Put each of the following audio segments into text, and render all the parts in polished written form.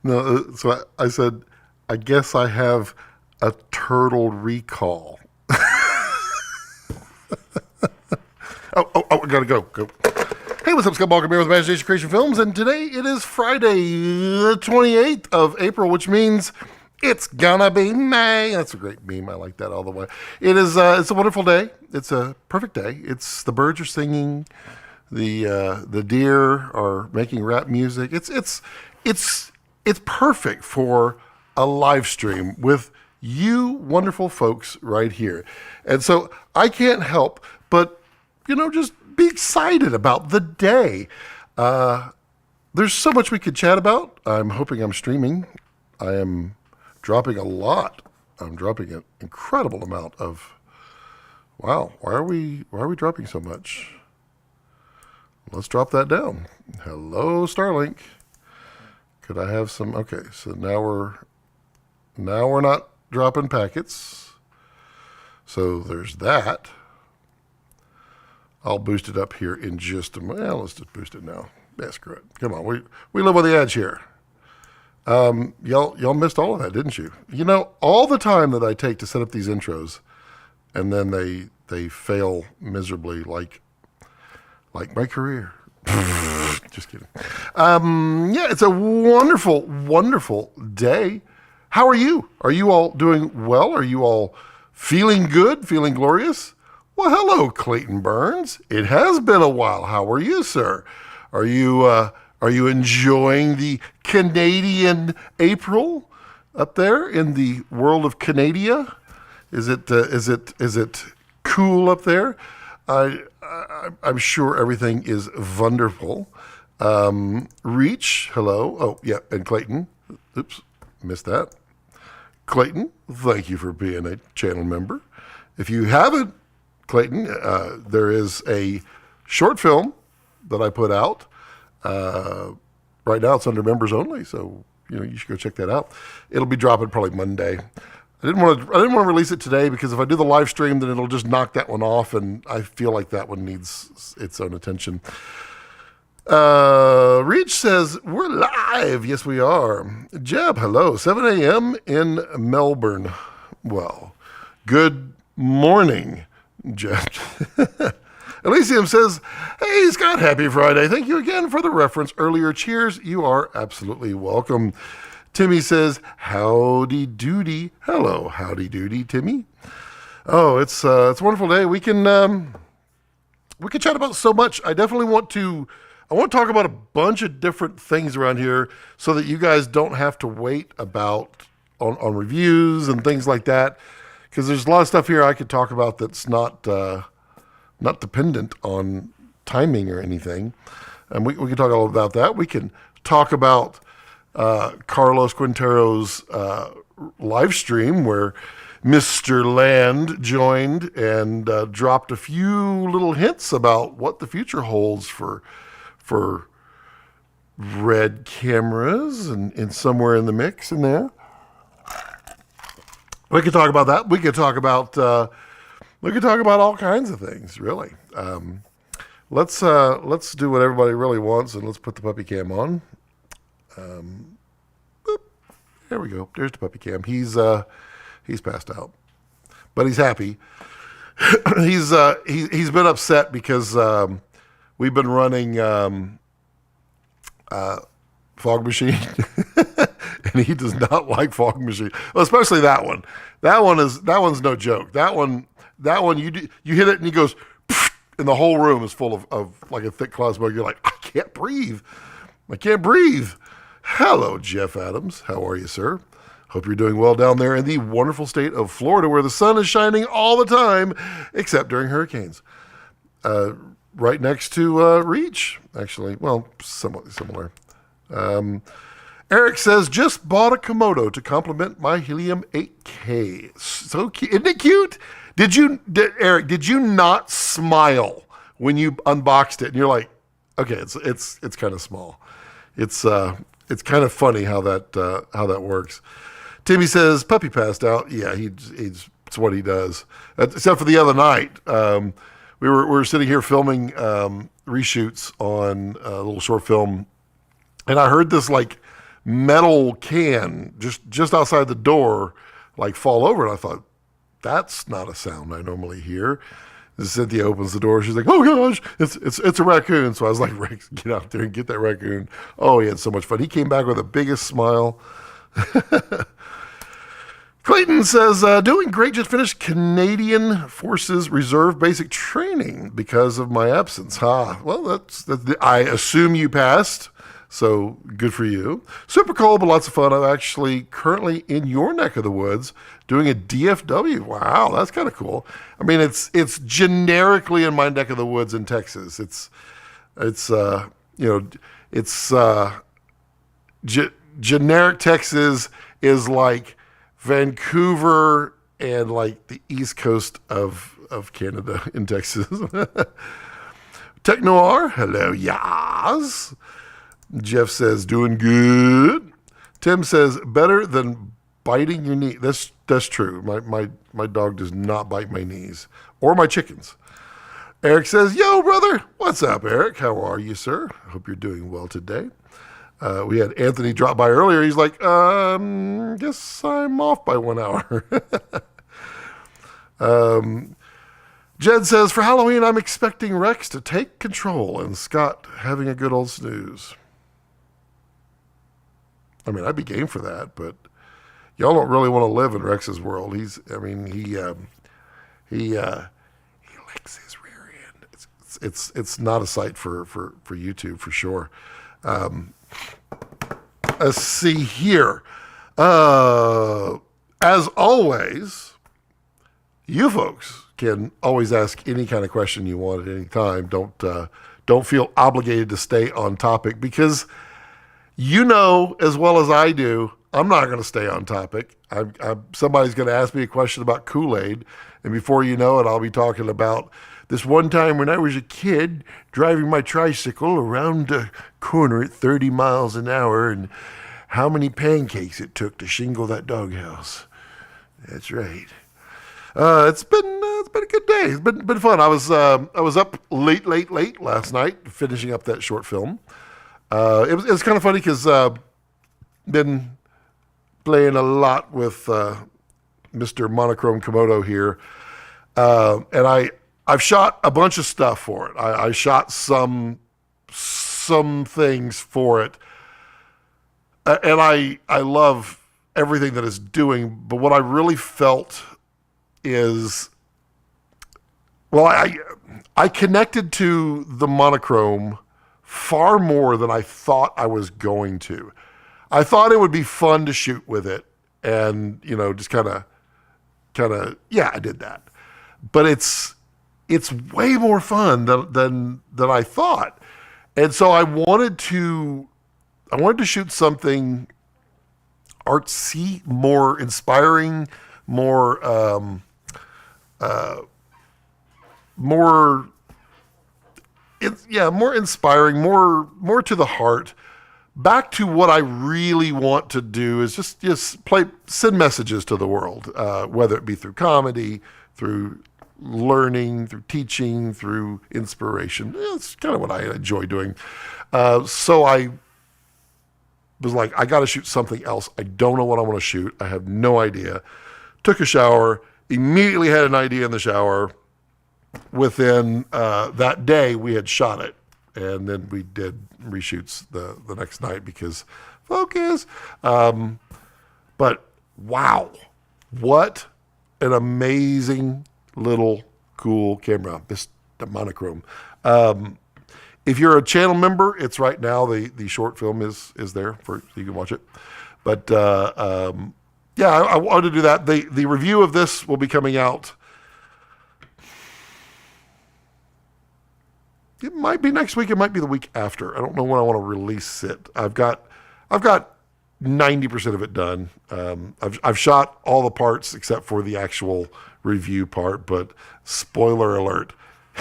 No, so I said, I guess I have a turtle recall. I gotta go. Hey, what's up, Scott Balkan here with Imagination Creation Films, and today it is Friday, the 28th of April, which means it's gonna be May. That's a great meme. I like that all the way. It's a wonderful day. It's a perfect day. The birds are singing, the deer are making rap music. It's perfect for a live stream with you wonderful folks right here. And so I can't help but, just be excited about the day. There's so much we could chat about. I'm hoping I'm streaming. I am dropping a lot. I'm dropping an incredible amount of, wow, why are we dropping so much? Let's drop that down. Hello, Starlink. Could I have some? Okay, so now we're not dropping packets. So there's that. I'll boost it up here in just a minute. Well, let's just boost it now. Yeah, screw it. Come on, we live on the edge here. Y'all missed all of that, didn't you? All the time that I take to set up these intros, and then they fail miserably, like my career. Just kidding. Yeah, it's a wonderful, wonderful day. How are you? Are you all doing well? Are you all feeling good, feeling glorious? Well, hello, Clayton Burns. It has been a while. How are you, sir? Are you enjoying the Canadian April up there in the world of Canada? Is it cool up there? I'm sure everything is wonderful. Reach, hello. Oh, yeah, and Clayton. Oops, missed that. Clayton, thank you for being a channel member. If you haven't, Clayton, there is a short film that I put out. Right now it's under members only, so you should go check that out. It'll be dropping probably Monday. I didn't want to release it today because if I do the live stream, then it'll just knock that one off, and I feel like that one needs its own attention. Reach says, we're live. Yes, we are. Jeb, hello. 7 a.m. in Melbourne. Well, good morning, Jeb. Elysium says, hey, Scott, happy Friday. Thank you again for the reference earlier. Cheers. You are absolutely welcome. Timmy says, howdy doody. Hello, howdy doody, Timmy. Oh, it's a wonderful day. We can chat about so much. I want to talk about a bunch of different things around here so that you guys don't have to wait on reviews and things like that. Because there's a lot of stuff here I could talk about that's not dependent on timing or anything. And we can talk all about that. We can talk about Carlos Quintero's live stream where Mr. Land joined and dropped a few little hints about what the future holds for red cameras and somewhere in the mix in there. We could talk about that. We could talk about all kinds of things, really. Let's do what everybody really wants, and let's put the puppy cam on. There we go. There's the puppy cam. He's passed out, but he's happy. He's been upset because we've been running fog machine, and he does not like fog machine. Well, especially that one. That one's no joke. That one you hit it and he goes, and the whole room is full of like a thick cloud of smoke. You're like, I can't breathe. Hello, Jeff Adams. How are you, sir? Hope you're doing well down there in the wonderful state of Florida where the sun is shining all the time, except during hurricanes. Right next to Reach, actually. Well, somewhat similar. Eric says, just bought a Komodo to complement my Helium 8K. So cute. Isn't it cute? Eric, did you not smile when you unboxed it? And you're like, okay, it's kind of small. It's kind of funny how that works. Timmy says, puppy passed out. Yeah, it's what he does. Except for the other night, we were sitting here filming reshoots on a little short film And I heard this like metal can just outside the door like fall over, and I thought, that's not a sound I normally hear. And Cynthia opens the door. She's like, "Oh gosh, it's a raccoon." So I was like, "Rex, get out there and get that raccoon." Oh, he had so much fun. He came back with the biggest smile. Clayton says, doing great. Just finished Canadian Forces Reserve basic training because of my absence. Well, I assume you passed. So good for you. Super cool, but lots of fun. I'm actually currently in your neck of the woods doing a DFW. Wow, that's kind of cool. I mean, it's generically in my neck of the woods in Texas. Generic Texas is like Vancouver and like the east coast of Canada in Texas. Tech Noir, hello, yas. Jeff says, doing good. Tim says, better than biting your knee. That's true. My dog does not bite my knees or my chickens. Eric says, yo, brother. What's up, Eric? How are you, sir? I hope you're doing well today. We had Anthony drop by earlier. He's like, guess I'm off by 1 hour. Jed says, for Halloween, I'm expecting Rex to take control and Scott having a good old snooze. I mean, I'd be game for that, but y'all don't really want to live in Rex's world. He licks his rear end. It's not a sight for YouTube for sure. Let's see here. As always, you folks can always ask any kind of question you want at any time. Don't feel obligated to stay on topic because you know as well as I do, I'm not going to stay on topic. Somebody's going to ask me a question about Kool-Aid, and before you know it, I'll be talking about this one time when I was a kid driving my tricycle around a corner at 30 miles an hour and how many pancakes it took to shingle that doghouse. That's right. It's been a good day. It's been fun. I was up late last night finishing up that short film. It was kind of funny because been playing a lot with Mr. Monochrome Komodo here, and I've shot a bunch of stuff for it. I shot some things for it, and I love everything that it's doing. But what I really felt is, well, I connected to the monochrome far more than I thought I was going to. I thought it would be fun to shoot with it, and just kind of, yeah, I did that. But it's way more fun than I thought, and so I wanted to shoot something artsy, more inspiring, more inspiring, more to the heart. Back to what I really want to do is just send messages to the world, whether it be through comedy, through learning, through teaching, through inspiration. It's kind of what I enjoy doing. So I was like, I got to shoot something else. I don't know what I want to shoot. I have no idea. Took a shower, immediately had an idea in the shower. Within that day, we had shot it. And then we did reshoots the next night because focus. But wow, what an amazing little cool camera, this the monochrome. If you're a channel member, it's right now. The short film is there for you can watch it. But yeah, I wanted to do that. The review of this will be coming out. It might be next week. It might be the week after. I don't know when I want to release it. I've got 90% of it done. I've shot all the parts except for the actual review part. But spoiler alert,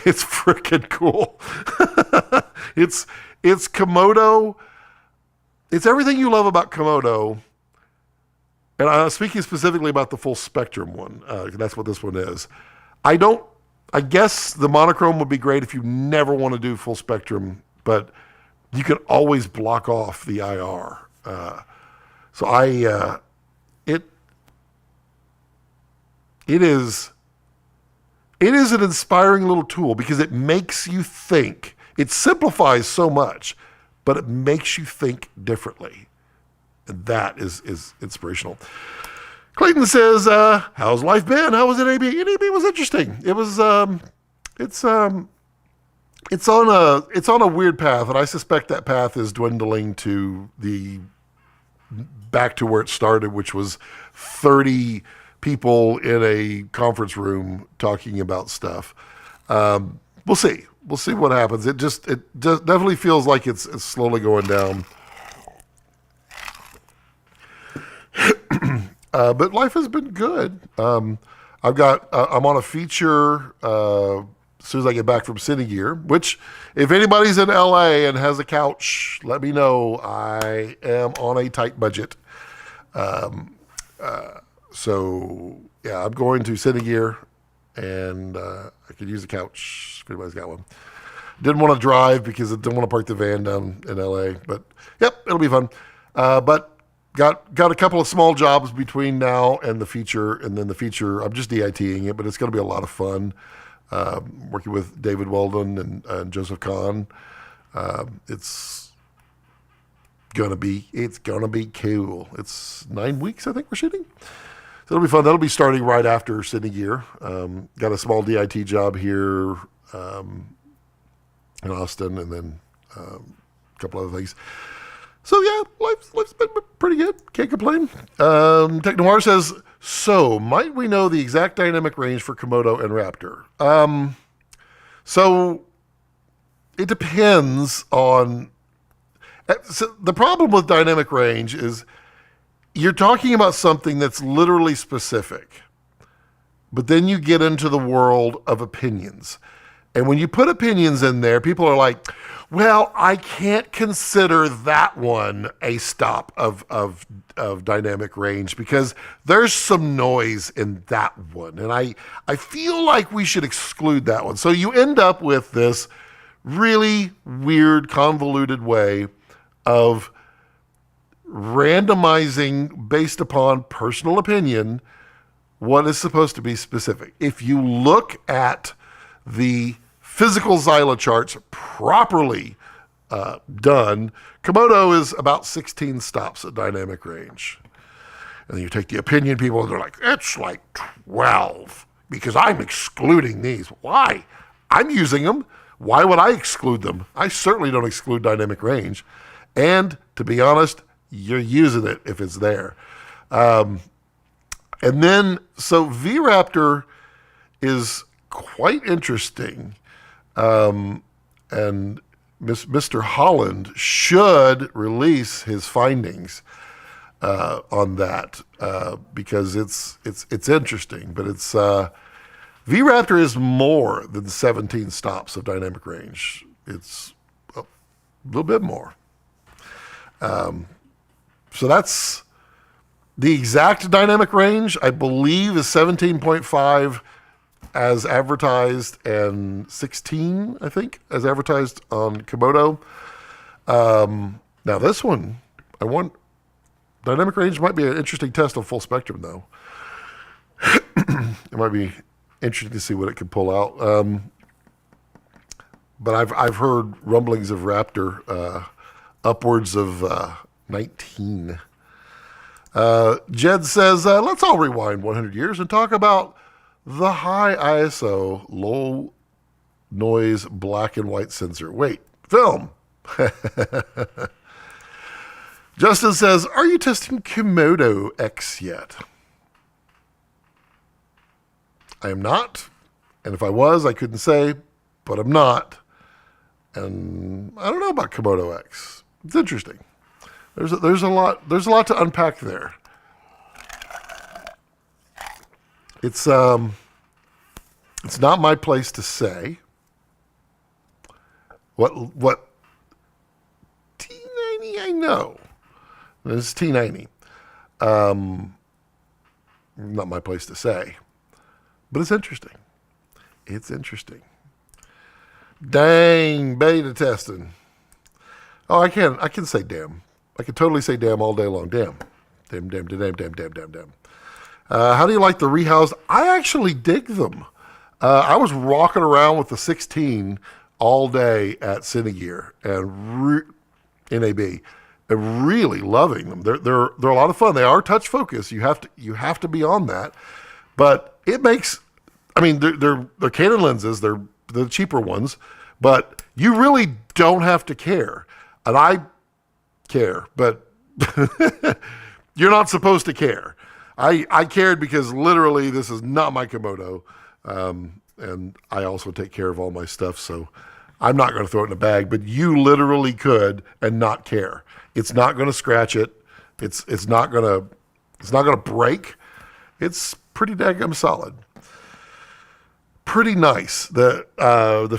it's freaking cool. It's Komodo. It's everything you love about Komodo. And I'm speaking specifically about the full spectrum one. That's what this one is. I guess the monochrome would be great if you never want to do full spectrum, but you can always block off the IR. So it is an inspiring little tool because it makes you think. It simplifies so much, but it makes you think differently. And that is inspirational. Clayton says, how's life been? How was NAB? NAB was interesting. It was, it's on a weird path, and I suspect that path is dwindling to back to where it started, which was 30 people in a conference room talking about stuff. We'll see. We'll see what happens. It just definitely feels like it's slowly going down. But life has been good. I'm on a feature as soon as I get back from Cine Gear, which if anybody's in LA and has a couch, let me know. I am on a tight budget. So yeah, I'm going to Cine Gear, and I could use a couch if anybody's got one. Didn't want to drive because I didn't want to park the van down in LA, but yep, it'll be fun. But got a couple of small jobs between now and the feature, and then the feature, I'm just DITing it, but it's going to be a lot of fun. Working with David Weldon and Joseph Kahn. It's gonna be cool. It's 9 weeks, I think we're shooting. So it'll be fun. That'll be starting right after Cine Gear. Got a small DIT job here in Austin, and then a couple other things. So yeah, life's been pretty good. Can't complain. Tech Noir says, so might we know the exact dynamic range for Komodo and Raptor? So it depends on. So the problem with dynamic range is you're talking about something that's literally specific, but then you get into the world of opinions. And when you put opinions in there, people are like, well, I can't consider that one a stop of dynamic range because there's some noise in that one. And I feel like we should exclude that one. So you end up with this really weird, convoluted way of randomizing based upon personal opinion what is supposed to be specific. If you look at the physical Xyla charts properly done, Komodo is about 16 stops at dynamic range. And then you take the opinion people and they're like, it's like 12 because I'm excluding these. Why? I'm using them. Why would I exclude them? I certainly don't exclude dynamic range. And to be honest, you're using it if it's there. And then, so V-RAPTOR is quite interesting. And Mr. Holland should release his findings on that because it's interesting. But it's V-RAPTOR is more than 17 stops of dynamic range. It's a little bit more. So that's the exact dynamic range, I believe, is 17.5 as advertised and 16, I think, as advertised on Komodo. Now this one, dynamic range might be an interesting test of full spectrum though. It might be interesting to see what it can pull out. But I've heard rumblings of Raptor upwards of 19. Jed says, let's all rewind 100 years and talk about the high ISO, low noise, black and white sensor. Wait, film. Justin says, are you testing Komodo X yet? I am not. And if I was, I couldn't say, but I'm not. And I don't know about Komodo X. It's interesting. There's a lot to unpack there. It's not my place to say what T90 I know. This is T90. Not my place to say, but it's interesting. It's interesting. Dang, beta testing. Oh, I can say damn. I can totally say damn all day long. Damn. Damn, damn, damn, damn, damn, damn, damn. How do you like the rehoused? I actually dig them. I was rocking around with the 16 all day at Cine and NAB, and really loving them. They're a lot of fun. They are touch focus. You have to be on that, but it makes. I mean, they're Canon lenses. They're the cheaper ones, but you really don't have to care. And I care, but you're not supposed to care. I cared because literally this is not my Komodo, and I also take care of all my stuff, so I'm not going to throw it in a bag. But you literally could and not care. It's not going to scratch it. It's not going to break. It's pretty daggum solid. Pretty nice. The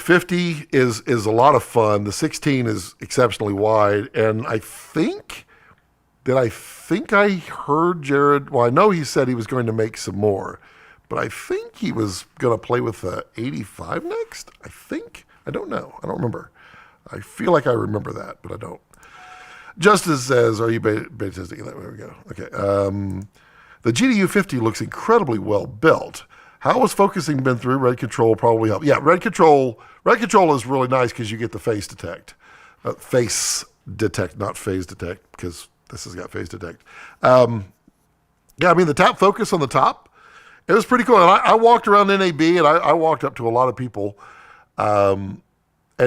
50 is a lot of fun. The 16 is exceptionally wide, and I think I heard Jared. Well, I know he said he was going to make some more, but I think he was going to play with the 85 next. I don't know. I don't remember. I feel like I remember that, but I don't. Justice says, "Are you beta testing?" There we go. Okay. The GDU 50 looks incredibly well built. How has focusing been through? Red control probably helped. Yeah, red control is really nice because you get the face detect. Face detect, not phase detect, because this has got phase detect. Yeah, I mean, the tap focus on the top, it was pretty cool. And I walked around NAB, and I walked up to a lot of people, and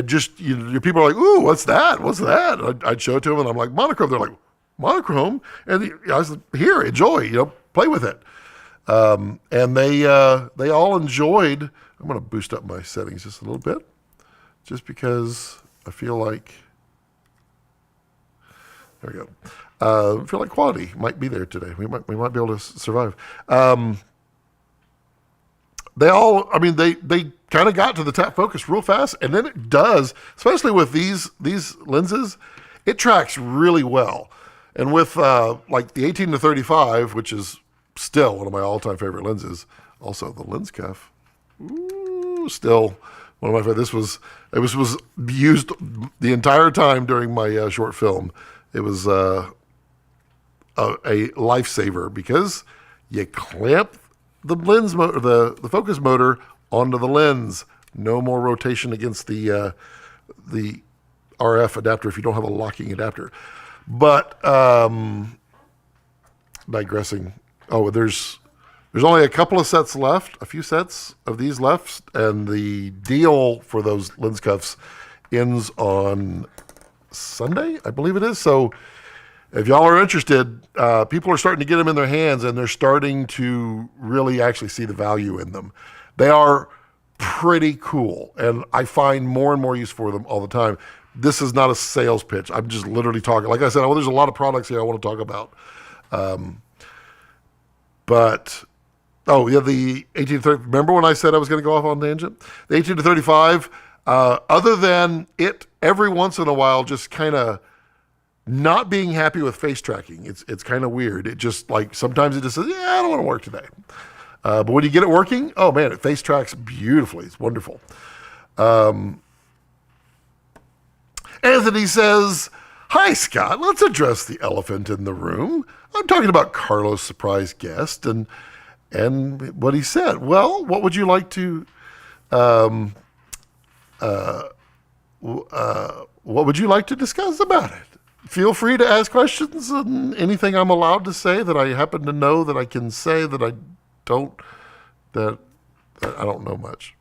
just, people are like, "Ooh, what's that? What's that?" I'd show it to them, and I'm like, "Monochrome." They're like, "Monochrome?" And I was like, "Here, enjoy, play with it." And they all enjoyed. I'm going to boost up my settings just a little bit, just because I feel like, there we go. I feel like quality might be there today. We might be able to survive. They kind of got to the tap focus real fast, and then it does, especially with these lenses, it tracks really well. And with like the 18 to 35, which is still one of my all-time favorite lenses. Also, the lens cuff. Ooh, still one of my favorite. It was used the entire time during my short film. It was a lifesaver because you clamp the lens motor, the focus motor onto the lens. No more rotation against the RF adapter if you don't have a locking adapter. But digressing. Oh, there's only a couple of sets left, a few sets of these left, and the deal for those lens cuffs ends on Sunday, I believe it is. So if y'all are interested, people are starting to get them in their hands, and they're starting to really actually see the value in them. They are pretty cool, and I find more and more use for them all the time. This is not a sales pitch. I'm just literally talking. Like I said, there's a lot of products here I want to talk about. But, the 18 to 30, remember when I said I was going to go off on a tangent? The 18 to 35, other than it every once in a while just kind of not being happy with face tracking. It's kind of weird. It just, like, sometimes it just says, I don't want to work today. But when you get it working, oh man, it face tracks beautifully. It's wonderful. Anthony says, "Hi, Scott. Let's address the elephant in the room. I'm talking about Carlos' surprise guest and what he said. Well, what would you like to what would you like to discuss about it? Feel free to ask questions, and anything I'm allowed to say that I happen to know that I can say that I don't know much."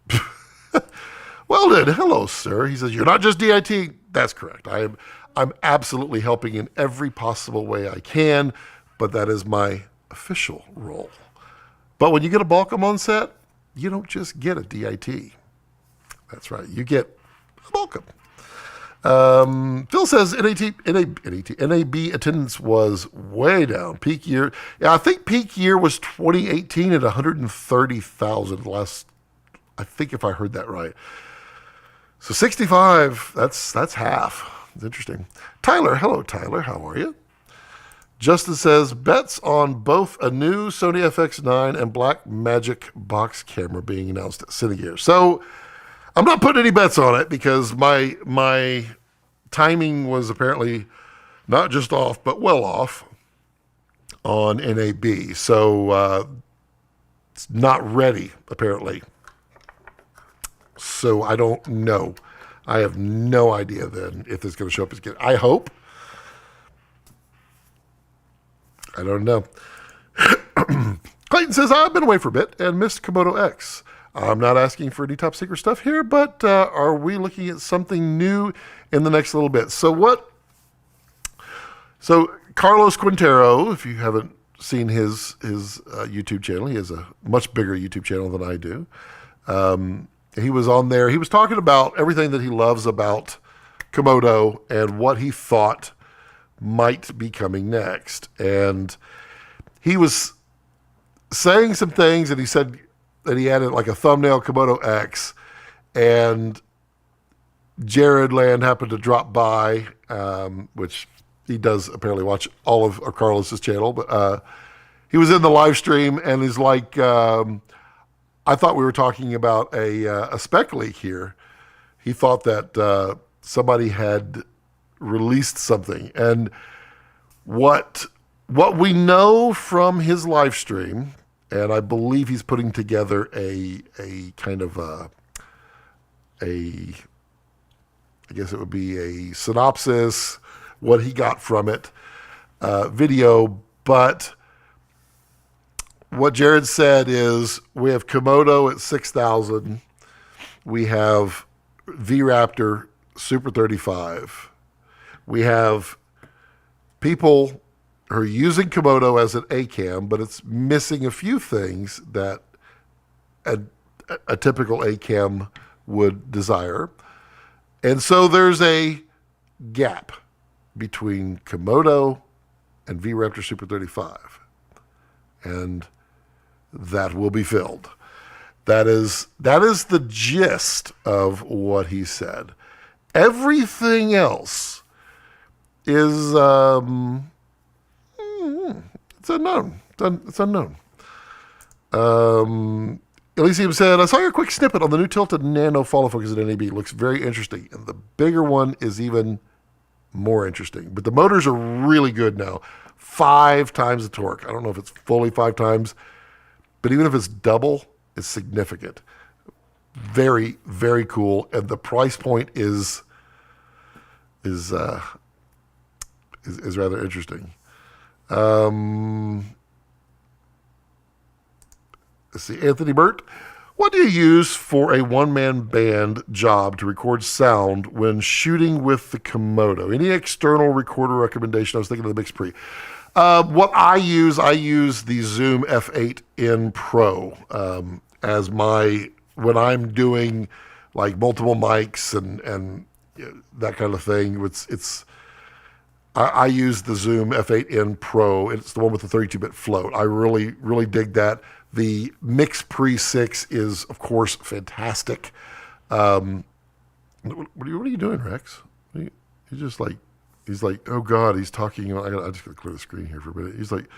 Well then, hello, sir. He says, "You're not just DIT." That's correct. I'm absolutely helping in every possible way I can, but that is my official role. But when you get a Balcom on set, you don't just get a DIT. That's right. You get a Balcom. Phil says NAB attendance was way down. Peak year. Yeah, I think peak year was 2018 at 130,000 last, I think if I heard that right. So 65, that's half. It's interesting. Tyler, hello Tyler, how are you? Justin says, bets on both a new Sony FX9 and Blackmagic box camera being announced at Cine. So I'm not putting any bets on it because my timing was apparently not just off, but well off on NAB. So it's not ready, apparently. So I don't know. I have no idea then if it's going to show up as good. I hope. I don't know. Clayton says, I've been away for a bit and missed Komodo X. I'm not asking for any top secret stuff here, but are we looking at something new in the next little bit? So Carlos Quintero, if you haven't seen his YouTube channel, he has a much bigger YouTube channel than I do. He was on there. He was talking about everything that he loves about Komodo and what he thought might be coming next. And he was saying some things, and he said that he added like a thumbnail Komodo X, and Jared Land happened to drop by, which he does apparently watch all of Carlos's channel, but he was in the live stream and he's like, I thought we were talking about a spec leak here. He thought that somebody had released something. And what we know from his live stream, and I believe he's putting together a kind of I guess it would be a synopsis, what he got from it, video. But what Jared said is we have Komodo at 6,000. We have V-RAPTOR Super 35. We have people who are using Komodo as an A-cam, but it's missing a few things that a typical A-cam would desire. And so there's a gap between Komodo and V-RAPTOR Super 35. And that will be filled. That is the gist of what he said. Everything else is it's unknown. It's unknown. Elysium said, I saw your quick snippet on the new tilted nano follow focus at NAB. Looks very interesting. And the bigger one is even more interesting. But the motors are really good now. 5 times the torque. I don't know if it's fully 5 times, but even if it's double, it's significant. Very, very cool. And the price point is rather interesting. Let's see, Anthony Burt. What do you use for a one-man band job to record sound when shooting with the Komodo? Any external recorder recommendation? I was thinking of the Mix Pre. What I use the Zoom F8N Pro as my, when I'm doing like multiple mics and that kind of thing. I use the Zoom F8N Pro. It's the one with the 32-bit float. I really, really dig that. The Mix Pre 6 is, of course, fantastic. What are you doing, Rex? He's just like, oh God, he's talking about, I just gotta clear the screen here for a minute. He's like,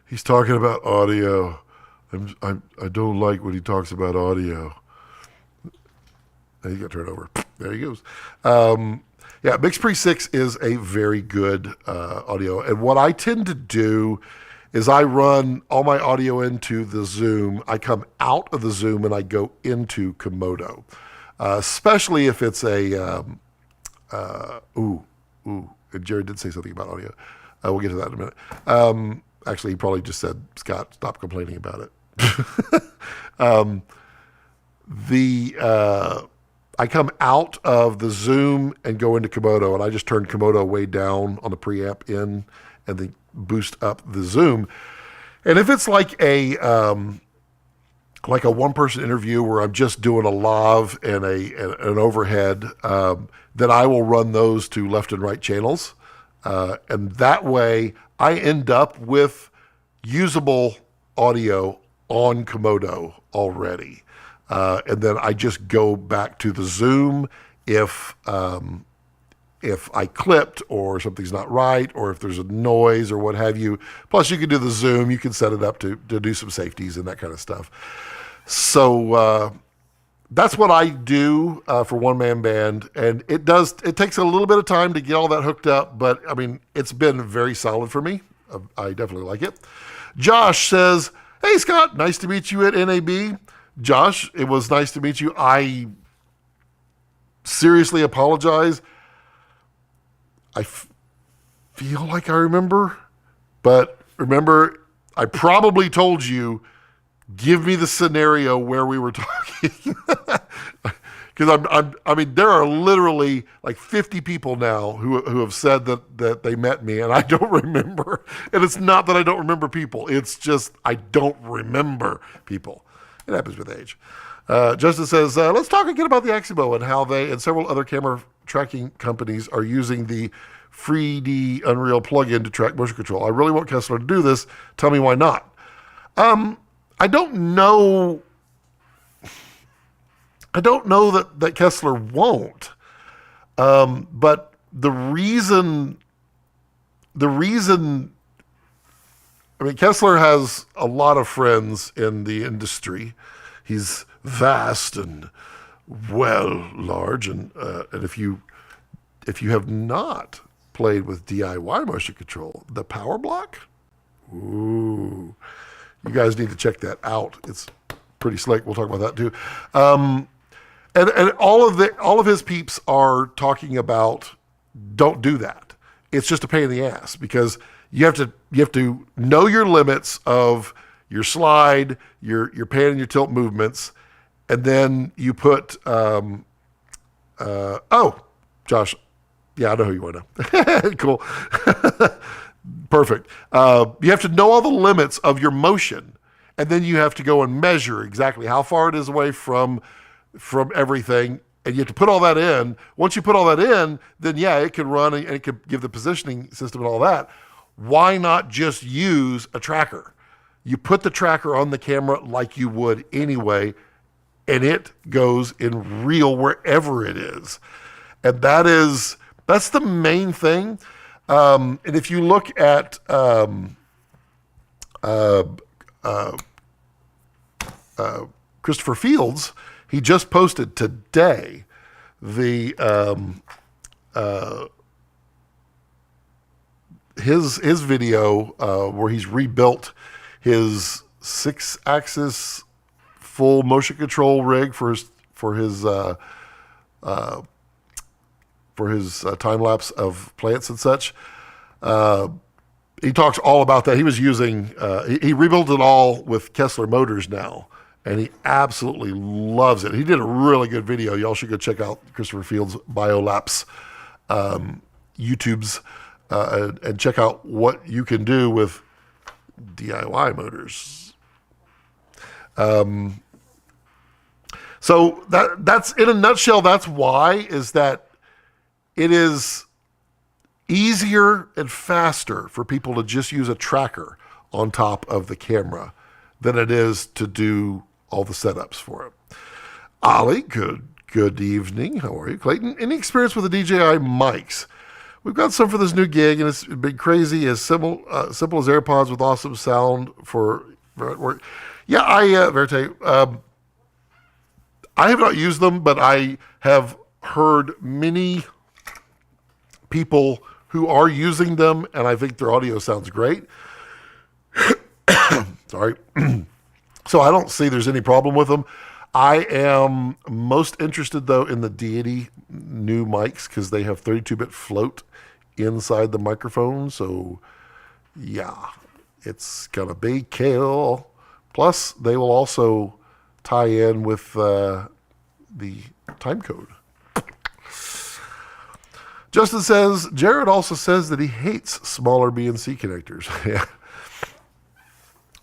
he's talking about audio. I don't like when he talks about audio. Now you got to turn it over. There he goes. Yeah, Mix Pre 6 is a very good audio. And what I tend to do is I run all my audio into the Zoom. I come out of the Zoom and I go into Komodo, especially if it's a, Jerry did say something about audio. We'll get to that in a minute. Actually, he probably just said, Scott, stop complaining about it. I come out of the Zoom and go into Komodo, and I just turn Komodo way down on the preamp in and then boost up the Zoom. And if it's like a one-person interview where I'm just doing a lav and an overhead, then I will run those to left and right channels. And that way I end up with usable audio on Komodo already. And then I just go back to the Zoom if I clipped or something's not right or if there's a noise or what have you. Plus you can do the Zoom, you can set it up to do some safeties and that kind of stuff. So that's what I do for one man band, and it takes a little bit of time to get all that hooked up, but I mean, it's been very solid for me. I definitely like it. Josh says, "Hey Scott, nice to meet you at NAB." Josh, it was nice to meet you. I seriously apologize. I feel like I remember, but remember, I probably told you, give me the scenario where we were talking. Because I mean, there are literally like 50 people now who have said that they met me, and I don't remember. And it's not that I don't remember people. It's just I don't remember people. It happens with age. Justin says, let's talk again about the Aximo and how they and several other camera tracking companies are using the 3D Unreal plugin to track motion control. I really want Kessler to do this. Tell me why not. I don't know. I don't know that Kessler won't. But the reason, I mean, Kessler has a lot of friends in the industry. He's vast and large, and if you have not played with DIY motion control, the Power Block, ooh, you guys need to check that out. It's pretty slick. We'll talk about that too. And all of his peeps are talking about don't do that. It's just a pain in the ass because you have to know your limits of your slide, your pan and your tilt movements, and then you put Josh, yeah, I know who you want to. Cool. Perfect. You have to know all the limits of your motion, and then you have to go and measure exactly how far it is away from everything, and you have to put all that in. Once you put all that in, then yeah, it can run and it can give the positioning system and all that. Why not just use a tracker? You put the tracker on the camera like you would anyway, and it goes in real wherever it is. And that's the main thing. And if you look at Christopher Fields, he just posted today the his video where he's rebuilt his 6-axis full motion control rig for his time lapse of plants and such. He talks all about that. He was using he rebuilt it all with Kessler motors now, and he absolutely loves it. He did a really good video. Y'all should go check out Christopher Fields' Biolapse YouTubes and check out what you can do with DIY motors. So that's in a nutshell. That's why is that it is easier and faster for people to just use a tracker on top of the camera than it is to do all the setups for it. Ollie, good evening. How are you? Clayton, any experience with the DJI mics? We've got some for this new gig, and it's been crazy. As simple as AirPods with awesome sound for work. Yeah, Verite. I have not used them, but I have heard many people who are using them, and I think their audio sounds great. Sorry. So I don't see there's any problem with them. I am most interested, though, in the Deity new mics because they have 32-bit float inside the microphone. So, yeah, it's going to be kill. Plus, they will also tie in with the time code. Justin says, Jared also says that he hates smaller BNC connectors. Yeah.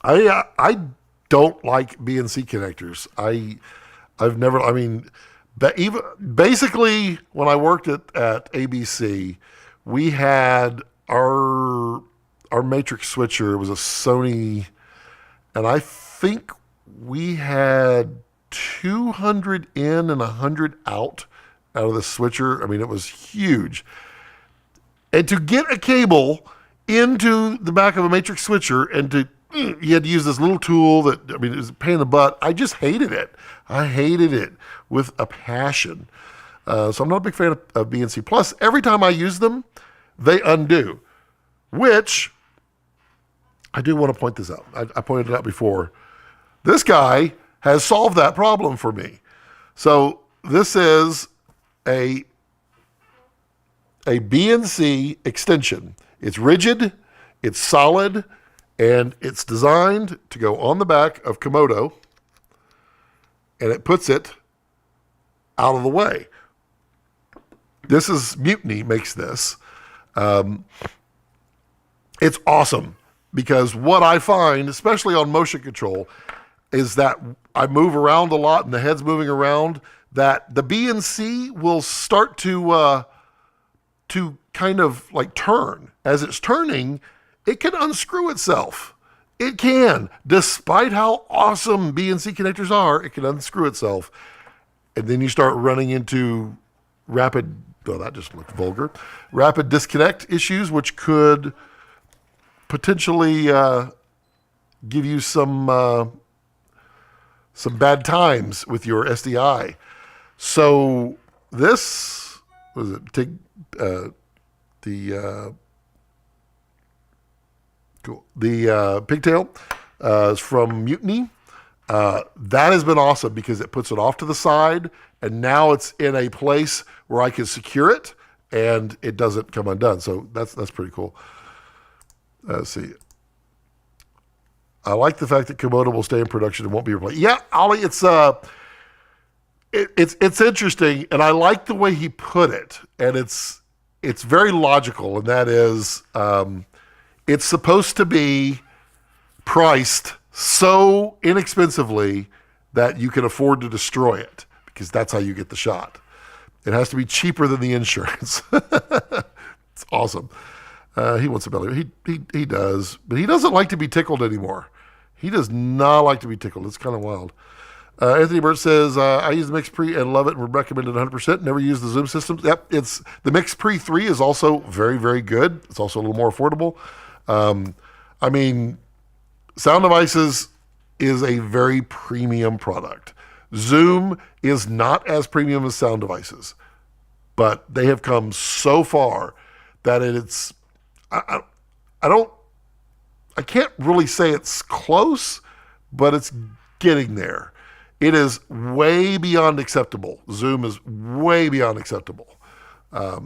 I don't like BNC connectors. Basically when I worked at ABC, we had our matrix switcher. It was a Sony, and I think we had 200 in and 100 out of the switcher. I mean, it was huge. And to get a cable into the back of a matrix switcher and you had to use this little tool that, I mean, it was a pain in the butt. I just hated it. I hated it with a passion. So I'm not a big fan of BNC. Plus, every time I use them, they undo, which I do want to point this out. I pointed it out before. This guy has solved that problem for me. So this is a BNC extension. It's rigid, it's solid, and it's designed to go on the back of Komodo, and it puts it out of the way. This is Mutiny makes this. It's awesome because what I find, especially on motion control, is that I move around a lot and the head's moving around, that the BNC will start to kind of like turn. As it's turning, it can unscrew itself. It can. Despite how awesome BNC connectors are, it can unscrew itself. And then you start running into rapid, oh, that just looked vulgar, rapid disconnect issues, which could potentially give you some bad times with your SDI. So this, what is it? Take the pigtail is from Mutiny. That has been awesome because it puts it off to the side, and now it's in a place where I can secure it, and it doesn't come undone. So that's pretty cool. Let's see. I like the fact that Komodo will stay in production and won't be replaced. Yeah, Ollie, it's interesting, and I like the way he put it, and it's very logical, and that is it's supposed to be priced so inexpensively that you can afford to destroy it, because that's how you get the shot. It has to be cheaper than the insurance. It's awesome. He wants a belly. He does, but he doesn't like to be tickled anymore. He does not like to be tickled. It's kind of wild. Anthony Burt says, I use the Mix Pre and love it and would recommend it 100%. Never use the zoom systems. Yep, it's the Mix Pre 3 is also very, very good. It's also a little more affordable. I mean, Sound Devices is a very premium product. Zoom is not as premium as Sound Devices, but they have come so far that it's, I can't really say it's close, but it's getting there. It is way beyond acceptable. Zoom is way beyond acceptable. But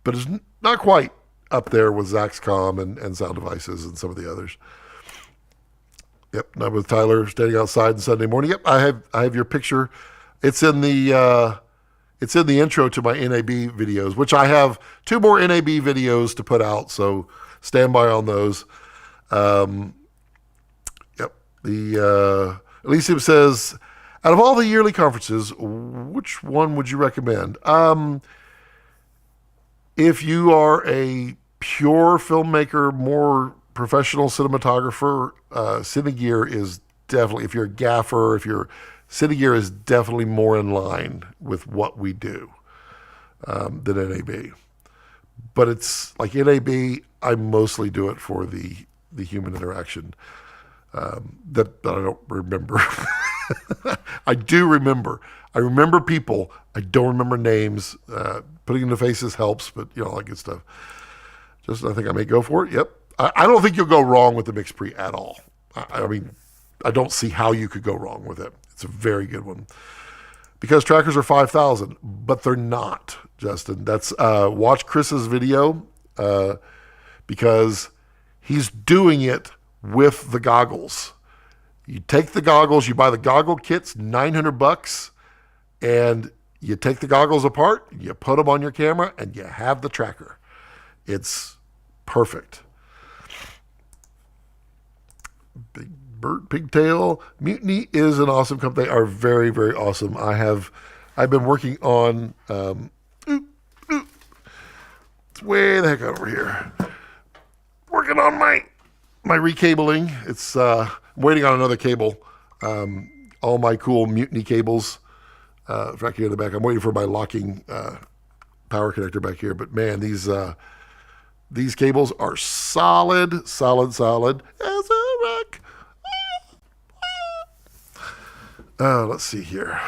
it's not quite up there with Zaxcom and Sound Devices and some of the others. Yep, not with Tyler standing outside on Sunday morning. Yep, I have your picture. It's in the intro to my NAB videos, which I have 2 more NAB videos to put out, so stand by on those. Yep, Elysium says, out of all the yearly conferences, which one would you recommend? If you are a pure filmmaker, more professional cinematographer, Cine Gear is definitely, if you're a gaffer, Cine Gear is definitely more in line with what we do than NAB. But it's like NAB, I mostly do it for the human interaction that I don't remember. I do remember. I remember people. I don't remember names. Putting in the faces helps, but all that good stuff. Just, I think I may go for it. Yep. I don't think you'll go wrong with the Mix Pre at all. I mean, I don't see how you could go wrong with it. It's a very good one. Because trackers are $5,000, but they're not, Justin. That's watch Chris's video because he's doing it with the goggles. You take the goggles, you buy the goggle kits, $900, and you take the goggles apart, you put them on your camera, and you have the tracker. It's perfect. Big Bird, Pigtail. Mutiny is an awesome company. They are very, very awesome. I've been working on, it's way the heck over here. Working on my recabling. It's, I'm waiting on another cable. All my cool Mutiny cables, back here in the back. I'm waiting for my locking, power connector back here. But man, these cables are solid as a rock. Let's see here.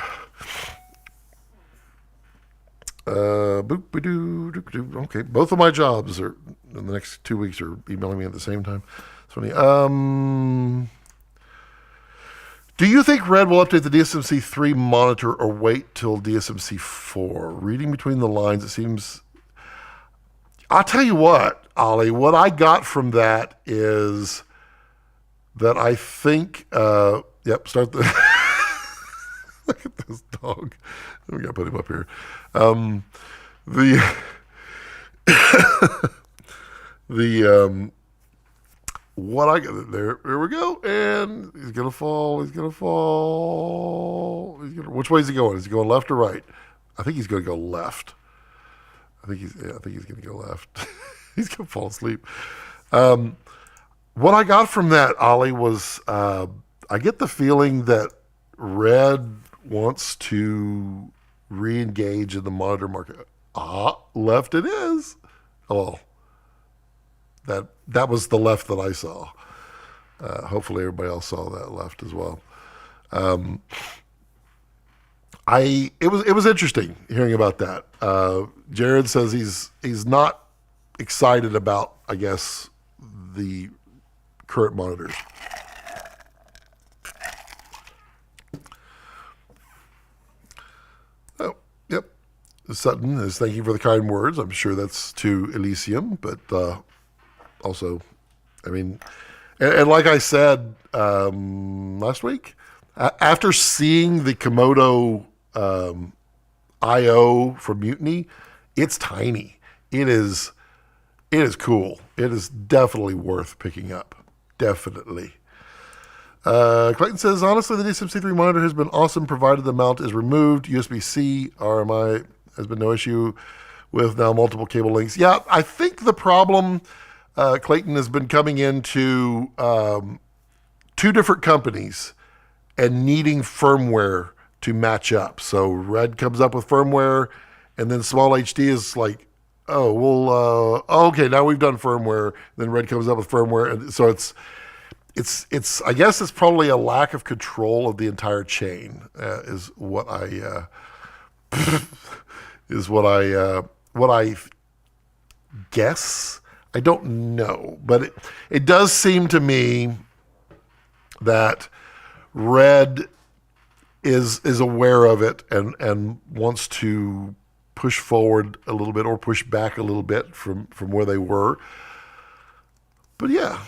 Okay, both of my jobs are in the next 2 weeks are emailing me at the same time. It's funny. Do you think Red will update the DSMC 3 monitor or wait till DSMC 4? Reading between the lines, it seems... I'll tell you what, Ollie, what I got from that is that I think... start the... Look at this dog. We got to put him up here. What I got there we go, and he's gonna fall. Which way is he going? Is he going left or right? I think he's gonna go left. I think he's gonna go left. He's gonna fall asleep. What I got from that, Ollie, was I get the feeling that Red wants to re-engage in the monitor market. Left it is. Oh, that was the left that I saw. Hopefully everybody else saw that left as well. It was interesting hearing about that. Jared says he's not excited about, I guess, the current monitors. Oh, yep. Sutton is thank you for the kind words. I'm sure that's to Elysium, but also, I mean, and like I said last week, after seeing the Komodo I/O for Mutiny, it's tiny. It is cool. It is definitely worth picking up. Definitely. Clayton says, honestly, the DSMC3 monitor has been awesome provided the mount is removed. USB-C, RMI has been no issue with now multiple cable links. Yeah, I think the problem, Clayton, has been coming into two different companies and needing firmware to match up. So Red comes up with firmware, and then Small HD is like, oh, well, okay, now we've done firmware. Then Red comes up with firmware, and so it's. I guess it's probably a lack of control of the entire chain is what I guess. I don't know, but it does seem to me that Red is aware of it and wants to push forward a little bit or push back a little bit from where they were. But yeah.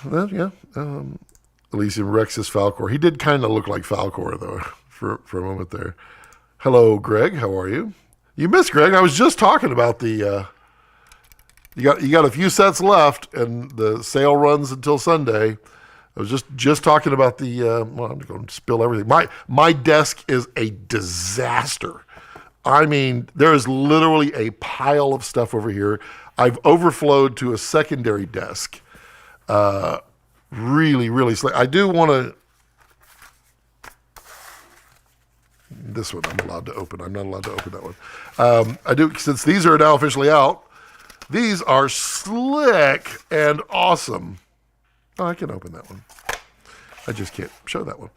Elysium Rex is Falcor. He did kind of look like Falcor, though, for a moment there. Hello, Greg. How are you? You missed Greg. I was just talking about the... You got a few sets left, and the sale runs until Sunday. I was just talking about the... well, I'm going to spill everything. My desk is a disaster. I mean, there is literally a pile of stuff over here. I've overflowed to a secondary desk. Really, really slick. I do want to... This one I'm allowed to open. I'm not allowed to open that one. I do, since these are now officially out, these are slick and awesome. Oh, I can open that one. I just can't show that one.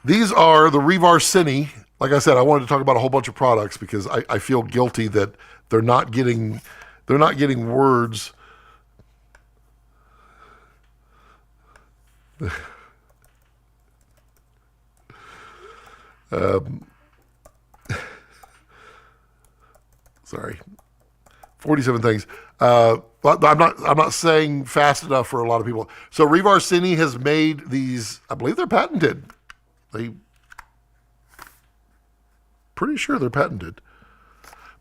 These are the Revar Cine. Like I said, I wanted to talk about a whole bunch of products because I feel guilty that they're not getting words. Sorry, 47 things. But I'm not saying fast enough for a lot of people. So Revar Cine has made these. I believe they're patented. Pretty sure they're patented.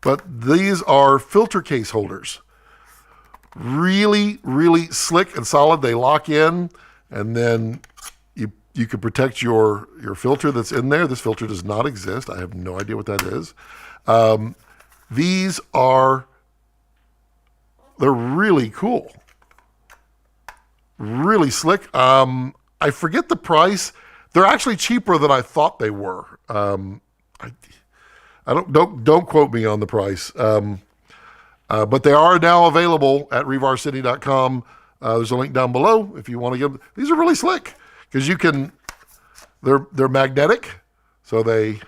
But these are filter case holders. Really, really slick and solid. They lock in, and then you can protect your filter that's in there. This filter does not exist. I have no idea what that is. These they're really cool. Really slick. I forget the price. They're actually cheaper than I thought they were. I don't quote me on the price. But they are now available at revarcity.com. There's a link down below if you want to get them. These are really slick. because they're magnetic, so they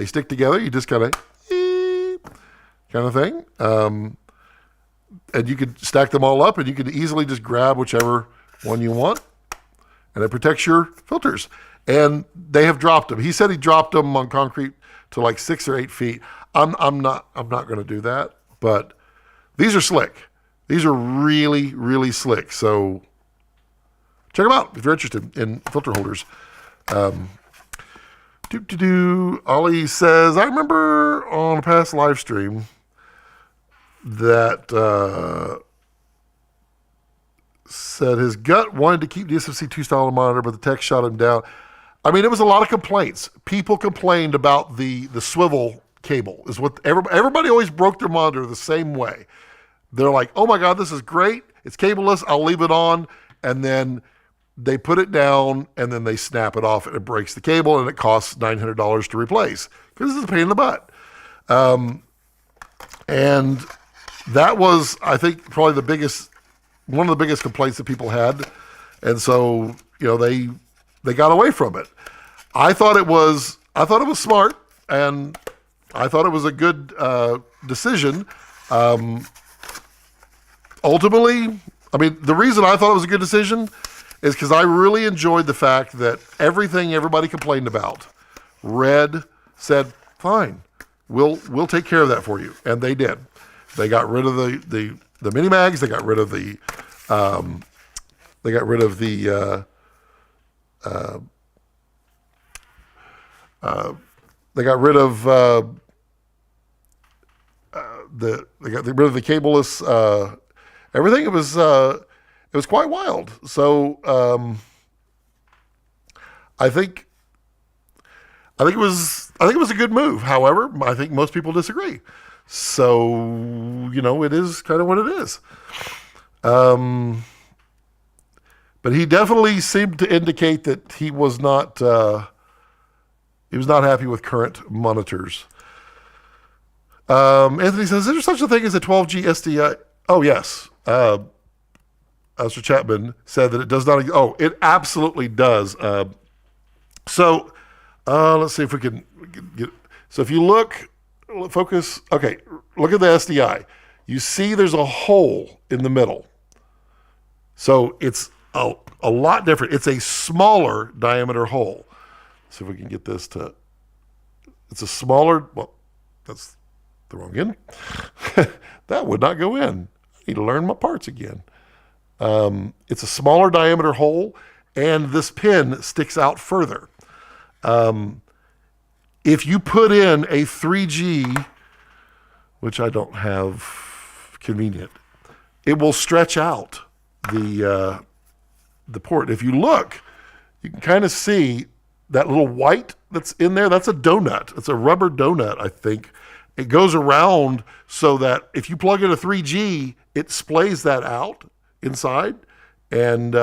stick together. You just kind of thing. And you could stack them all up, and you could easily just grab whichever one you want, and it protects your filters. And they have dropped them. He said he dropped them on concrete to like 6 or 8 feet. I'm not going to do that, but these are slick. These are really, really slick. So check them out if you're interested in filter holders. Ollie says, I remember on a past live stream that said his gut wanted to keep the SFC2 style monitor, but the tech shot him down. I mean, it was a lot of complaints. People complained about the swivel cable. Is what everybody always broke their monitor the same way. They're like, oh my God, this is great. It's cableless. I'll leave it on. And then they put it down, and then they snap it off, and it breaks the cable, and it costs $900 to replace because this is a pain in the butt. And that was, I think, probably one of the biggest complaints that people had. And so, they got away from it. I thought it was smart, and I thought it was a good decision. Ultimately, I mean, the reason I thought it was a good decision is because I really enjoyed the fact that everything everybody complained about, Red said, fine, we'll take care of that for you. And they did. They got rid of the mini mags. They got rid of the they got rid of the cableless everything. It was quite wild. So I think it was a good move. However, I think most people disagree. So it is kind of what it is. But he definitely seemed to indicate that he was not happy with current monitors. Anthony says, is there such a thing as a 12G SDI? Oh, yes. Mr. Chapman said that it does not. Oh, it absolutely does. So let's see if we can get. So if you focus. Okay, look at the SDI. You see, there's a hole in the middle. So it's a lot different. It's a smaller diameter hole. See if we can get this to. It's a smaller. Well, that's the wrong end. That would not go in. I need to learn my parts again. It's a smaller diameter hole, and this pin sticks out further. If you put in a 3G, which I don't have convenient, it will stretch out the port. If you look, you can kind of see that little white that's in there. That's a donut. It's a rubber donut, I think. It goes around so that if you plug in a 3G, it splays that out inside, and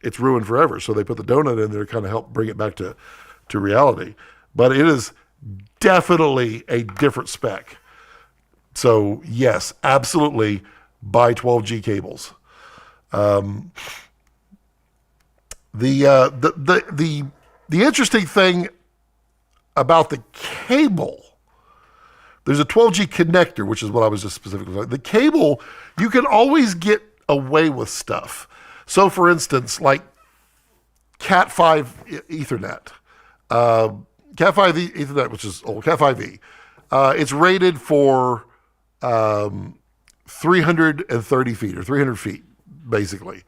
it's ruined forever. So they put the donut in there to kind of help bring it back to reality. But it is definitely a different spec. So yes, absolutely buy 12G cables. The interesting thing about the cable, there's a 12G connector, which is what I was just specifically talking. The cable, you can always get away with stuff. So for instance, like Cat5 Ethernet, Cat5 Ethernet, which is old, Cat5e, it's rated for 330 feet or 300 feet, basically.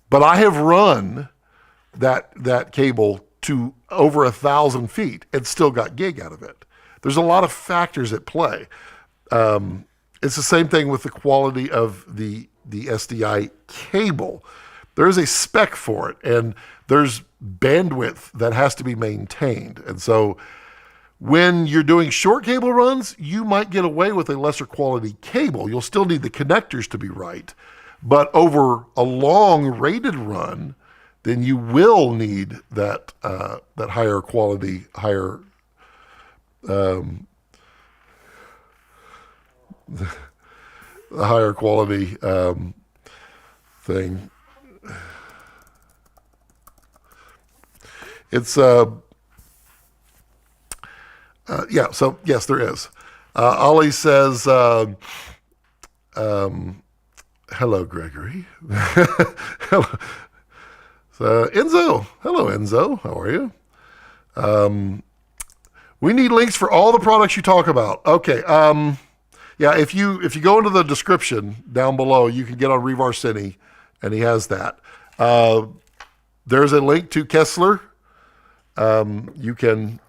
But I have run that cable to over 1,000 feet and still got gig out of it. There's a lot of factors at play. It's the same thing with the quality of the SDI cable. There is a spec for it, and there's bandwidth that has to be maintained. And so when you're doing short cable runs, you might get away with a lesser quality cable. You'll still need the connectors to be right. But over a long rated run, then you will need that higher quality, the higher quality thing. It's yeah. So yes, there is. Ollie says, "Hello, Gregory." Hello. Enzo. Hello, Enzo. How are you? We need links for all the products you talk about. Okay. Yeah, if you go into the description down below, you can get on Revar Cine, and he has that. There's a link to Kessler. You can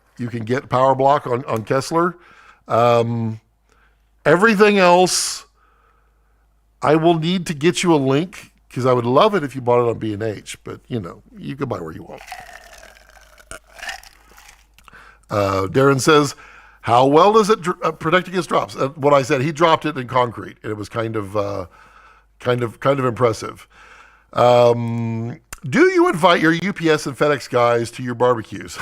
get Power Block on Kessler. Everything else, I will need to get you a link because I would love it if you bought it on B&H, but you know, you can buy where you want. Darren says, how well does it protect against drops? What I said, he dropped it in concrete, and it was kind of impressive. Do you invite your UPS and FedEx guys to your barbecues?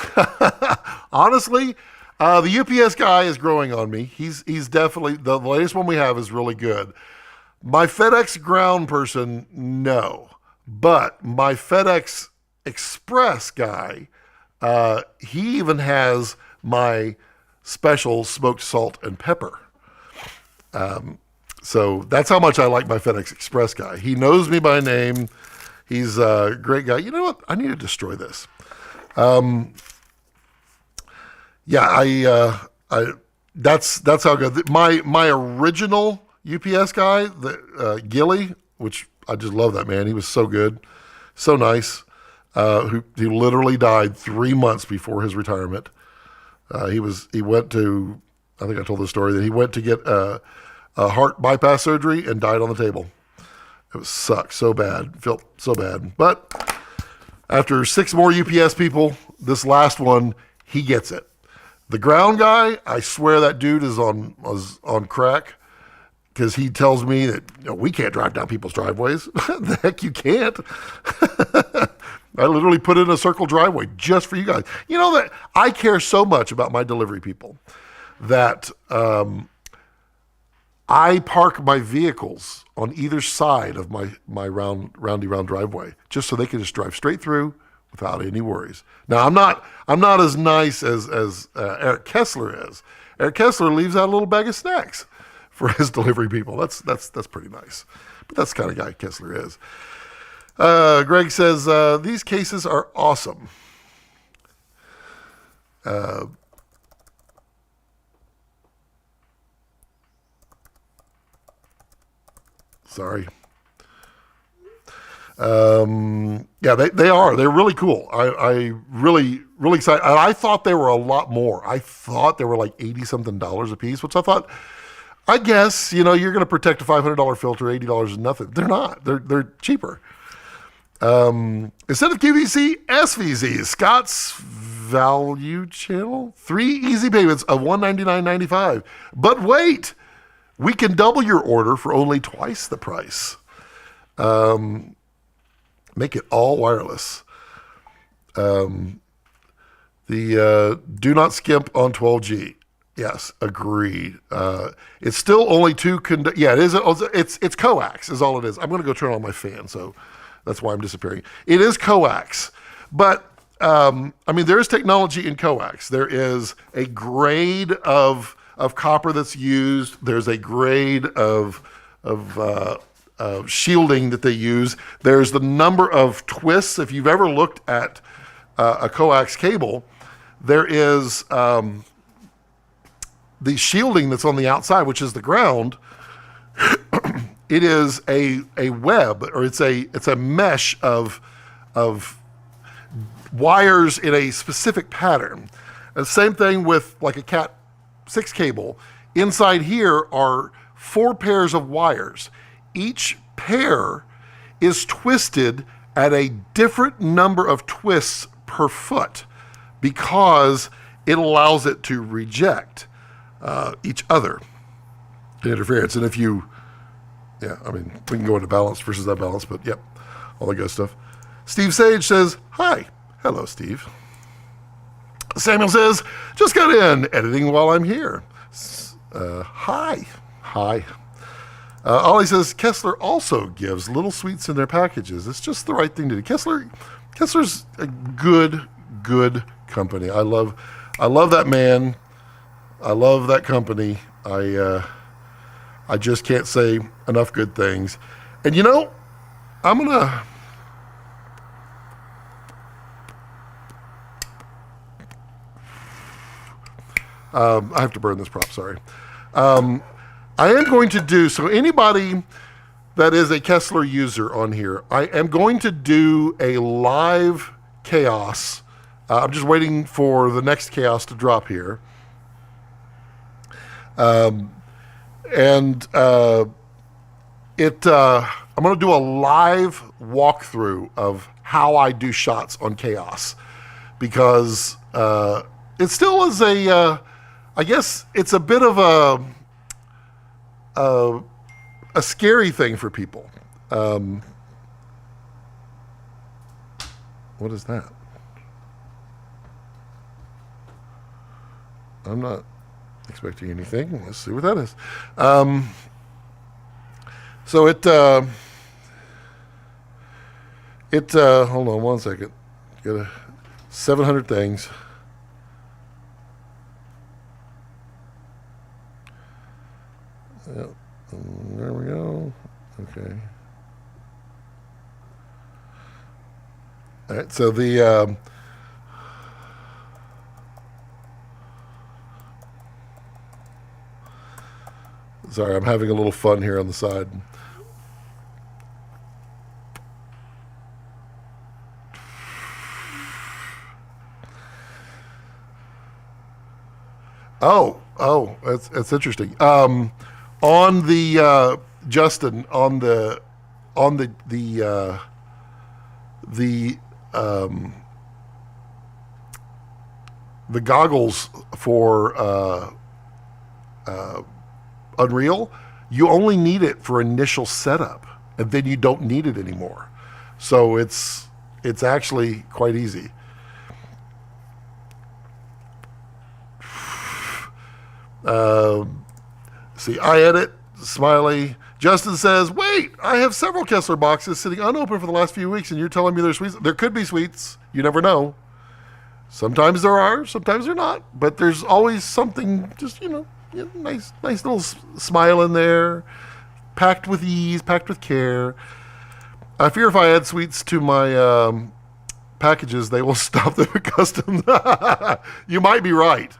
Honestly, the UPS guy is growing on me. He's definitely, the latest one we have is really good. My FedEx ground person, no. But my FedEx Express guy, he even has my special smoked salt and pepper. So that's how much I like my FedEx Express guy. He knows me by name. He's a great guy. You know what? I need to destroy this. Yeah, that's how good. My original UPS guy, the Gilly, which I just love that man. He was so good, so nice. He literally died 3 months before his retirement. He went to, I think I told the story that he went to get a heart bypass surgery and died on the table. It sucked so bad, felt so bad. But after 6 more UPS people, this last one, he gets it. The ground guy, I swear that dude was on crack, because he tells me that, you know, we can't drive down people's driveways. The heck you can't. I literally put in a circle driveway just for you guys. You know that I care so much about my delivery people that I park my vehicles on either side of my round driveway, just so they can just drive straight through without any worries. Now I'm not as nice as Eric Kessler is. Eric Kessler leaves out a little bag of snacks for his delivery people. That's pretty nice. But that's the kind of guy Kessler is. Greg says, these cases are awesome. Sorry. Yeah, they are. They're really cool. I really excited. I thought they were a lot more. I thought they were like $80-something a piece, which I thought, I guess, you know, you're going to protect a $500 filter, $80 is nothing. They're not. They're cheaper. Instead of QVC, SVC, Scott's Value Channel, 3 easy payments of $199.95. But wait, we can double your order for only twice the price. Make it all wireless. Do not skimp on 12G. Yes, agreed. It's still only yeah, it is. It's coax is all it is. I'm going to go turn on my fan, so that's why I'm disappearing. It is coax, but I mean, there is technology in coax. There is a grade of copper that's used. There's a grade of shielding that they use. There's the number of twists. If you've ever looked at a coax cable, there is the shielding that's on the outside, which is the ground. It is a web, or it's a mesh of wires in a specific pattern. And same thing with like a Cat 6 cable. Inside here are 4 pairs of wires. Each pair is twisted at a different number of twists per foot because it allows it to reject each other interference. And if you, yeah, I mean, we can go into balance versus unbalance, but yep, all that good stuff. Steve Sage says, hi. Hello, Steve. Samuel says, just got in, editing while I'm here. Hi. Ollie says, Kessler also gives little sweets in their packages. It's just the right thing to do. Kessler's a good good company. I love that man. I love that company. I just can't say enough good things. And you know, I'm gonna. I have to burn this prop. Sorry. I am going to do so. Anybody that is a Kessler user on here, I am going to do a live chaos. I'm just waiting for the next chaos to drop here. I'm going to do a live walkthrough of how I do shots on chaos, because it still is I guess it's a bit of a scary thing for people. What is that? I'm not expecting anything. Let's see what that is. So it hold on one second. Got 700 things. Yep. There we go. Okay. All right. So the sorry, I'm having a little fun here on the side. Oh, that's interesting. On the Justin, on the goggles for Unreal, you only need it for initial setup, and then you don't need it anymore. So it's actually quite easy. See, I edit, smiley. Justin says, wait, I have several Kessler boxes sitting unopened for the last few weeks, and you're telling me there's sweets? There could be sweets. You never know. Sometimes there are, sometimes they're not. But there's always something, just, nice little smile in there. Packed with ease, packed with care. I fear if I add sweets to my packages, they will stop the customs. You might be right.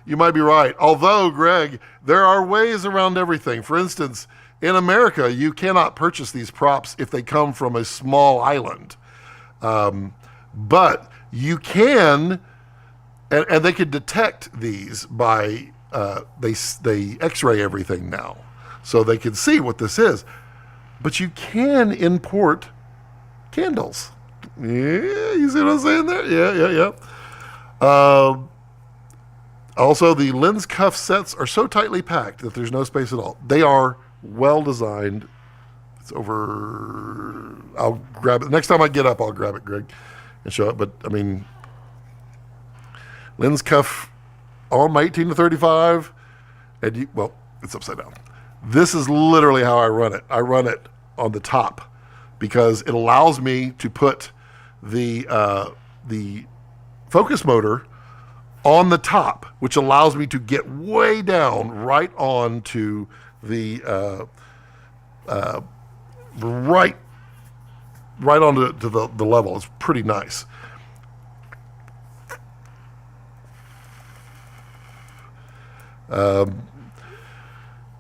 You might be right. Although, Greg, there are ways around everything. For instance, in America, you cannot purchase these props if they come from a small island. But you can, and they can detect these by, they x-ray everything now. So they can see what this is. But you can import candles. Yeah, you see what I'm saying there? Yeah. Also, the lens cuff sets are so tightly packed that there's no space at all. They are well designed. It's over. I'll grab it. Next time I get up, I'll grab it, Greg, and show it. But, I mean, lens cuff on my 18 to 35. And well, it's upside down. This is literally how I run it. I run it on the top because it allows me to put the focus motor on the top, which allows me to get way down right on to the right onto the level. It's pretty nice.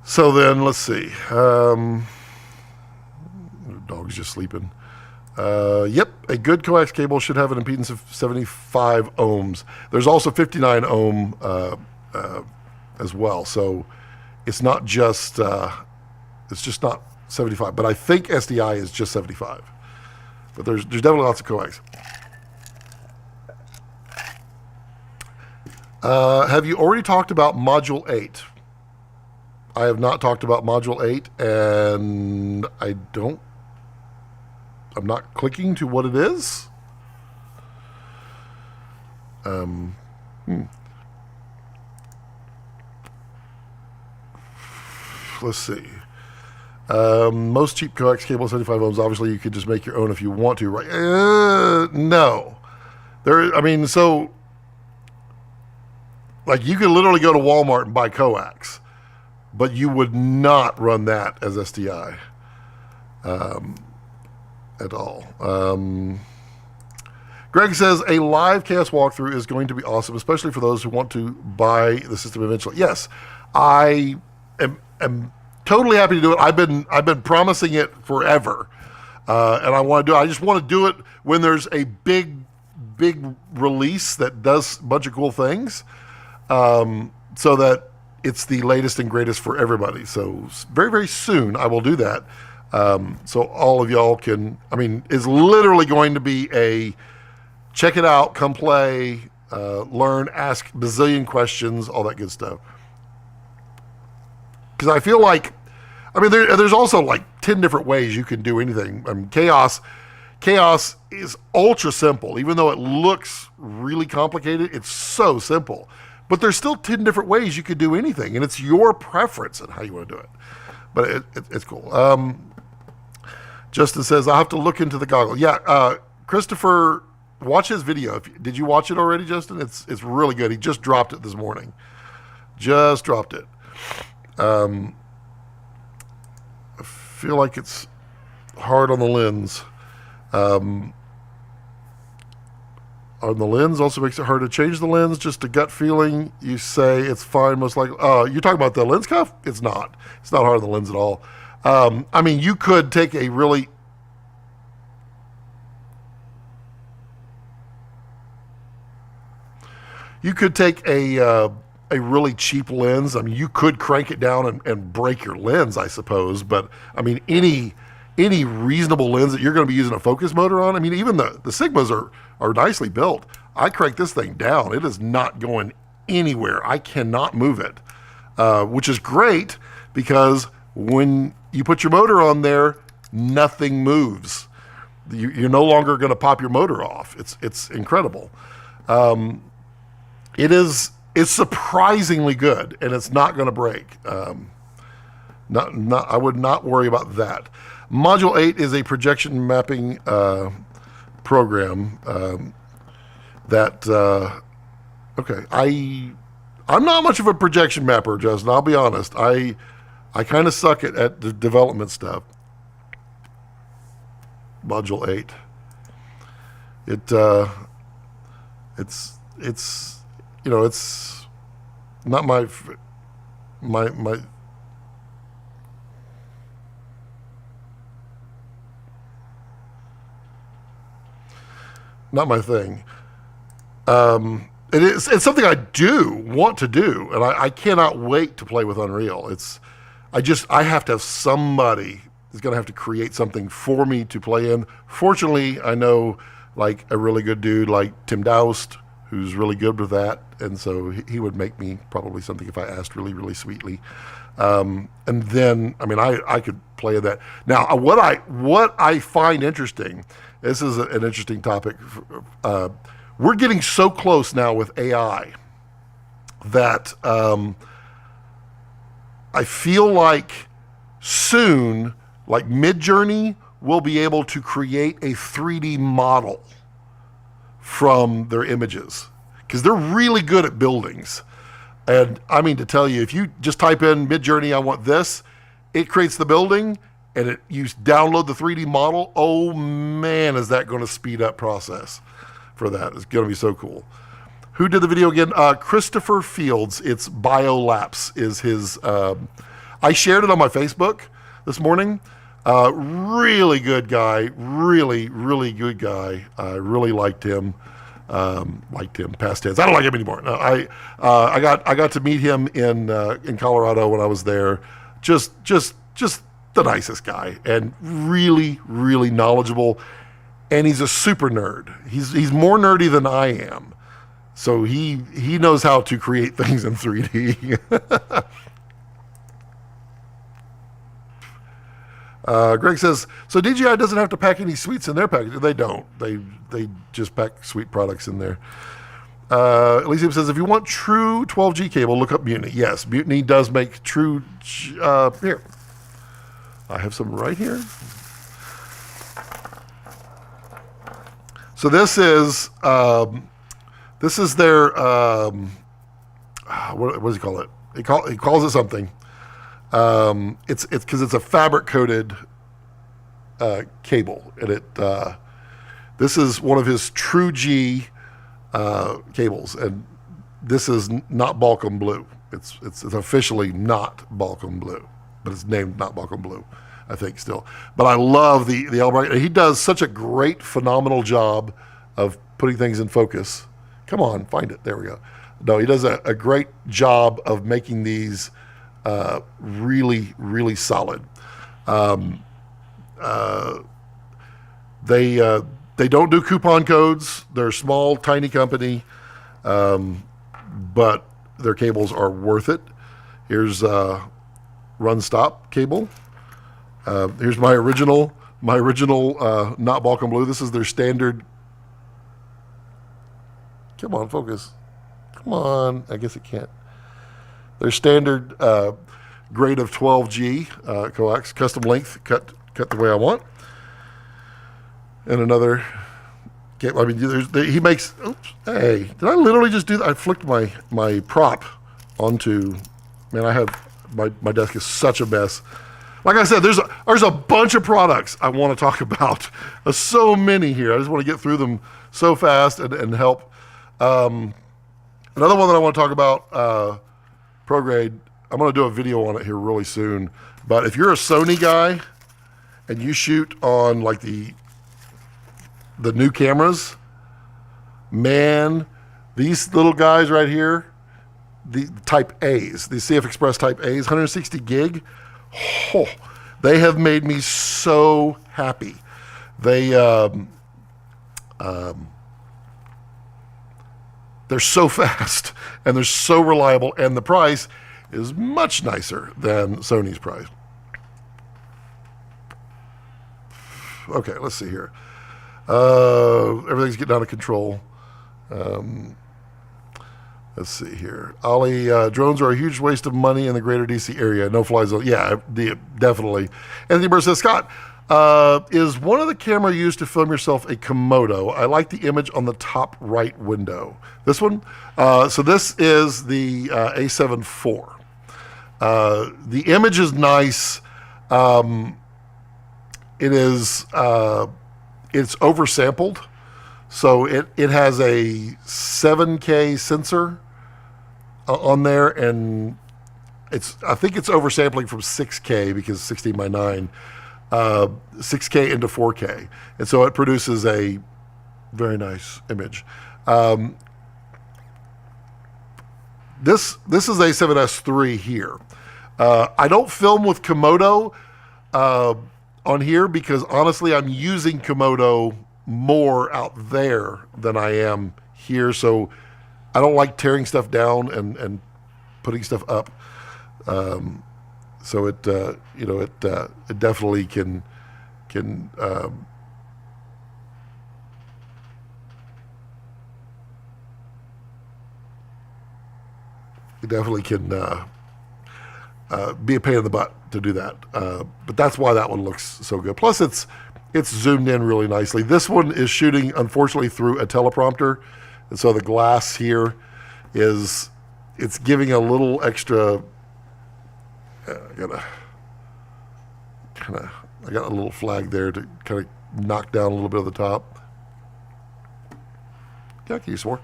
So then let's see. Dog's just sleeping. Yep, a good coax cable should have an impedance of 75 ohms. There's also 59 ohm as well. So it's not just it's just not 75. But I think SDI is just 75. But there's definitely lots of coax. Have you already talked about Module 8? I have not talked about Module 8, and I'm not clicking to what it is. Let's see. Most cheap coax cables, 75 ohms. Obviously, you could just make your own if you want to, right? No. I mean, so like you could literally go to Walmart and buy coax, but you would not run that as SDI at all. Greg says a live cast walkthrough is going to be awesome, especially for those who want to buy the system eventually. Yes, I am totally happy to do it. I've been promising it forever, and I want to do it. I just want to do it when there's a big release that does a bunch of cool things, so that it's the latest and greatest for everybody. So very, very soon I will do that. So all of y'all can, I mean, it's literally going to be a check it out, come play, learn, ask bazillion questions, all that good stuff. Because I feel like, I mean, there's also like 10 different ways you can do anything. I mean, chaos is ultra simple. Even though it looks really complicated, it's so simple. But there's still 10 different ways you could do anything, and it's your preference on how you want to do it. But it's cool. Justin says, I'll have to look into the goggle. Yeah, Christopher, watch his video. Did you watch it already, Justin? It's really good. He just dropped it this morning. Just dropped it. I feel like it's hard on the lens. On the lens also makes it hard to change the lens. Just a gut feeling. You say it's fine, most likely. You're talking about the lens cuff? It's not. It's not hard on the lens at all. I mean, you could take a really... You could take a really cheap lens. I mean, you could crank it down and break your lens, I suppose. But, I mean, any reasonable lens that you're going to be using a focus motor on, I mean, even the Sigmas are nicely built. I crank this thing down. It is not going anywhere. I cannot move it, which is great because when you put your motor on there, nothing moves. You're no longer going to pop your motor off. It's incredible. It's surprisingly good, and it's not going to break. I would not worry about that. Module 8 is a projection mapping program okay, I'm not much of a projection mapper, Justin, I'll be honest. I kind of suck at the development stuff. Module 8. It's you know, it's not my not my thing. It's something I do want to do, and I cannot wait to play with Unreal. I have to have somebody who's going to have to create something for me to play in. Fortunately, I know like a really good dude like Tim Doust, who's really good with that, and so he would make me probably something if I asked really, really sweetly. And then, I mean, I could play that. Now, what I find interesting, this is an interesting topic. We're getting so close now with AI that I feel like soon, like Midjourney will be able to create a 3D model from their images, because they're really good at buildings. And I mean to tell you, if you just type in Midjourney, I want this, it creates the building, and you download the 3D model. Oh man, is that going to speed up process for that. It's going to be so cool. Who did the video again? Christopher Fields. It's Biolapse is his. I shared it on my Facebook this morning. Really good guy. Really, really good guy. I really liked him. Past tense. I don't like him anymore. No, I got to meet him in Colorado when I was there. Just the nicest guy, and really, really knowledgeable. And he's a super nerd. He's more nerdy than I am. So he knows how to create things in 3D. Greg says, so DJI doesn't have to pack any sweets in their package. They don't. They just pack sweet products in there. Elysium says, if you want true 12G cable, look up Mutiny. Yes, Mutiny does make true... here. I have some right here. So this is their what does he call it? He calls it something. It's because it's a fabric coated cable, and this is one of his True G cables, and this is not Balkan blue. It's officially not Balkan blue, but it's named not Balkan blue, I think still. But I love the Albright. He does such a great, phenomenal job of putting things in focus. Come on, find it. There we go. No, he does a great job of making these really, really solid. They don't do coupon codes. They're a small, tiny company, but their cables are worth it. Here's run stop cable. Here's my original not Balkan blue. This is their standard. Come on, focus. Come on. I guess it can't. Their standard grade of 12G coax, custom length, cut the way I want. And another. I mean, he makes. Oops, hey, did I literally just do that? I flicked my prop onto. Man, I have my desk is such a mess. Like I said, there's a bunch of products I want to talk about. There's so many here. I just want to get through them so fast and help. Another one that I want to talk about, ProGrade. I'm going to do a video on it here really soon. But if you're a Sony guy and you shoot on like the new cameras, man, these little guys right here, the Type A's, the CF Express Type A's, 160 gig, oh, they have made me so happy. They're so fast and they're so reliable, and the price is much nicer than Sony's price. Okay, let's see here. Everything's getting out of control. Let's see here. Ollie, drones are a huge waste of money in the greater DC area. No fly zone. Yeah, definitely. Anthony Burr says, Scott, is one of the camera used to film yourself a Komodo? I like the image on the top right window. This one? So this is the A7 IV. The image is nice. It's oversampled. So it has a 7K sensor on there, and I think it's oversampling from 6K because 16:9, 6K into 4K, and so it produces a very nice image. This is a 7S III here. I don't film with Komodo on here because honestly I'm using Komodo more out there than I am here, so I don't like tearing stuff down and putting stuff up. So it definitely can be a pain in the butt to do that. But that's why that one looks so good. Plus it's zoomed in really nicely. This one is shooting, unfortunately, through a teleprompter. And so the glass here it's giving a little extra, I got a little flag there to kind of knock down a little bit of the top. Yeah, can you some more?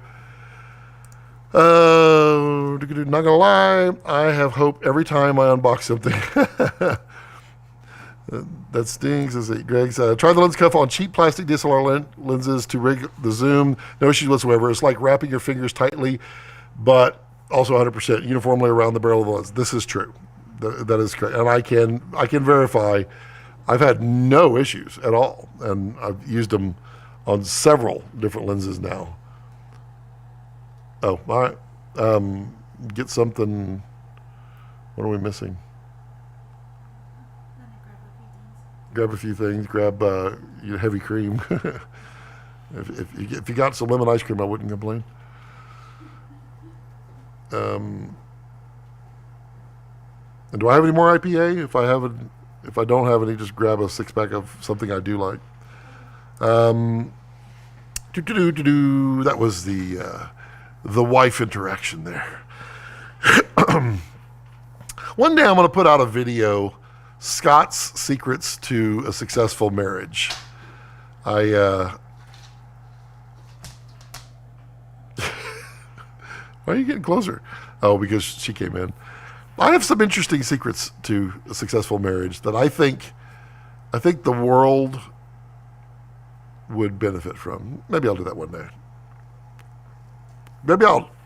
Not gonna lie, I have hope every time I unbox something. That stings. Is it, Greg? Try the lens cuff on cheap plastic DSLR lenses to rig the zoom. No issues whatsoever. It's like wrapping your fingers tightly, but also 100% uniformly around the barrel of the lens. This is true. That is correct, and I can verify. I've had no issues at all, and I've used them on several different lenses now. Oh, all right. Get something. What are we missing? Grab a few things. Grab your heavy cream. if you got some lemon ice cream, I wouldn't complain. And do I have any more IPA? If I don't have any, just grab a 6-pack of something I do like. That was the wife interaction there. One day I'm going to put out a video, Scott's Secrets to a Successful Marriage. Why are you getting closer? Oh, because she came in. I have some interesting secrets to a successful marriage that I think the world would benefit from. Maybe I'll do that one day.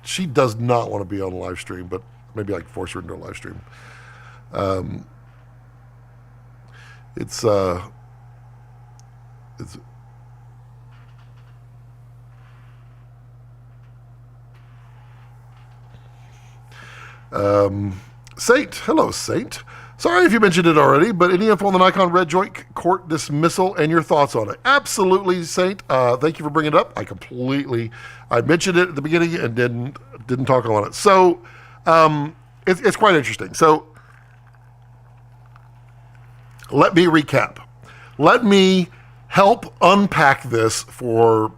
She does not want to be on a live stream, but maybe I can force her into a live stream. It's Saint. Hello, Saint. Sorry if you mentioned it already, but any info on the Nikon red joint court dismissal and your thoughts on it? Absolutely, Saint. Thank you for bringing it up. I mentioned it at the beginning and didn't talk on it. So it's quite interesting. So let me recap. Let me help unpack this for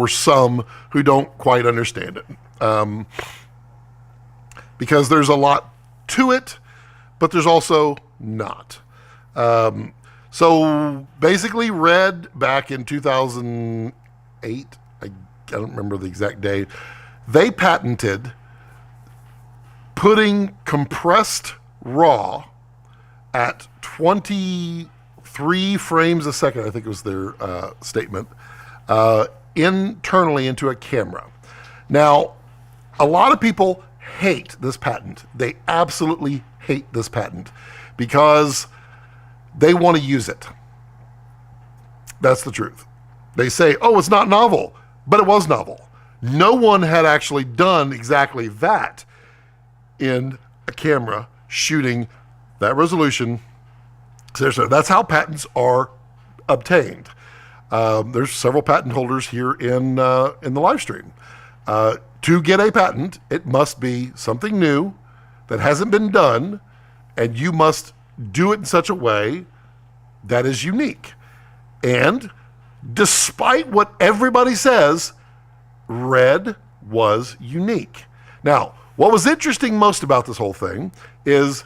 some who don't quite understand it. Because there's a lot to it, but there's also not. So basically, Red back in 2008, I don't remember the exact date, they patented putting compressed RAW at 23 frames a second, I think it was their statement, internally into a camera. Now, a lot of people hate this patent. They absolutely hate this patent because they want to use it. That's the truth. They say, oh, it's not novel, but it was novel. No one had actually done exactly that in a camera shooting that resolution. So that's how patents are obtained. There's several patent holders here in the live stream. To get a patent, it must be something new that hasn't been done, and you must do it in such a way that is unique. And despite what everybody says, Red was unique. Now, what was interesting most about this whole thing is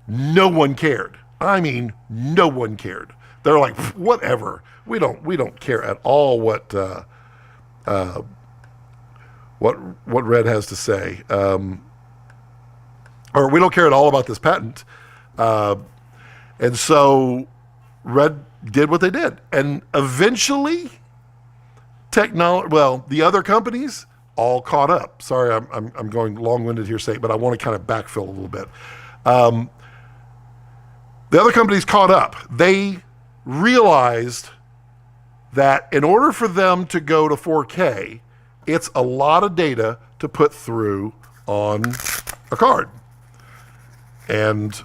no one cared. I mean, no one cared. They're like, whatever. We don't care at all what Red has to say, or we don't care at all about this patent. And so Red did what they did, and eventually the other companies all caught up. Sorry, I'm going long-winded here, Saint, but I want to kind of backfill a little bit. The other companies caught up. They realized that in order for them to go to 4K, it's a lot of data to put through on a card. And,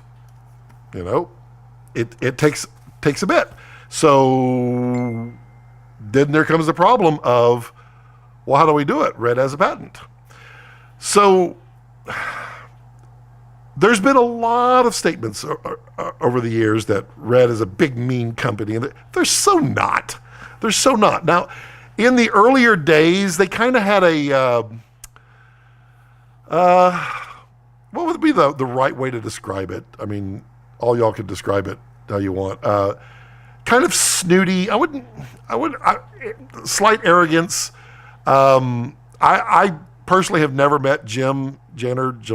it takes a bit. So then there comes the problem of, well, how do we do it? Red has a patent. So there's been a lot of statements over the years that Red is a big, mean company. And they're so not. They're so not. Now, in the earlier days, they kind of had a, what would be the right way to describe it? I mean, all y'all can describe it how you want. Kind of snooty. Slight arrogance. I personally have never met Jim Jannard,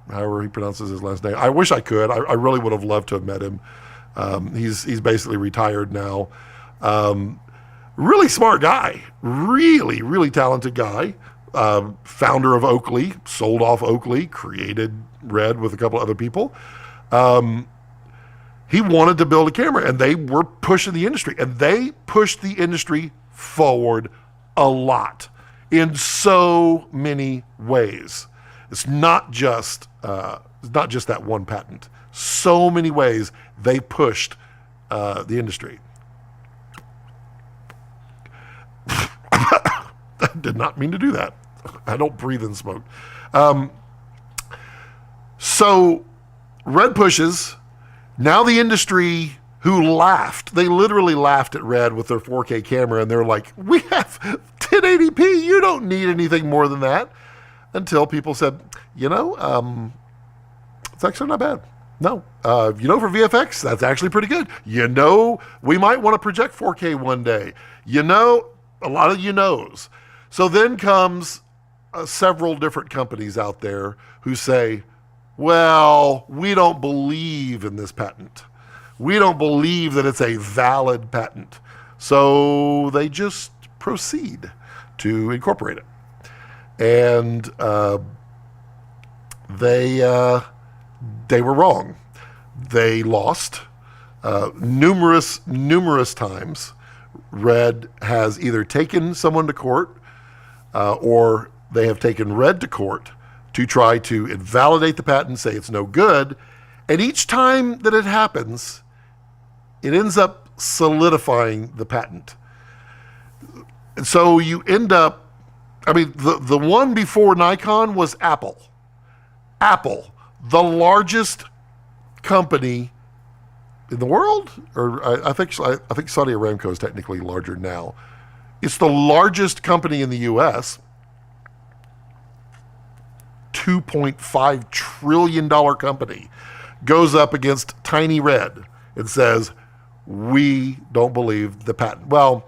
however he pronounces his last name. I wish I could. I really would have loved to have met him. He's basically retired now. Really smart guy, really, really talented guy. Founder of Oakley, sold off Oakley, created Red with a couple other people. He wanted to build a camera, and they were pushing the industry, and they pushed the industry forward a lot in so many ways. It's not just that one patent. So many ways they pushed the industry. I did not mean to do that. I don't breathe in smoke. So Red pushes. Now the industry, who laughed. They literally laughed at Red with their 4K camera, and they're like, we have 1080p. You don't need anything more than that. Until people said, it's actually not bad. No. For VFX, that's actually pretty good. We might want to project 4K one day. A lot of knows. So then comes several different companies out there who say, well, we don't believe in this patent. We don't believe that it's a valid patent. So they just proceed to incorporate it. And they were wrong. They lost numerous times. Red has either taken someone to court or they have taken Red to court to try to invalidate the patent, say it's no good. And each time that it happens, it ends up solidifying the patent. And so you end up, the one before Nikon was Apple. Apple, the largest company in the world, or I think Saudi Aramco is technically larger now. It's the largest company in the U.S., $2.5 trillion company, goes up against Tiny Red and says, we don't believe the patent. Well,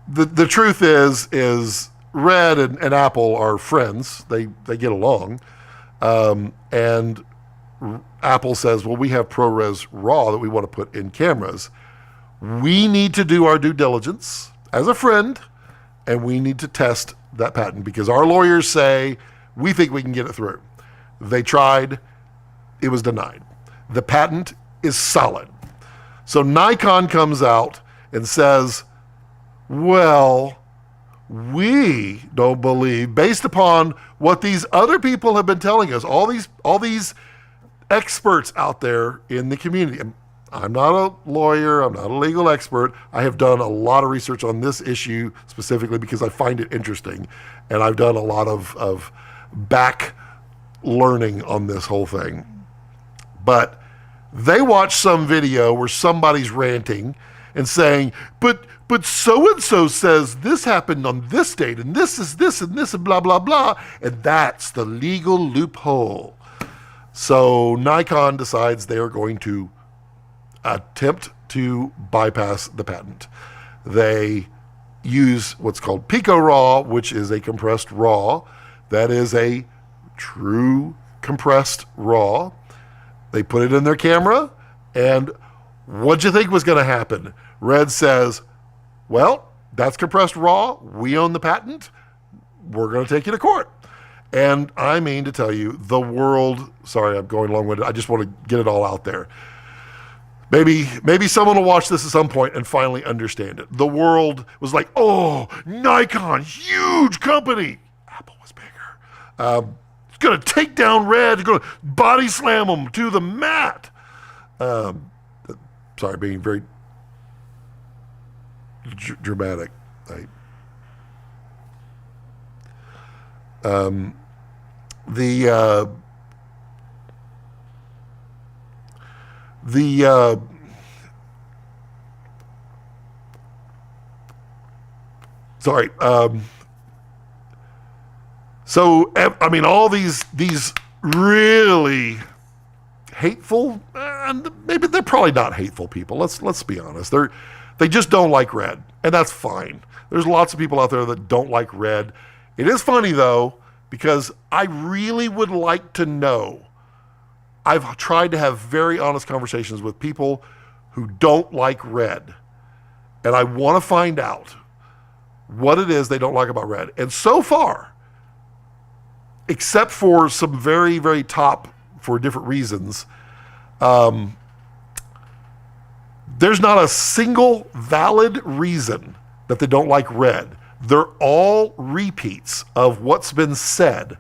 the truth is Red and Apple are friends. They get along. And Apple says, well, we have ProRes RAW that we want to put in cameras. We need to do our due diligence as a friend, and we need to test that patent because our lawyers say we think we can get it through. They tried. It was denied. The patent is solid. So Nikon comes out and says, well, we don't believe, based upon what these other people have been telling us, all these experts out there in the community. I'm not a lawyer. I'm not a legal expert. I have done a lot of research on this issue specifically because I find it interesting. And I've done a lot of back learning on this whole thing. But they watch some video where somebody's ranting and saying, but so-and-so says this happened on this date, and this is this, and this, and blah, blah, blah. And that's the legal loophole. So Nikon decides they are going to attempt to bypass the patent. They use what's called Pico RAW, which is a compressed RAW. That is a true compressed RAW. They put it in their camera, and what'd you think was going to happen? Red says, well, that's compressed RAW. We own the patent. We're going to take you to court. And I mean to tell you, the world, sorry, I'm going long-winded. I just want to get it all out there. Maybe someone will watch this at some point and finally understand it. The world was like, oh, Nikon, huge company. Apple was bigger. It's going to take down Red. It's going to body slam them to the mat. Sorry, being very dramatic. So I mean, all these really hateful, and maybe they're probably not hateful people. Let's be honest. They just don't like Red, and that's fine. There's lots of people out there that don't like Red. It is funny though, because I really would like to know. I've tried to have very honest conversations with people who don't like Red, and I want to find out what it is they don't like about Red. And so far, except for some very, very top for different reasons, there's not a single valid reason that they don't like Red. They're all repeats of what's been said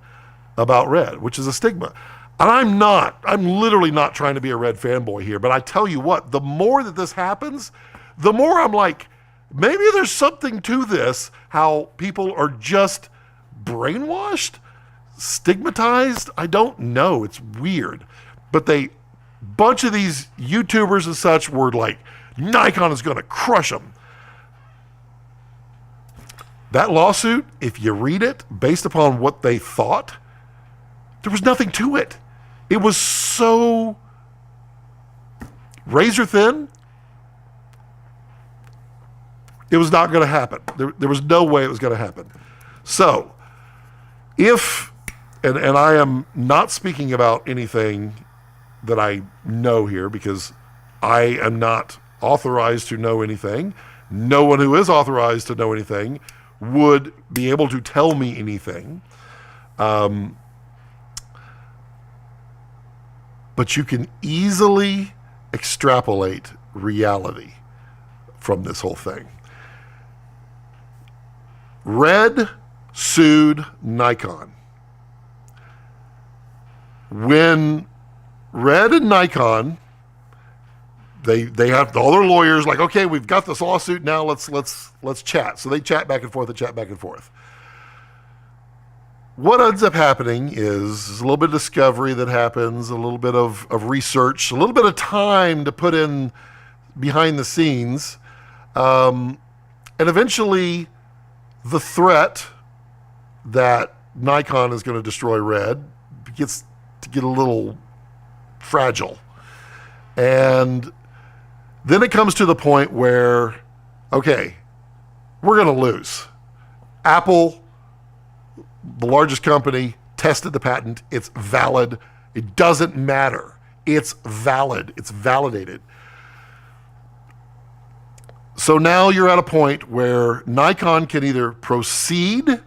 about Red, which is a stigma. And I'm literally not trying to be a Red fanboy here, but I tell you what, the more that this happens, the more I'm like, maybe there's something to this, how people are just brainwashed, stigmatized. I don't know. It's weird. But they bunch of these YouTubers and such were like, Nikon is going to crush them. That lawsuit, if you read it based upon what they thought, there was nothing to it. It was so razor thin. It was not going to happen. There was no way it was going to happen. So, if, and I am not speaking about anything that I know here because I am not authorized to know anything. No one who is authorized to know anything would be able to tell me anything. But you can easily extrapolate reality from this whole thing. Red sued Nikon. When Red and Nikon, they have all their lawyers like, okay, we've got this lawsuit now. Let's chat. So they chat back and forth and chat back and forth. What ends up happening is a little bit of discovery that happens, a little bit of research, a little bit of time to put in behind the scenes, and eventually the threat that Nikon is going to destroy Red gets to get a little fragile. And then it comes to the point where, okay, we're going to lose. Apple, the largest company, tested the patent. It's valid. It doesn't matter. It's valid. It's validated. So now you're at a point where Nikon can either proceed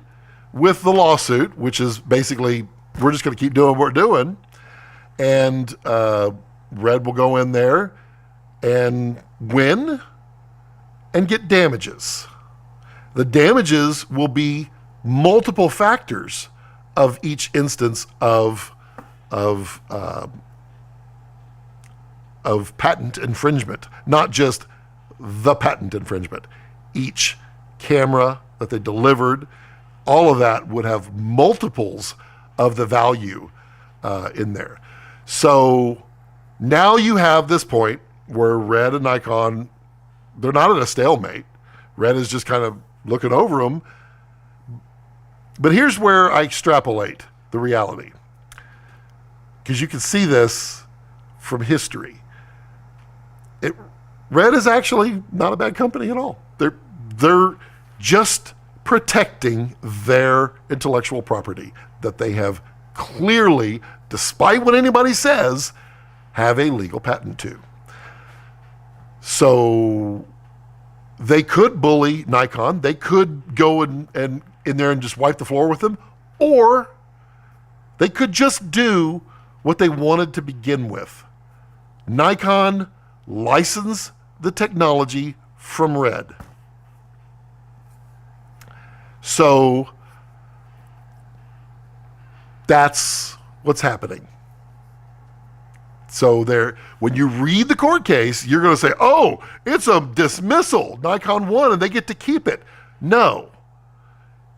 with the lawsuit, which is basically, we're just going to keep doing what we're doing, and Red will go in there and win and get damages. The damages will be multiple factors of each instance of patent infringement, not just the patent infringement. Each camera that they delivered, all of that would have multiples of the value in there. So now you have this point where Red and Nikon, they're not at a stalemate. Red is just kind of looking over them. But here's where I extrapolate the reality, because you can see this from history. Red is actually not a bad company at all. They're just protecting their intellectual property that they have clearly, despite what anybody says, have a legal patent to. So they could bully Nikon. They could go and in there and just wipe the floor with them, or they could just do what they wanted to begin with. Nikon licensed the technology from Red. So that's what's happening. So when you read the court case, you're going to say, oh, it's a dismissal. Nikon won and they get to keep it. No.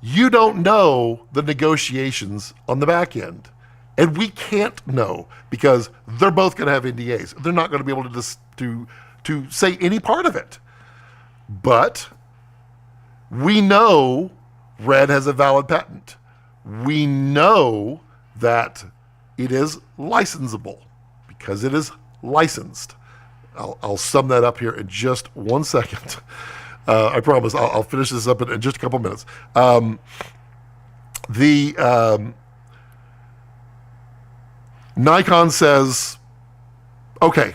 You don't know the negotiations on the back end. And we can't know because they're both going to have NDAs. They're not going to be able to say any part of it. But we know Red has a valid patent. We know that it is licensable because it is licensed. I'll sum that up here in just 1 second. I promise I'll finish this up in just a couple minutes. Nikon says, okay,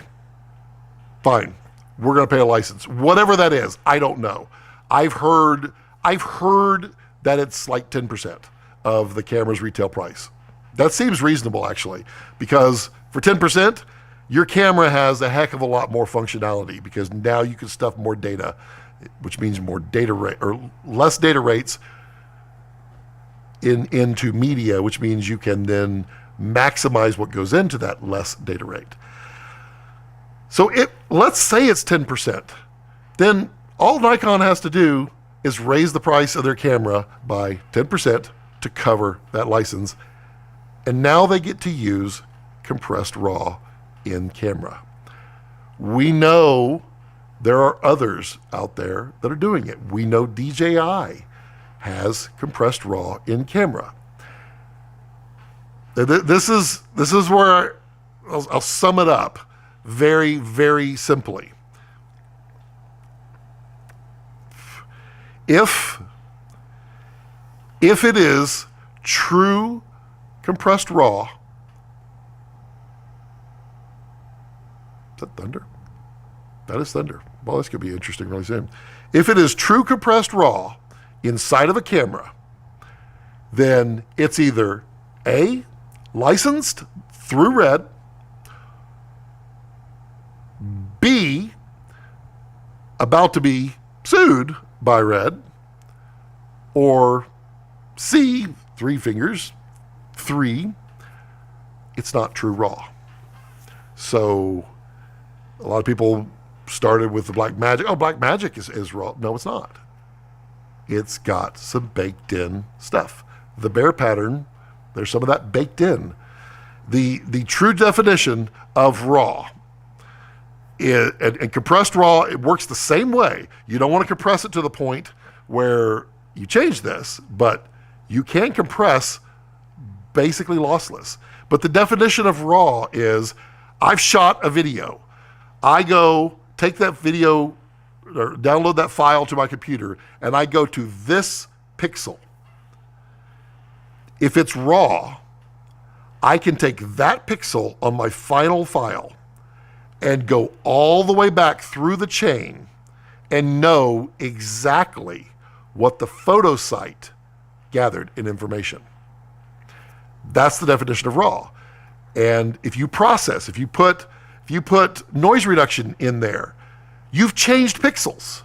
fine, we're going to pay a license. Whatever that is, I don't know. I've heard that it's like 10% of the camera's retail price. That seems reasonable, actually, because for 10%, your camera has a heck of a lot more functionality because now you can stuff more data, which means more data rate or less data rates into media, which means you can then maximize what goes into that less data rate. So let's say it's 10%. Then all Nikon has to do is raise the price of their camera by 10% to cover that license. And now they get to use compressed RAW in camera. We know there are others out there that are doing it. We know DJI has compressed RAW in camera. This is where I'll sum it up very, very simply. If it is true compressed RAW, is that thunder? That is thunder. Well, this could be interesting really soon. If it is true compressed RAW inside of a camera, then it's either A, licensed through RED, B, about to be sued by RED, or C, three fingers, 3, it's not true RAW. So a lot of people started with the Blackmagic. Oh, Blackmagic is RAW. No, it's not. It's got some baked in stuff. The bear pattern, there's some of that baked in. The true definition of RAW and compressed RAW, it works the same way. You don't want to compress it to the point where you change this, but you can compress basically lossless. But the definition of RAW is, I've shot a video. I go take that video or download that file to my computer, and I go to this pixel. If it's RAW, I can take that pixel on my final file and go all the way back through the chain and know exactly what the photo site gathered in information. That's the definition of RAW. And if you process, if you put noise reduction in there, you've changed pixels.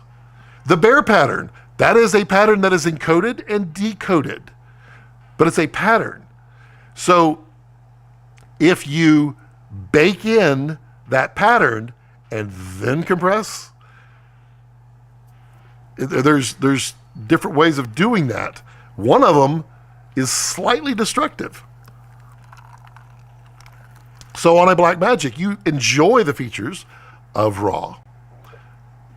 The bear pattern, that is a pattern that is encoded and decoded, but it's a pattern. So if you bake in that pattern and then compress, there's different ways of doing that. One of them is slightly destructive. So on a Blackmagic, you enjoy the features of RAW,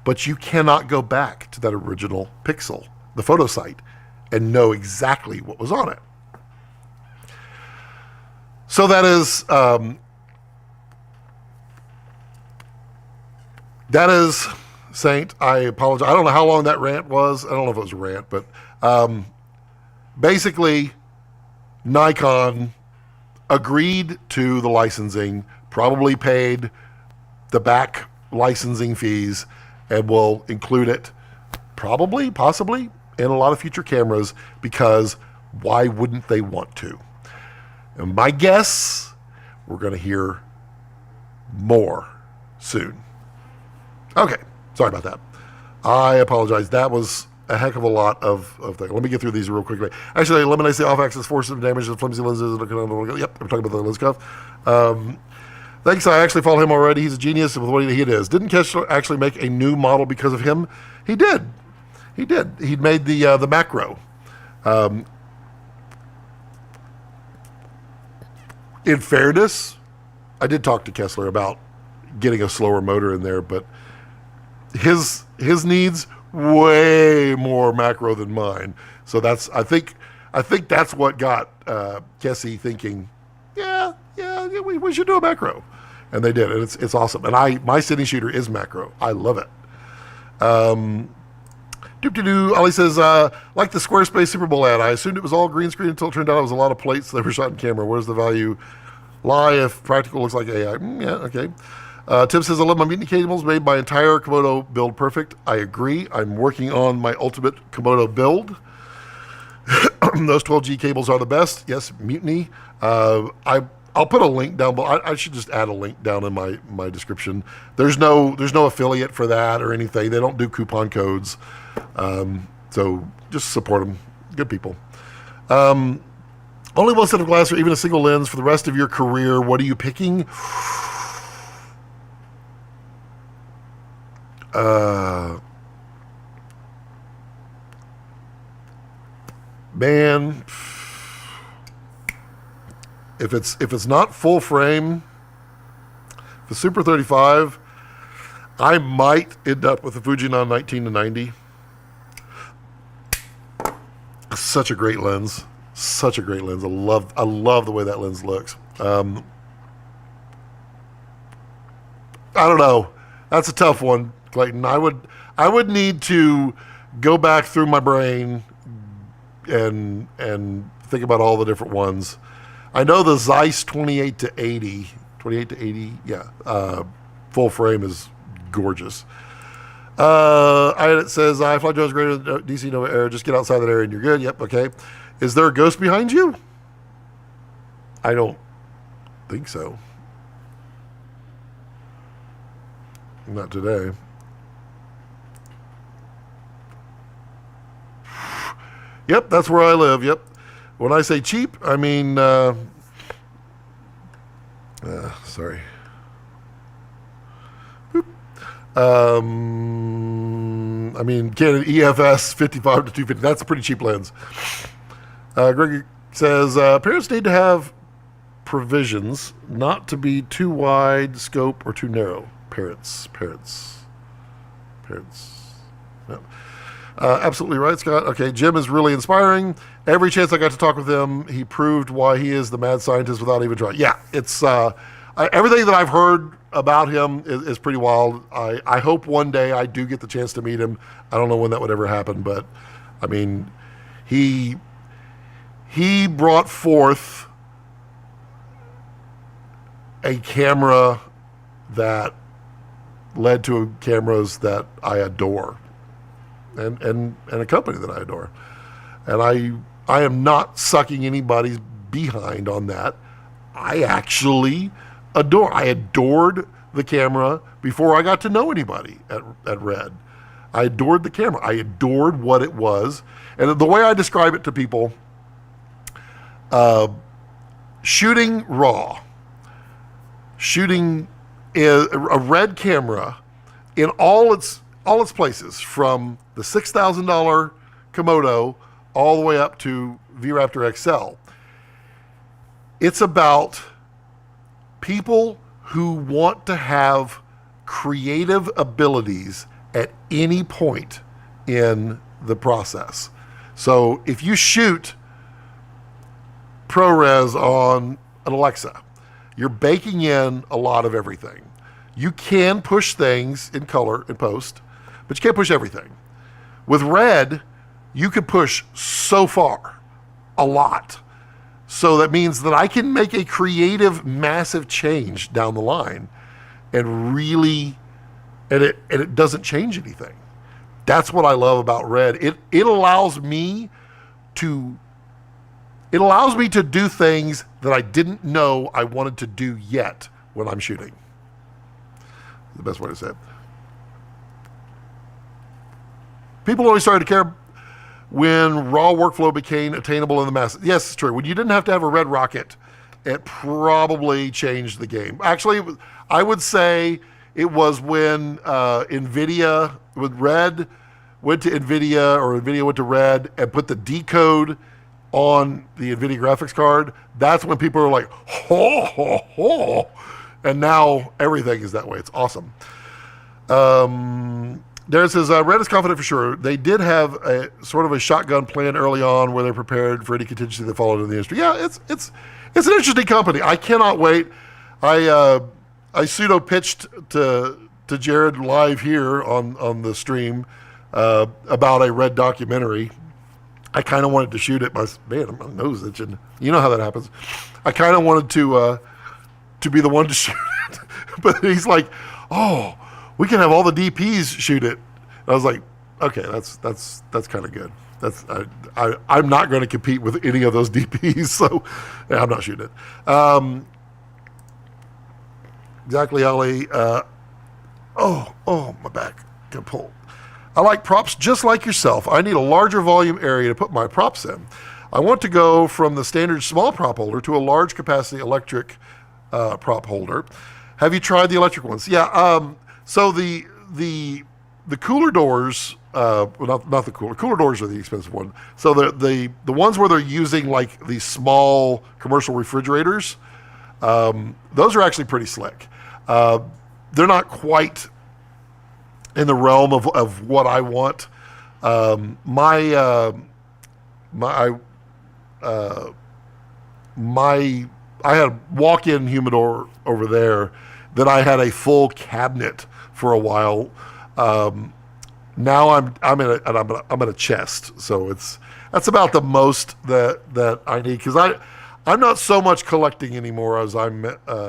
but you cannot go back to that original pixel, the photo site, and know exactly what was on it. So that is Saint. I apologize. I don't know how long that rant was. I don't know if it was a rant, but basically Nikon agreed to the licensing, probably paid the back licensing fees, and will include it probably, possibly, in a lot of future cameras, because why wouldn't they want to? And my guess, we're going to hear more soon. Okay, sorry about that. I apologize. That was a heck of a lot of things. Let me get through these real quickly. Actually, eliminates the off-axis force of damage to flimsy lenses. Yep, I'm talking about the lens cuff. Thanks, I actually follow him already. He's a genius with what he is. Didn't Kessler actually make a new model because of him? He did. He did. He'd made the macro. In fairness, I did talk to Kessler about getting a slower motor in there, but his needs way more macro than mine. So that's I think that's what got Kessie thinking, yeah, we should do a macro, and they did, and it's awesome. And my cine shooter is macro. I love it. Ali says, like the Squarespace Super Bowl ad, I assumed it was all green screen until it turned out it was a lot of plates that were shot in camera. Where's the value lie if practical looks like AI? Yeah, okay. Tim says, I love my mutiny cables, made my entire Komodo build perfect. I agree. I'm working on my ultimate Komodo build. Those 12G cables are the best. Yes, mutiny. I'll put a link down below. I should just add a link down in my description. There's no affiliate for that or anything. They don't do coupon codes. So just support them. Good people. Only one set of glass or even a single lens for the rest of your career. What are you picking? Man, if it's not full frame, the Super 35, I might end up with the Fujinon 19-90. Such a great lens. Such a great lens. I love the way that lens looks. I don't know. That's a tough one, Clayton. I would need to go back through my brain and think about all the different ones. I know the Zeiss 28-80, full frame is gorgeous. It says, I fly drones greater than DC Nova Air. Just get outside that area and you're good. Yep, okay. Is there a ghost behind you? I don't think so. Not today. Yep, that's where I live. Yep. When I say cheap, I mean, sorry. I mean, Canon EFS 55 to 250. That's a pretty cheap lens. Greg says, parents need to have provisions not to be too wide scope or too narrow. Parents. No. Absolutely right, Scott. Okay, Jim is really inspiring. Every chance I got to talk with him, he proved why he is the mad scientist without even trying. Yeah, it's everything that I've heard about him is pretty wild. I hope one day I do get the chance to meet him. I don't know when that would ever happen, but I mean, he brought forth a camera that led to cameras that I adore, and a company that I adore. And I am not sucking anybody's behind on that. I actually I adored the camera before I got to know anybody at Red. I adored the camera. I adored what it was. And the way I describe it to people, shooting RAW, shooting a Red camera in all its places, from the $6,000 Komodo all the way up to V-RAPTOR XL. It's about people who want to have creative abilities at any point in the process. So if you shoot ProRes on an Alexa, you're baking in a lot of everything. You can push things in color in post, but you can't push everything. With Red, you could push so far, a lot. So that means that I can make a creative, massive change down the line and really, and it doesn't change anything. That's what I love about Red. It allows me to do things that I didn't know I wanted to do yet when I'm shooting. The best way to say it. People only started to care when raw workflow became attainable in the masses. Yes, it's true. When you didn't have to have a red rocket, it probably changed the game. Actually, I would say it was when NVIDIA, when Red went to NVIDIA, or NVIDIA went to Red and put the decode on the NVIDIA graphics card. That's when people are like, ho, ho, ho. And now everything is that way. It's awesome. Darren says, Red is confident for sure. They did have a sort of a shotgun plan early on where they prepared for any contingency that followed in the industry. Yeah, it's an interesting company. I cannot wait. I pseudo pitched to Jared live here on the stream about a Red documentary. I kind of wanted to shoot it. My nose itching. You know how that happens. I kind of wanted to be the one to shoot it, but he's like, "Oh, we can have all the DPs shoot it." And I was like, "Okay, that's kind of good. I'm not going to compete with any of those DPs, so yeah, I'm not shooting it." Exactly, Ali. My back can pull. I like props just like yourself. I need a larger volume area to put my props in. I want to go from the standard small prop holder to a large capacity electric prop holder. Have you tried the electric ones? Yeah. So the cooler doors, not the cooler doors are the expensive one. So the ones where they're using like these small commercial refrigerators, those are actually pretty slick. They're not quite in the realm of what I want. My I had a walk-in humidor over there. Then I had a full cabinet for a while. Now I'm in a chest, so that's about the most that I need, because I'm not so much collecting anymore as I'm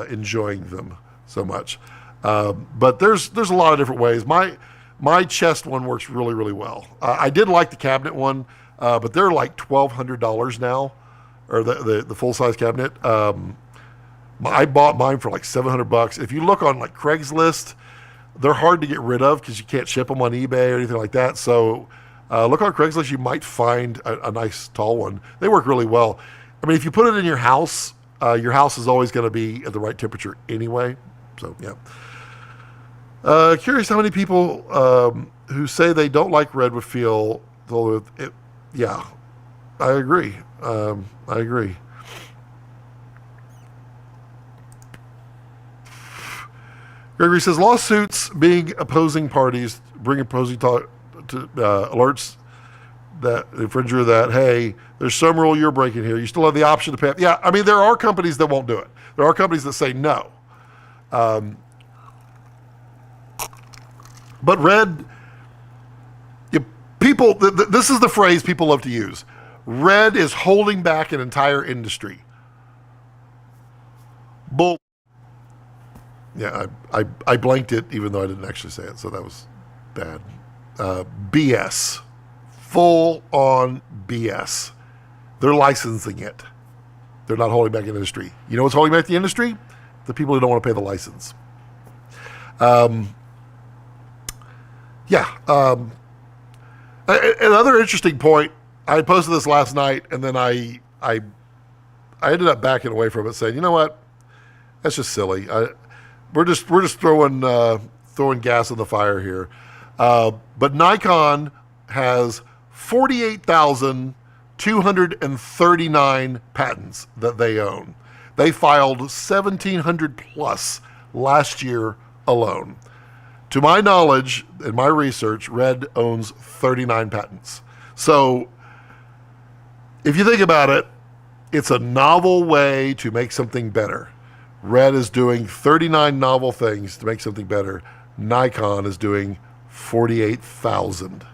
enjoying them so much. But there's a lot of different ways. My chest one works really, really well. I did like the cabinet one, but they're like $1,200 now, or the full size cabinet. I bought mine for like $700. If you look on like Craigslist, they're hard to get rid of because you can't ship them on eBay or anything like that. So look on Craigslist, you might find a nice tall one. They work really well. I mean, if you put it in your house is always going to be at the right temperature anyway. So yeah. Curious how many people who say they don't like red would feel. Yeah, I agree. I agree. Gregory says lawsuits being opposing parties bring opposing to alerts that the infringer that, hey, there's some rule you're breaking here. You still have the option to pay. Yeah, I mean, there are companies that won't do it. There are companies that say no. But red, people, this is the phrase people love to use. Red is holding back an entire industry. Bull. Yeah, I blanked it even though I didn't actually say it, so that was bad. BS. Full on BS. They're licensing it. They're not holding back the industry. You know what's holding back the industry? The people who don't want to pay the license. Another interesting point, I posted this last night, and then I ended up backing away from it, saying, you know what? That's just silly. We're just throwing gas in the fire here. But Nikon has 48,239 patents that they own. They filed 1,700 plus last year alone. To my knowledge, in my research, Red owns 39 patents. So if you think about it, it's a novel way to make something better. Red is doing 39 novel things to make something better. Nikon is doing 48,000.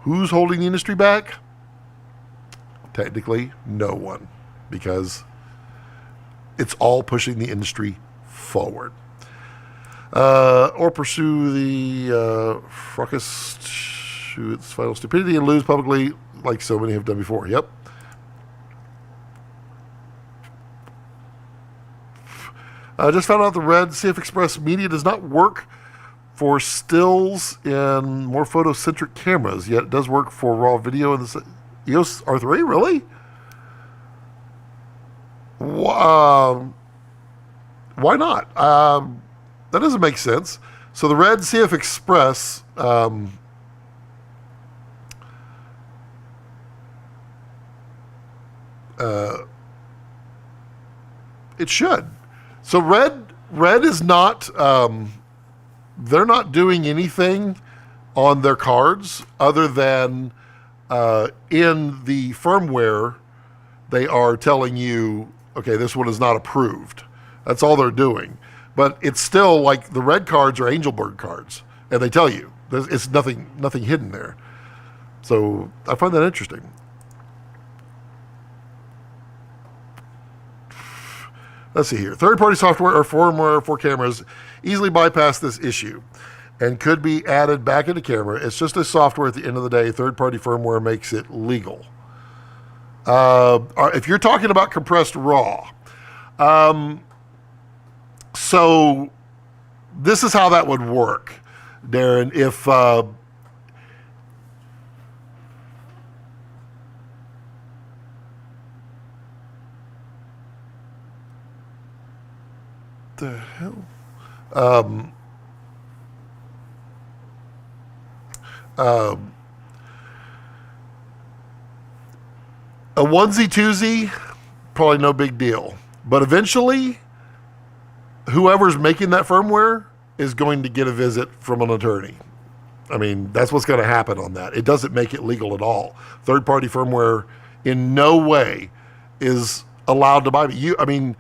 Who's holding the industry back? Technically, no one, because it's all pushing the industry forward. Or pursue the fracas to its final stupidity and lose publicly like so many have done before. Yep. I just found out the Red CF Express media does not work for stills in more photocentric cameras, yet it does work for raw video in the EOS R3. Really? Why not? That doesn't make sense. So the Red CF Express it should. So Red is not, they're not doing anything on their cards other than in the firmware, they are telling you, okay, this one is not approved. That's all they're doing. But it's still like the Red cards are Angelbird cards, and they tell you. It's nothing hidden there. So I find that interesting. Let's see here. Third-party software or firmware for cameras easily bypass this issue and could be added back into camera. It's just a software at the end of the day. Third-party firmware makes it legal. If you're talking about compressed RAW, so this is how that would work, Darren. If the hell? A onesie twosie, probably no big deal. But eventually, whoever's making that firmware is going to get a visit from an attorney. I mean, that's what's going to happen on that. It doesn't make it legal at all. Third-party firmware in no way is allowed to buy it. I mean,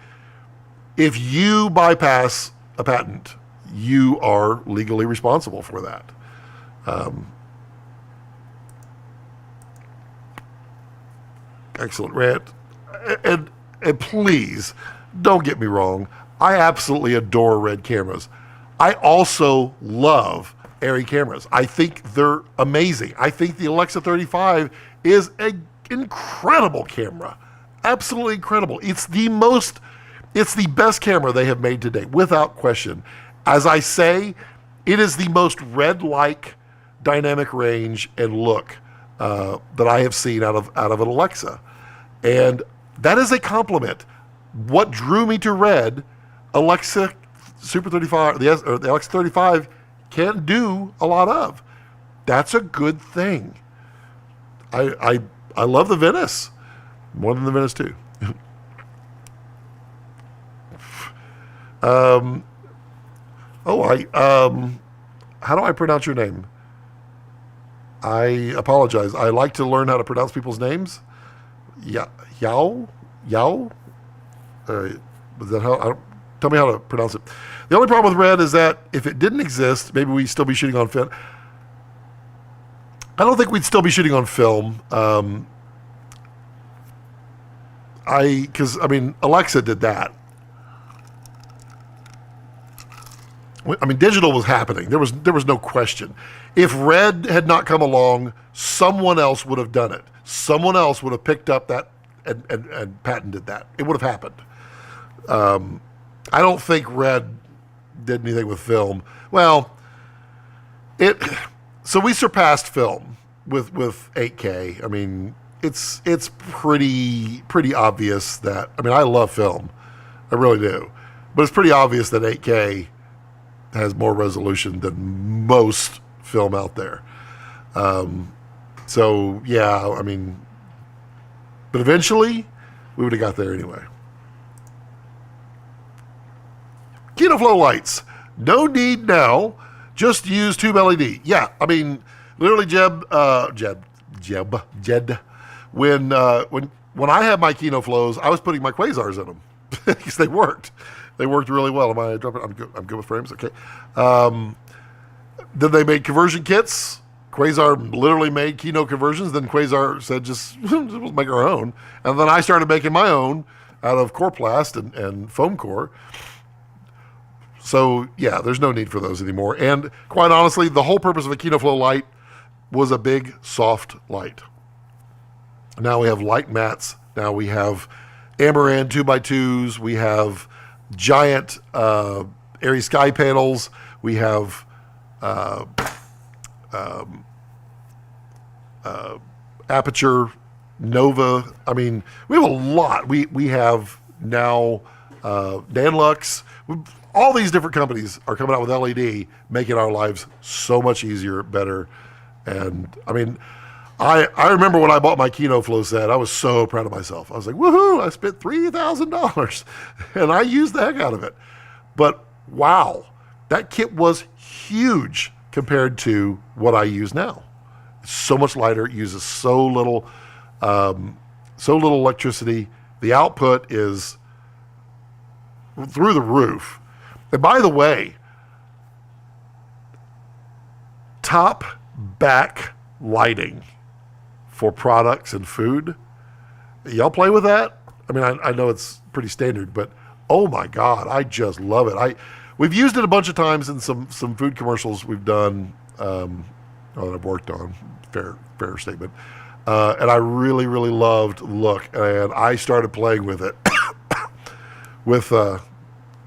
if you bypass a patent, you are legally responsible for that. Excellent rant. And please, don't get me wrong. I absolutely adore RED cameras. I also love ARRI cameras. I think they're amazing. I think the Alexa 35 is an incredible camera. Absolutely incredible. It's the best camera they have made to date, without question. As I say, it is the most RED-like dynamic range and look that I have seen out of an Alexa. And that is a compliment. What drew me to RED, Alexa Super 35, the Alexa 35 can't do a lot of. That's a good thing. I love the Venice more than the Venice 2. How do I pronounce your name? I apologize. I like to learn how to pronounce people's names. Yao? Was that how? Tell me how to pronounce it. The only problem with RED is that if it didn't exist, maybe we'd still be shooting on film. I don't think we'd still be shooting on film. Because Alexa did that. I mean, digital was happening. There was no question. If RED had not come along, someone else would have done it. Someone else would have picked up that and patented that. It would have happened. I don't think RED did anything with film. Well, so we surpassed film with 8K. I mean, it's pretty obvious that, I love film. I really do. But it's pretty obvious that 8K has more resolution than most film out there. So yeah, but eventually we would have got there anyway. Kino flow lights, no need now. Just use tube LED. Yeah, literally, Jed. When I had my Kino flows, I was putting my quasars in them because they worked. They worked really well. I'm good with frames. Okay. Then they made conversion kits. Quasar literally made Kino conversions. Then Quasar said, just make our own. And then I started making my own out of Coroplast and foam core. So yeah, there's no need for those anymore. And quite honestly, the whole purpose of a Kino Flow light was a big, soft light. Now we have light mats. Now we have Amaran 2x2s. We have giant ARRI sky panels. We have Aputure, Nova. We have a lot. We have now Danlux. All these different companies are coming out with LED, making our lives so much easier, better. And I remember when I bought my Kino Flow set, I was so proud of myself. I was like, woohoo, I spent $3,000 and I used the heck out of it. But wow, that kit was huge compared to what I use now. It's so much lighter. It uses so little electricity. The output is through the roof. And by the way, top back lighting for products and food. Y'all play with that? I know it's pretty standard, but oh my God, I just love it. We've used it a bunch of times in some food commercials we've done, that I've worked on, fair statement. And I really, really loved the look. And I started playing with it with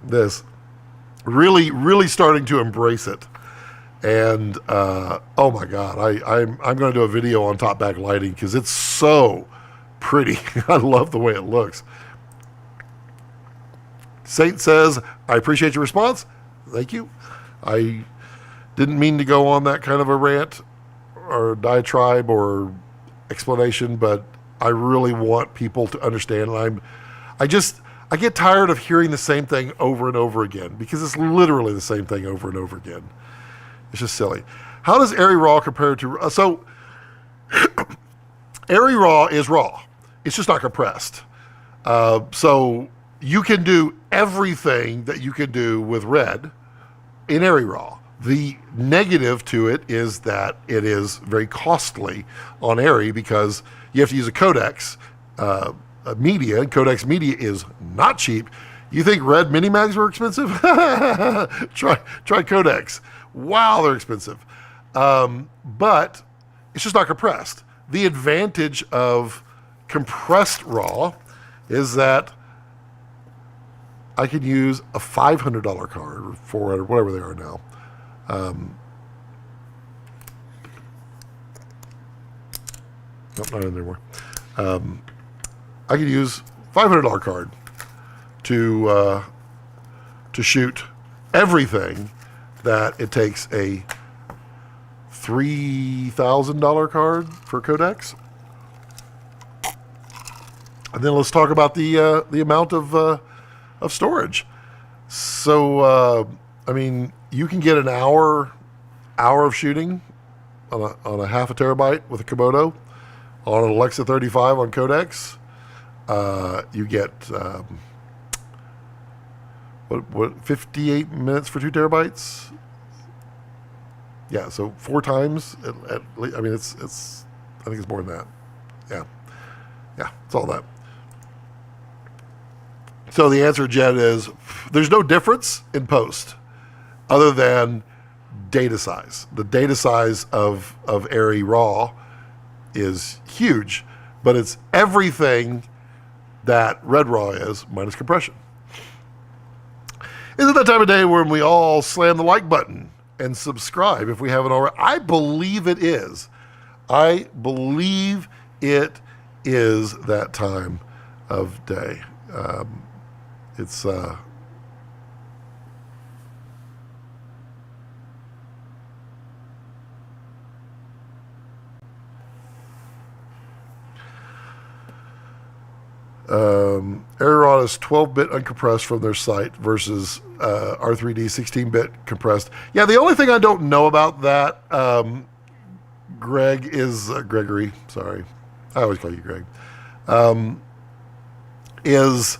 this. Really, really starting to embrace it. And oh my God, I'm going to do a video on top back lighting because it's so pretty. I love the way it looks. Saint says, I appreciate your response. Thank you. I didn't mean to go on that kind of a rant or diatribe or explanation, but I really want people to understand. And I get tired of hearing the same thing over and over again because it's literally the same thing over and over again. It's just silly. How does ARRI RAW compare to... So, ARRI RAW is raw. It's just not compressed. So you can do everything that you can do with Red in ARRI RAW. The negative to it is that it is very costly on ARRI because you have to use a codex media, and codex media is not cheap. You think Red mini mags were expensive? Try codex. Wow, they're expensive. But it's just not compressed. The advantage of compressed RAW is that I can use a $500 card or $400, whatever they are now. Nope, not in there anymore. I can use $500 card to shoot everything that it takes a $3,000 card for codex. And then let's talk about the amount of storage. So I mean, you can get an hour of shooting on a half a terabyte with a Komodo, on an Alexa 35 on codex. You get what 58 minutes for 2 terabytes. Yeah, so 4 times at least. I mean, it's I think it's more than that. Yeah, it's all that. So the answer, Jed, is there's no difference in post other than data size. The data size of ARRI RAW is huge, but it's everything that Red RAW is minus compression. Isn't that time of day when we all slam the like button and subscribe if we haven't already? I believe it is. I believe it is that time of day. It's ARRI RAW is 12-bit uncompressed from their site versus R3D 16-bit compressed. Yeah, the only thing I don't know about that, Greg, is Gregory. Sorry, I always call you Greg. Is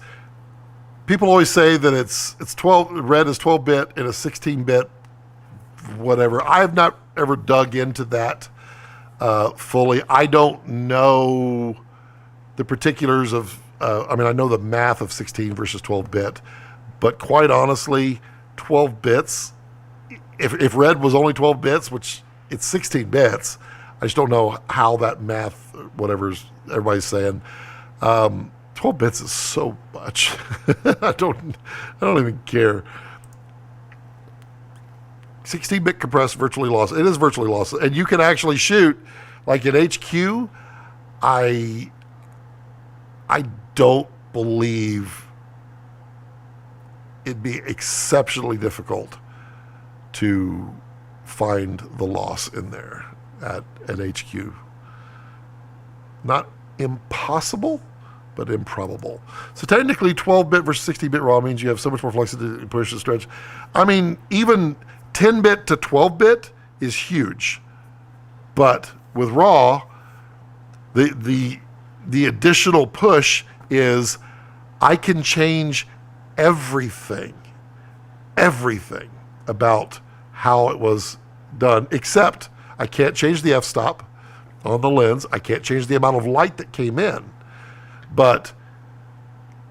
people always say that it's 12. Red is 12-bit and a 16-bit, whatever. I have not ever dug into that fully. I don't know the particulars of. I mean, I know the math of 16 versus 12-bit, but quite honestly, 12 bits. If Red was only 12 bits, which it's 16 bits, I just don't know how that math, whatever everybody's saying. 12 bits is so much. I don't even care. 16-bit compressed, virtually lost. It is virtually lost, and you can actually shoot like in HQ. I don't believe it'd be exceptionally difficult to find the loss in there at HQ. Not impossible, but improbable. So technically 12-bit versus 16-bit RAW means you have so much more flexibility to push and stretch. I mean, even 10-bit to 12-bit is huge. But with RAW, the additional push is I can change everything about how it was done, except I can't change the f-stop on the lens. I can't change the amount of light that came in. But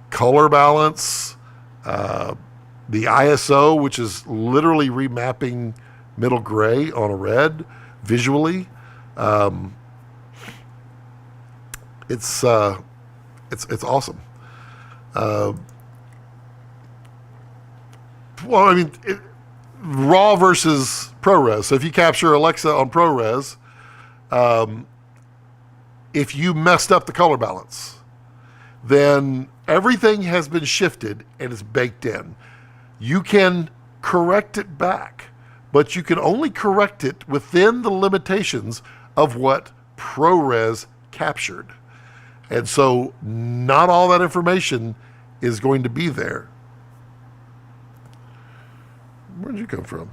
color balance, the ISO, which is literally remapping middle gray on a red visually, it's awesome. Well, I mean, RAW versus ProRes. So if you capture Alexa on ProRes, if you messed up the color balance, then everything has been shifted and it's baked in. You can correct it back, but you can only correct it within the limitations of what ProRes captured. And so not all that information is going to be there. Where'd you come from?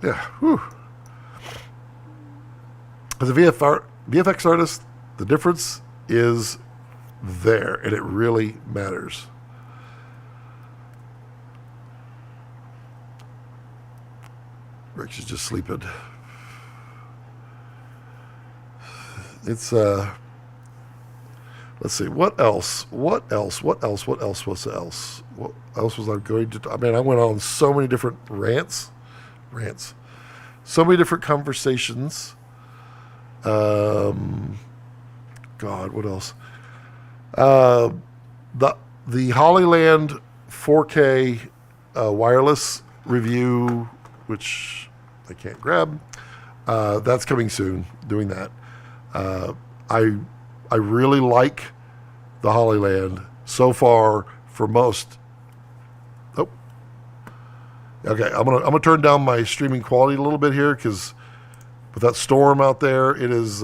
Yeah. Whew. As a VFX artist, the difference is there, and it really matters. Rex is just sleeping. It's let's see, what else was I going to, I mean, I went on so many different rants, so many different conversations. God, what else? The Hollyland 4K wireless review, which I can't grab. That's coming soon. Doing that. I really like the Hollyland so far for most. Oh, okay. I'm gonna turn down my streaming quality a little bit here because with that storm out there, it is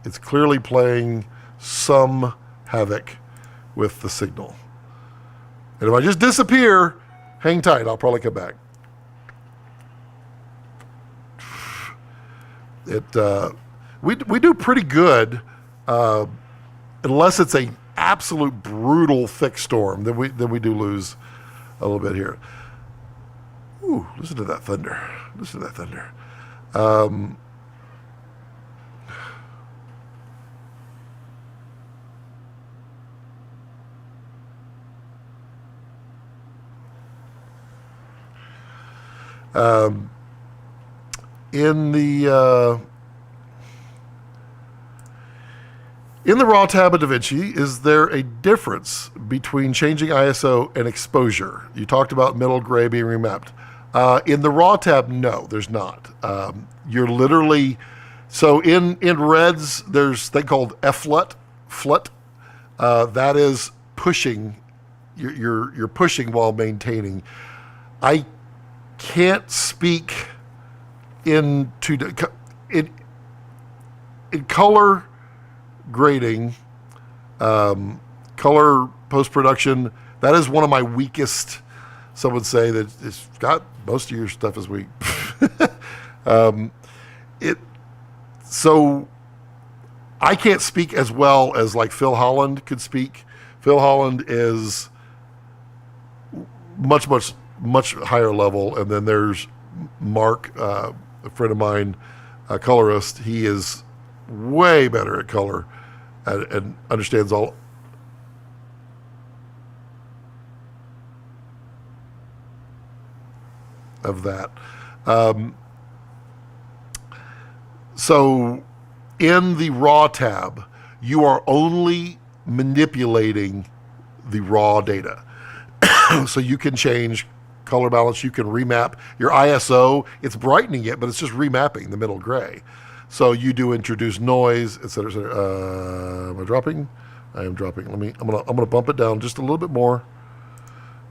it's clearly playing some havoc with the signal. And if I just disappear, hang tight. I'll probably come back. We do pretty good, unless it's a absolute brutal thick storm. Then we do lose a little bit here. Ooh, listen to that thunder! Listen to that thunder. In the RAW tab of DaVinci, is there a difference between changing ISO and exposure? You talked about middle gray being remapped. In the RAW tab, no, there's not. You're literally, so in reds, there's thing called FLUT. That is pushing. You're pushing while maintaining. I can't speak in color grading, color post-production. That is one of my weakest. Some would say that it's got most of your stuff is weak. So I can't speak as well as like Phil Holland could speak. Phil Holland is much higher level, and then there's Mark, a friend of mine, a colorist. He is way better at color and understands all. Of that. So in the RAW tab, you are only manipulating the raw data. So you can change color balance, you can remap your ISO. It's brightening it, but it's just remapping the middle gray. So you do introduce noise, et cetera, et cetera. Am I dropping? I am dropping. I'm gonna bump it down just a little bit more,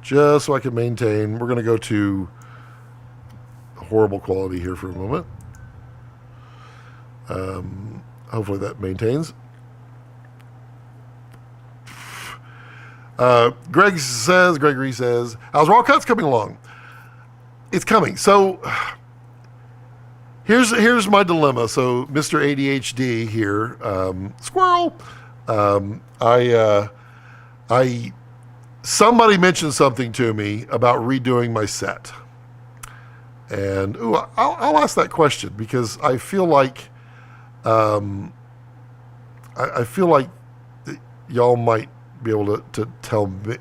just so I can maintain. We're gonna go to horrible quality here for a moment. Hopefully that maintains. Gregory says, how's raw cuts coming along? It's coming. So here's my dilemma. So Mr. ADHD here, squirrel. Somebody mentioned something to me about redoing my set. And I'll ask that question because I feel like I feel like y'all might be able to tell me.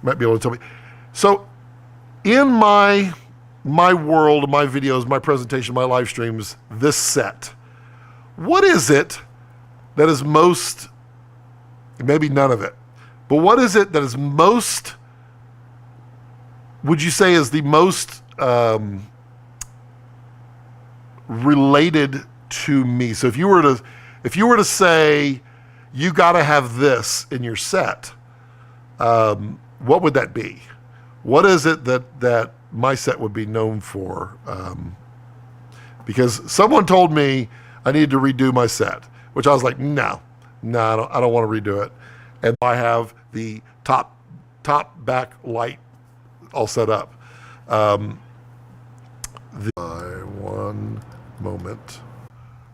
Might be able to tell me. So in my world, my videos, my presentation, my live streams, this set, what is it that is most, maybe none of it, but what is it that is most, would you say is the most related to me? So if you were to say you got to have this in your set, what would that be? What is it that my set would be known for. Because someone told me I needed to redo my set, which I was like, no, I don't want to redo it. And I have the top back light all set up. One moment.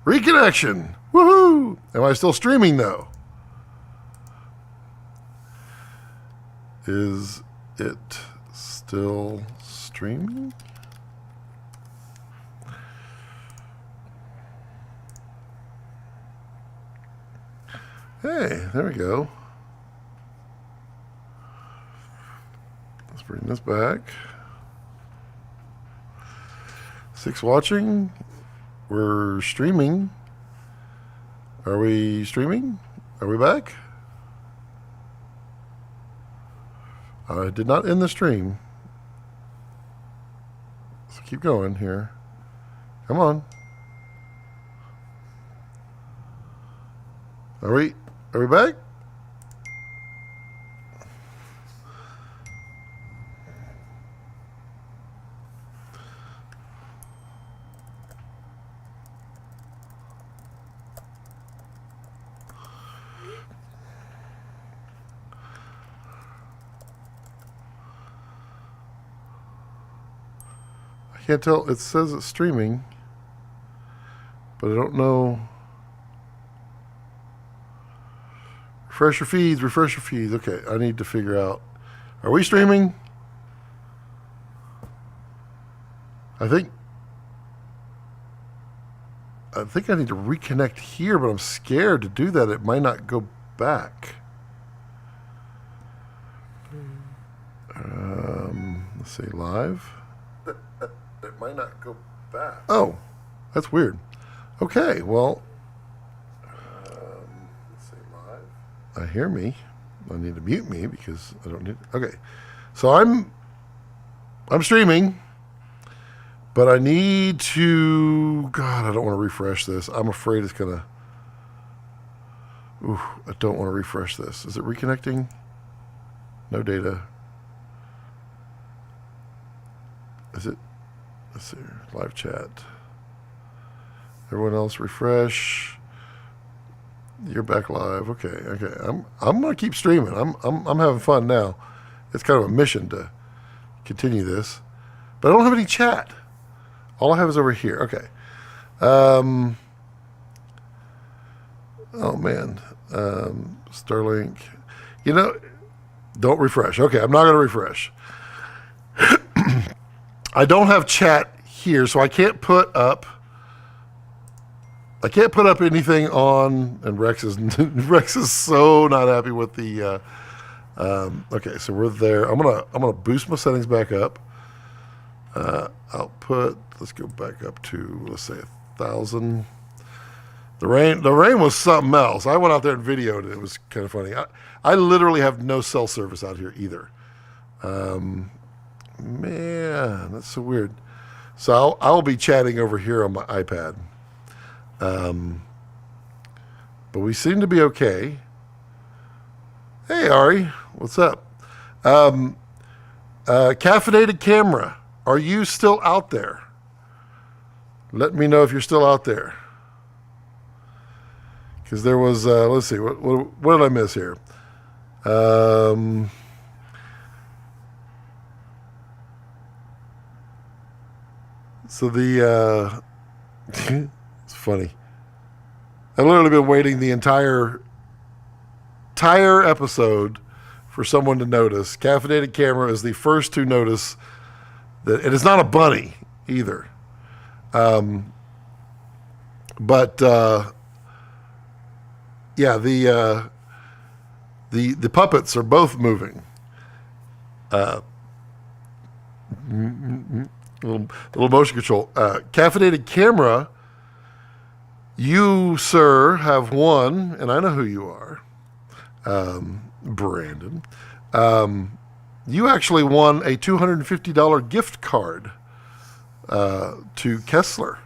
Reconnection. Woohoo! Am I still streaming though? Is it still streaming? Hey, there we go. Let's bring this back. 6 watching. We're streaming. Are we streaming? Are we back? I did not end the stream. So keep going here. Come on. Are we back? I can't tell. It says it's streaming, but I don't know. Refresh your feeds, refresh your feeds. Okay, I need to figure out. Are we streaming? I think I need to reconnect here, but I'm scared to do that. It might not go back. Let's see, live. It might not go back. Oh, that's weird. Okay, well. Hear me. I need to mute me because I don't need. Okay, so I'm streaming, but I need to. God, I don't want to refresh this. I'm afraid it's gonna. Ooh, I don't want to refresh this. Is it reconnecting? No data. Is it? Let's see. Live chat. Everyone else refresh. You're back live. Okay. I'm gonna keep streaming. I'm having fun now. It's kind of a mission to continue this, but I don't have any chat. All I have is over here. Okay. Oh man. Starlink. You know, don't refresh. Okay, I'm not gonna refresh. I don't have chat here, so I can't put up anything on, and Rex is so not happy with the. Okay, so we're there. I'm gonna boost my settings back up. Let's go back up to, let's say 1,000. The rain was something else. I went out there and videoed it. It was kind of funny. I literally have no cell service out here either. Man, that's so weird. So I'll be chatting over here on my iPad. But we seem to be okay. Hey, Ari, what's up? Caffeinated Camera, are you still out there? Let me know if you're still out there. Because there was, let's see, what did I miss here? So the, it's funny. I've literally been waiting the entire episode for someone to notice. Caffeinated Camera is the first to notice that it is not a bunny either. But yeah, the puppets are both moving. Little motion control. Caffeinated Camera, you, sir, have won, and I know who you are, Brandon. You actually won a $250 gift card to Kessler.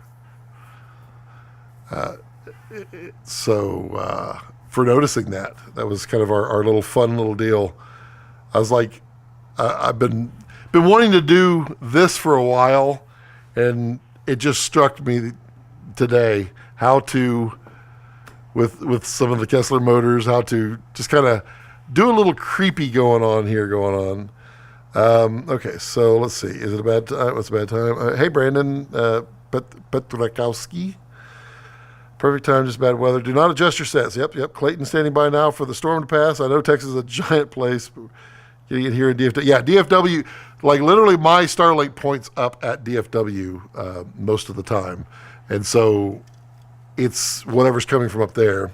So for noticing that was kind of our little fun little deal. I was like, I've been been wanting to do this for a while, and it just struck me today how to, with some of the Kessler motors, how to just kind of do a little creepy going on. Okay, so let's see. Is it a bad time? What's a bad time? Hey, Brandon Petrakowski. Perfect time, just bad weather. Do not adjust your sets. Yep. Clayton standing by now for the storm to pass. I know Texas is a giant place. Getting it here in DFW. Yeah, DFW, like literally my Starlink points up at DFW most of the time. And so it's whatever's coming from up there.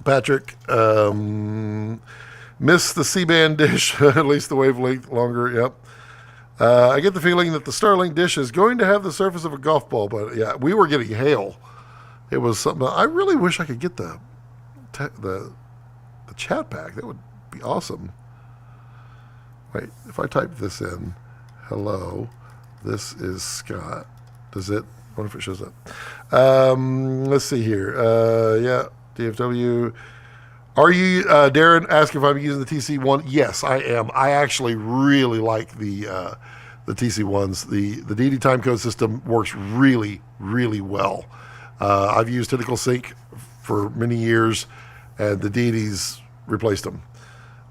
Patrick, missed the C-band dish, at least the wavelength longer, yep. I get the feeling that the Starlink dish is going to have the surface of a golf ball, but yeah, we were getting hail. It was something. I really wish I could get the chat pack. That would be awesome. Wait, if I type this in, hello, this is Scott. Does it? I wonder if it shows up. Let's see here. Yeah, DFW. Are you, Darren asked if I'm using the TC1. Yes, I am. I actually really like the TC1s. The DD timecode system works really, really well. I've used Tentacle Sync for many years, and the DDs replaced them.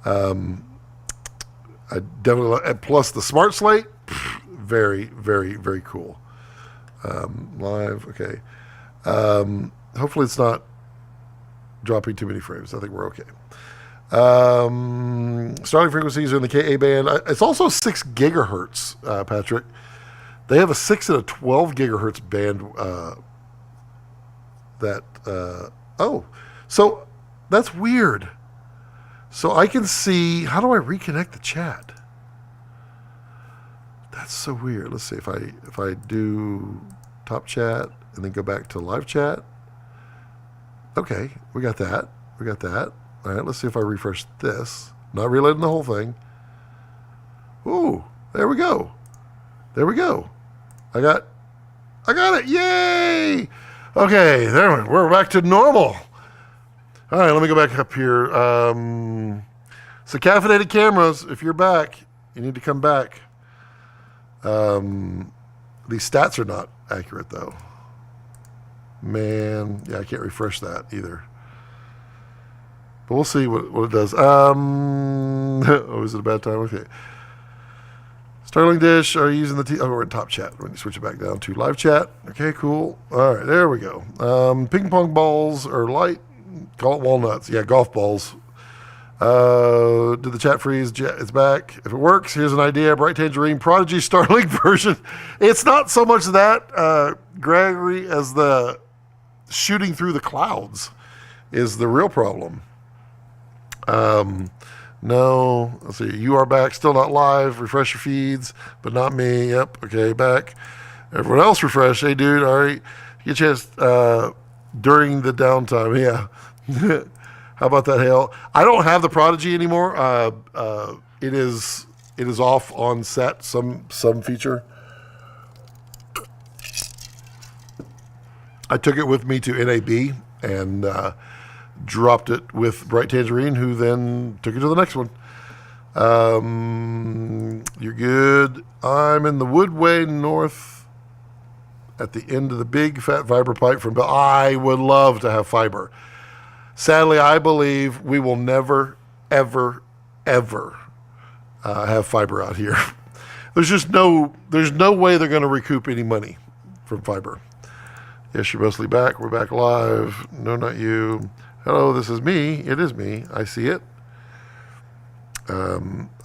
I definitely, plus the Smart Slate, very, very, very cool. Live, okay. Hopefully it's not dropping too many frames. I think we're okay. Starting frequencies are in the KA band. It's also 6 gigahertz, Patrick. They have a 6 and a 12 gigahertz band. Oh, so that's weird. So I can see, how do I reconnect the chat? That's so weird. Let's see if I do top chat and then go back to live chat. Okay, we got that. All right, let's see if I refresh this. Not reloading the whole thing. Ooh, there we go. I got it. Yay! Okay, there we're back to normal. All right, let me go back up here. So caffeinated cameras, if you're back, you need to come back. These stats are not accurate though. Man, yeah, I can't refresh that either. But we'll see what it does. Oh, is it a bad time? Okay. Starlink Dish, are you using the we're in top chat. We're going to switch it back down to live chat. Okay, cool. All right, there we go. Ping pong balls are light. Call it walnuts. Yeah, golf balls. Did the chat freeze? It's back. If it works, here's an idea. Bright Tangerine Prodigy Starlink version. It's not so much that, Gregory, as the shooting through the clouds is the real problem. No, let's see. You are back, still not live. Refresh your feeds, but not me. Yep. Okay, back. Everyone else refresh. Hey, dude. All right. Get a chance during the downtime. Yeah. How about that, Hale? I don't have the Prodigy anymore. It is off on set. Some feature. I took it with me to NAB and dropped it with Bright Tangerine, who then took it to the next one. You're good. I'm in the Woodway North at the end of the big fat fiber pipe from Bell. I would love to have fiber. Sadly, I believe we will never, ever, ever have fiber out here. There's no way they're going to recoup any money from fiber. Yes, you're mostly back. We're back live. No, not you. Hello, this is me. It is me. I see it.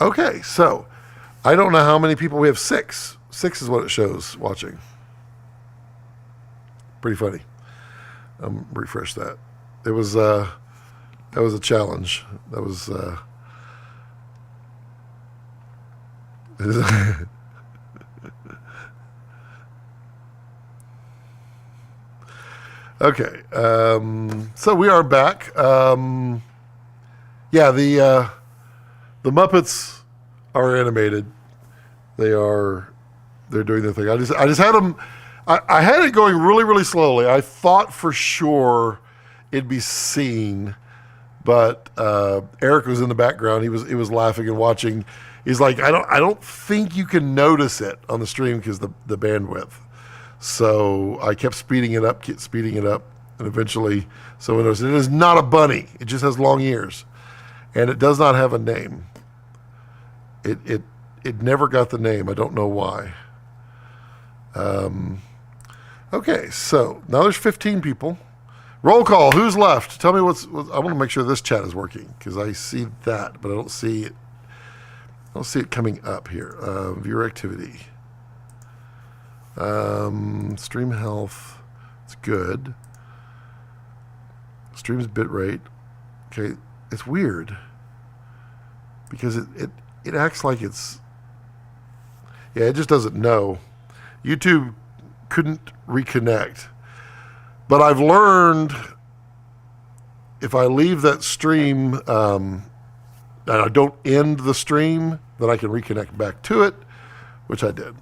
Okay, so I don't know how many people we have. 6. 6 is what it shows watching. Pretty funny. Refresh that. It was that was a challenge. That was okay. So we are back. Yeah, the Muppets are animated. They're doing their thing. I just had them. I had it going really, really slowly. I thought for sure it'd be seen, But Eric was in the background. He was laughing and watching. He's like, I don't think you can notice it on the stream because the bandwidth. So I kept speeding it up, and eventually someone noticed it is not a bunny. It just has long ears, and it does not have a name. It never got the name. I don't know why. Okay, so now there's 15 people. Roll call. Who's left? Tell me what's I want to make sure this chat is working because I see that, but I don't see it. I don't see it coming up here. Viewer activity. Stream health. It's good. Stream's bitrate. Okay, it's weird because it acts like it's. Yeah, it just doesn't know. YouTube couldn't reconnect. But I've learned if I leave that stream and I don't end the stream, then I can reconnect back to it, which I did.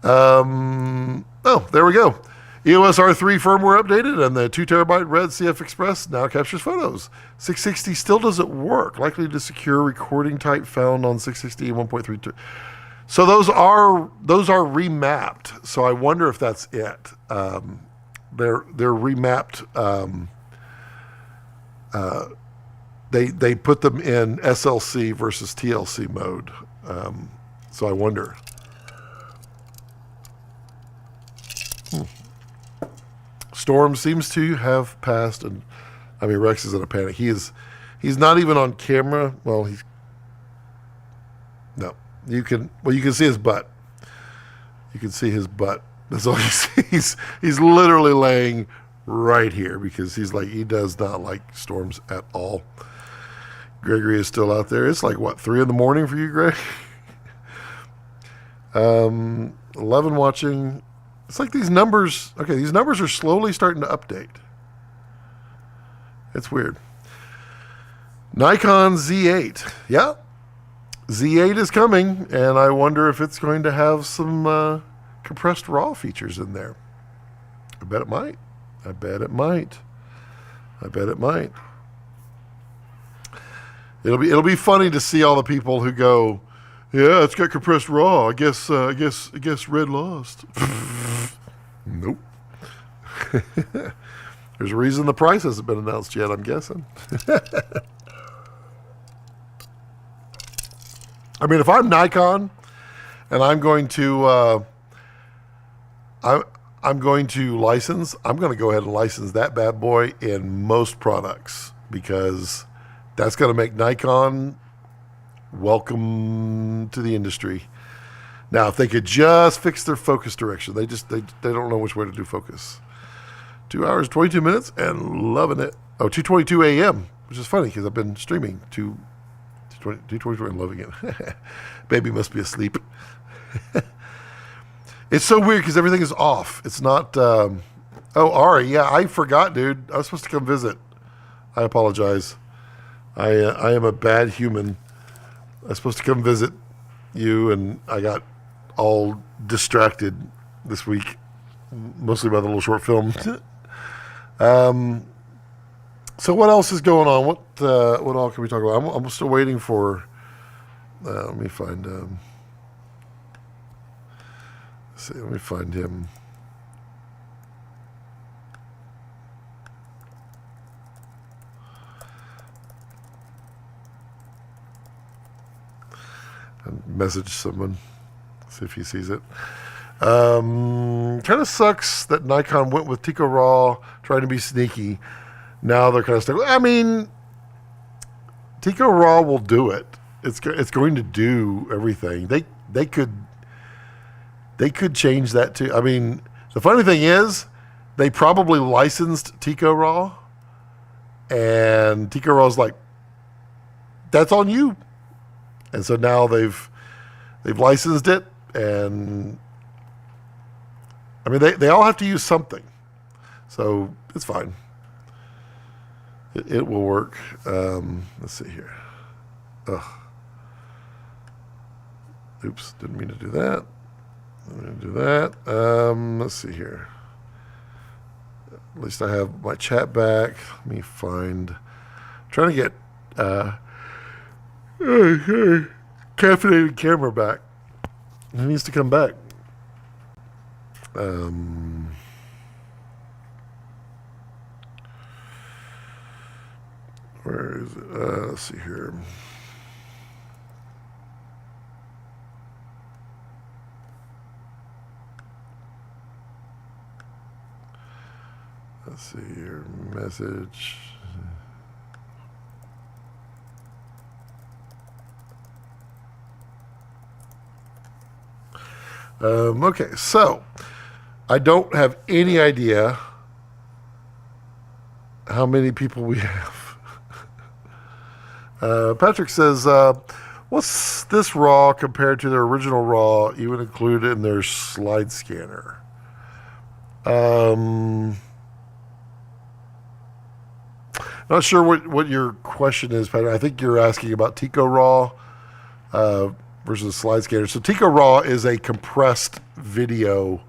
Oh, there we go. EOS R3 firmware updated, and the 2 terabyte Red CF Express now captures photos. 660 still doesn't work. Likely to secure recording type found on 660 and 1.32. So those are remapped. So I wonder if that's it. They're remapped. They put them in SLC versus TLC mode. So I wonder. Storm seems to have passed, and I mean Rex is in a panic. He's not even on camera. Well, you can see his butt. You can see his butt. That's all you see. He's literally laying right here because he does not like storms at all. Gregory is still out there. It's like what, 3 a.m. for you, Greg? 11 watching. It's like these numbers. Okay, these numbers are slowly starting to update. It's weird. Nikon Z8. Yeah. Z8 is coming, and I wonder if it's going to have some compressed RAW features in there. I bet it might. It'll be funny to see all the people who go, yeah, it's got compressed RAW. I guess Red lost. Nope. There's a reason the price hasn't been announced yet, I'm guessing. I mean, if I'm Nikon and I'm going to I'm going to license, I'm going to go ahead and license that bad boy in most products because that's going to make Nikon welcome to the industry. Now, if they could just fix their focus direction, they don't know which way to do focus. 2 hours, 22 minutes, and loving it. Oh, 2:22 a.m., which is funny because I've been streaming 2:22 and loving it. Baby must be asleep. It's so weird because everything is off. It's not. Oh, Ari, yeah, I forgot, dude. I was supposed to come visit. I apologize. I am a bad human. I was supposed to come visit you, and I got all distracted this week, mostly by the little short film. So what else is going on? What all can we talk about? I'm still waiting for. Let me find. Let me find him. And message someone, see if he sees it. Kind of sucks that Nikon went with Tico Raw, trying to be sneaky. Now they're kind of stuck. I mean, Tico Raw will do it. It's going to do everything. They could change that too. I mean, the funny thing is, they probably licensed Tico Raw, and Tico Raw's like, that's on you. And so now they've licensed it, and I mean they all have to use something, so it's fine. It will work. Let's see here. Ugh. Oops, didn't mean to do that. I'm going to do that. Let's see here. At least I have my chat back. Let me find Trying to get caffeinated camera back. It needs to come back. Where is it? Let's see here. Let's see your message. Okay, so I don't have any idea how many people we have. Patrick says, what's this RAW compared to their original RAW, even included in their slide scanner? Not sure what your question is, Patrick. I think you're asking about Tico RAW versus slide scanner. So Tico RAW is a compressed video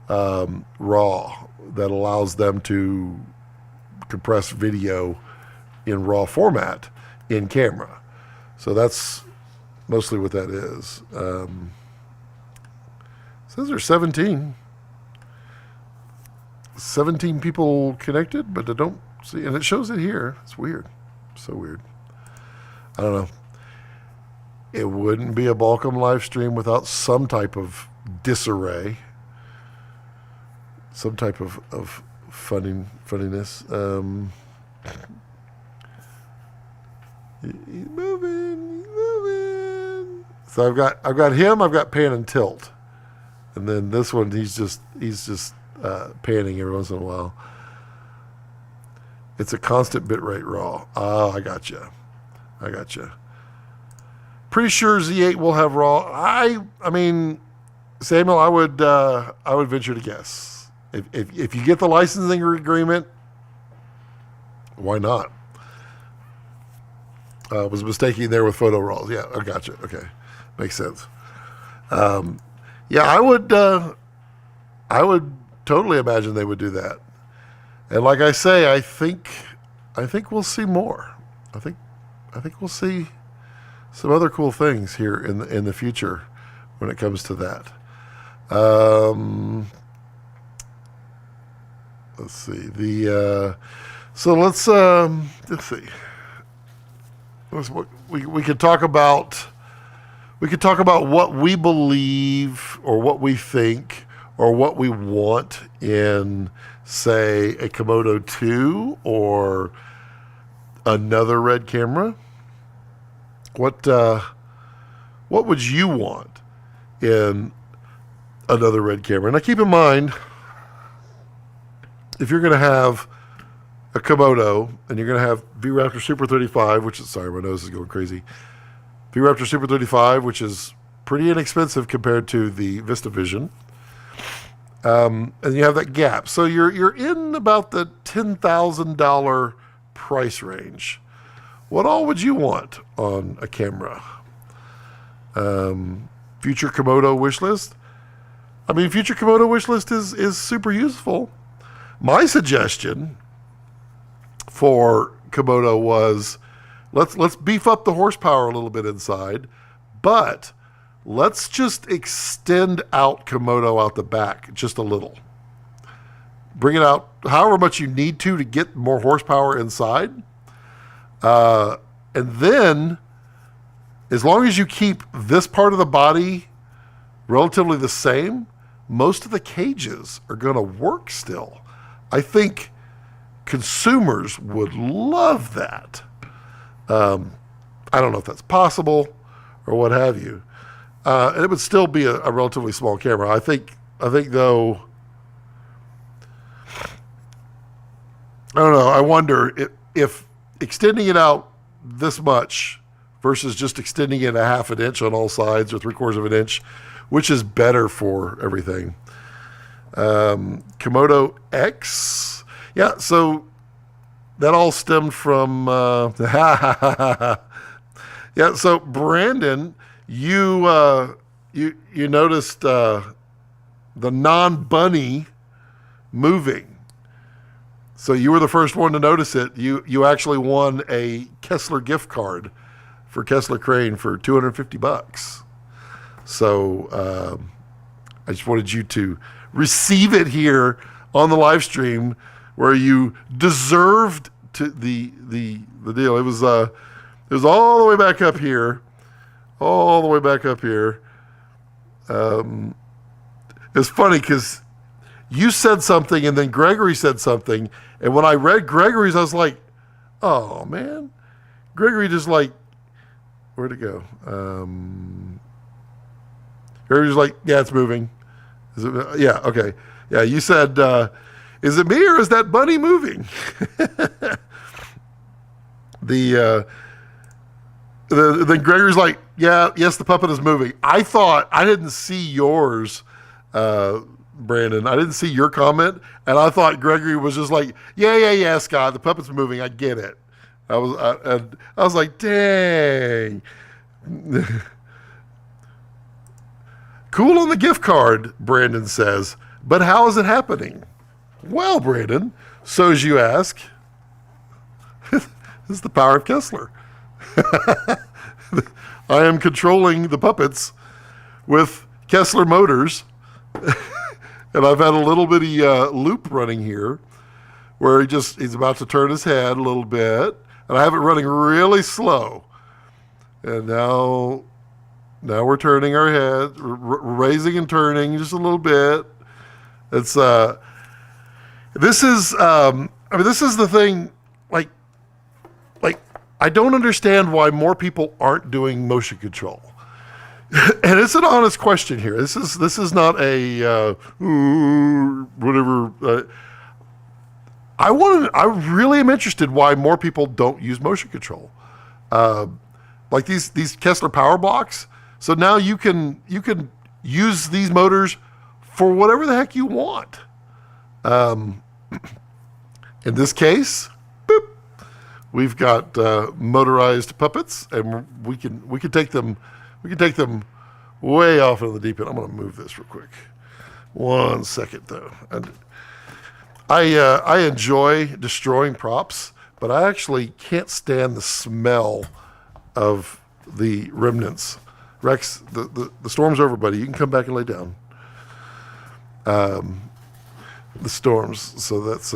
RAW that allows them to compress video in RAW format in camera. So that's mostly what that is. Says there's 17 people connected, but I don't see, and it shows it here. It's weird. So weird. I don't know. It wouldn't be a Balcom live stream without some type of disarray, some type of funniness. He's moving. So I've got him. I've got pan and tilt, and then this one he's just panning every once in a while. It's a constant bitrate RAW. Oh, I gotcha. Pretty sure Z8 will have RAW. I mean, Samuel, I would venture to guess. If you get the licensing agreement, why not? Was mistaking there with photo RAWs. Yeah, I gotcha. Okay, makes sense. Yeah, I would totally imagine they would do that. And like I say, I think we'll see more. I think we'll see some other cool things here in the future when it comes to that. Let's see let's see. We could talk about what we believe or what we think or what we want in, say, a Komodo 2 or another red camera. What would you want in another red camera? Now keep in mind, if you're going to have a Komodo and you're going to have V-RAPTOR Super 35, which is, sorry, my nose is going crazy. V-RAPTOR Super 35, which is pretty inexpensive compared to the VistaVision. And you have that gap. So you're in about the $10,000 price range. What all would you want on a camera? Future Komodo wish list? I mean, future Komodo wish list is super useful. My suggestion for Komodo was let's beef up the horsepower a little bit inside, but let's just extend out Komodo out the back just a little. Bring it out however much you need to get more horsepower inside. And then, as long as you keep this part of the body relatively the same, most of the cages are going to work still. I think consumers would love that. I don't know if that's possible or what have you. And it would still be a relatively small camera. I think though, I don't know. I wonder if extending it out this much versus just extending it 1/2 inch on all sides or 3/4 of an inch, which is better for everything. Komodo X. Yeah, so that all stemmed from, yeah, so Brandon, you noticed the non-bunny moving. So you were the first one to notice it. You actually won a Kessler gift card for Kessler Crane for $250. So I just wanted you to receive it here on the live stream, where you deserved to the deal. It was all the way back up here, all the way back up here. It's funny because you said something and then Gregory said something, and when I read Gregory's, I was like, oh man, Gregory just like, where'd it go? Gregory's like, yeah, it's moving. Is it? Yeah, okay. Yeah, you said, is it me or is that bunny moving? Then Gregory's like, yeah, yes, the puppet is moving. I thought, I didn't see yours, Brandon. I didn't see your comment, and I thought Gregory was just like, yeah, Scott, the puppet's moving. I get it. I was like, dang. Cool on the gift card, Brandon says, but how is it happening? Well, Brandon, so as you ask, this is the power of Kessler. I am controlling the puppets with Kessler motors, and I've had a little bitty loop running here where he's about to turn his head a little bit, and I have it running really slow. And now we're turning our head, raising and turning just a little bit. It's this is the thing. Like I don't understand why more people aren't doing motion control. And it's an honest question here. This is not a whatever. I really am interested why more people don't use motion control. Like these Kessler power blocks. So now you can use these motors for whatever the heck you want. In this case, boop, we've got motorized puppets, and we can take them way off into the deep end. I'm going to move this real quick. 1 second though. And I enjoy destroying props, but I actually can't stand the smell of the remnants. Rex, the storm's over, buddy. You can come back and lay down. The storms. So that's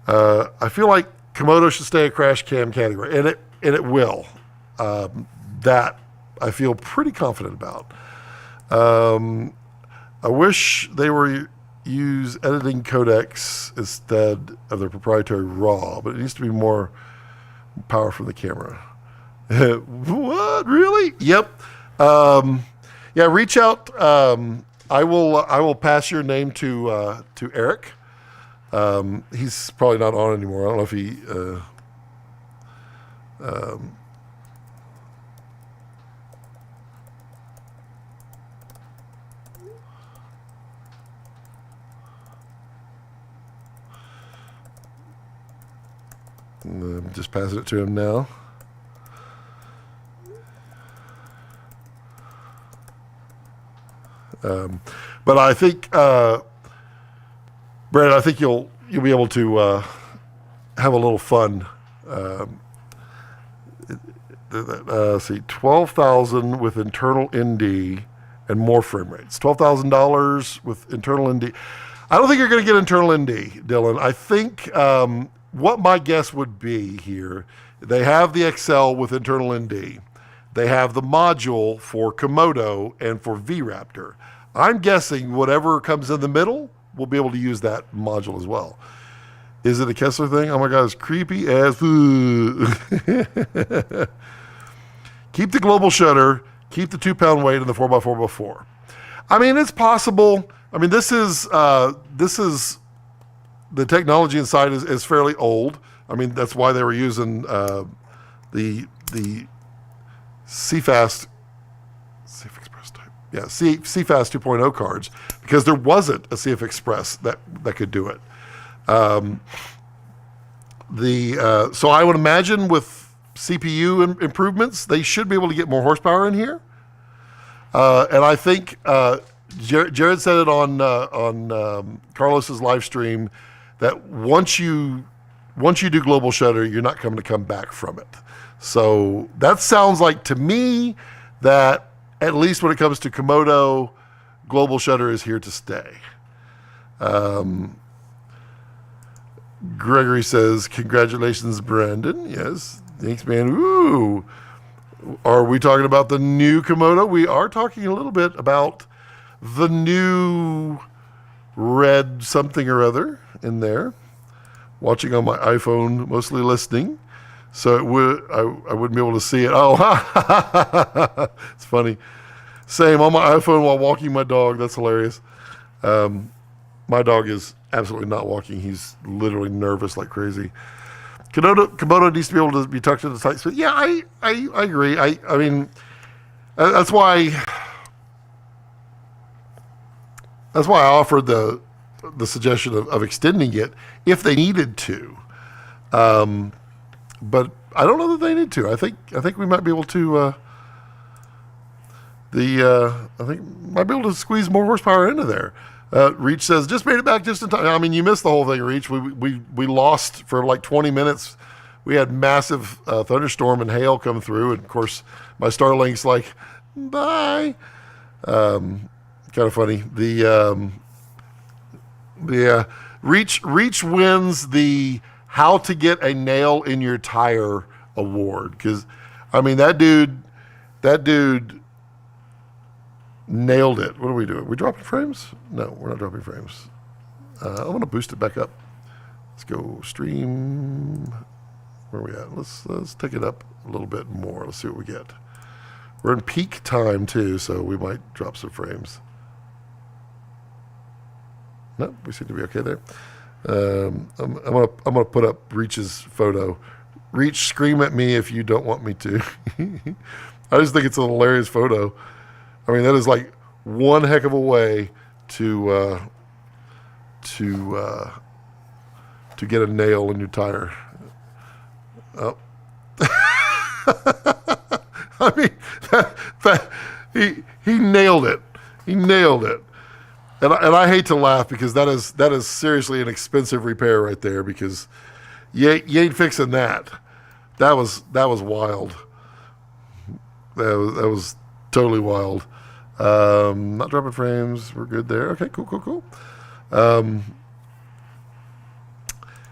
I feel like Komodo should stay a crash cam category, and it will. That I feel pretty confident about. I wish they were use editing codecs instead of their proprietary RAW, but it needs to be more power from the camera. What, really? Yep. Yeah, reach out. I will pass your name to Eric. He's probably not on anymore. I don't know if he I'm just passing it to him now. But I think, Brad, I think you'll be able to have a little fun. See, 12,000 with internal ND and more frame rates. $12,000 with internal ND. I don't think you're going to get internal ND, Dylan. I think what my guess would be here, they have the XL with internal ND. They have the module for Komodo and for V-RAPTOR. I'm guessing whatever comes in the middle, we'll be able to use that module as well. Is it a Kessler thing? Oh my God, it's creepy as Keep the global shutter, keep the 2-pound weight in the 4x4x4. I mean, it's possible. I mean, this is the technology inside is fairly old. I mean, that's why they were using the CFast Express type. Yeah, CFast 2.0 cards, because there wasn't a CF Express that could do it. So I would imagine with CPU improvements, they should be able to get more horsepower in here. And I think Jared said it on Carlos's live stream that once you do global shutter, you're not going to come back from it. So that sounds like to me that at least when it comes to Komodo, global shutter is here to stay. Gregory says, congratulations, Brandon. Yes, thanks, man. Ooh. Are we talking about the new Komodo? We are talking a little bit about the new red something or other in there. Watching on my iPhone, mostly listening. So I wouldn't be able to see it. Oh, it's funny. Same on my iPhone while walking my dog. That's hilarious. My dog is absolutely not walking. He's literally nervous like crazy. Komodo needs to be able to be tucked into the tight space. Yeah, I agree. I mean, that's why I offered the suggestion of extending it if they needed to. But I don't know that they need to. I think we might be able to. I think might be able to squeeze more horsepower into there. Reach says, just made it back just in time. I mean, you missed the whole thing, Reach. We lost for like 20 minutes. We had massive thunderstorm and hail come through, and of course my Starlink's like, bye. Kind of funny. Reach wins the how to get a nail in your tire award, because I mean that dude nailed it. What are we doing? We dropping frames? No, we're not dropping frames. I'm gonna boost it back up. Let's go stream. Where are we at? Let's take it up a little bit more. Let's see what we get. We're in peak time too, so we might drop some frames. No, we seem to be okay there. I'm gonna put up Reach's photo. Reach, scream at me if you don't want me to. I just think it's a hilarious photo. I mean, that is like one heck of a way to get a nail in your tire. Oh. I mean, he nailed it. He nailed it. And I hate to laugh because that is seriously an expensive repair right there, because you ain't fixing that. That was wild. That was totally wild. Not dropping frames. We're good there. Okay, cool. Yeah,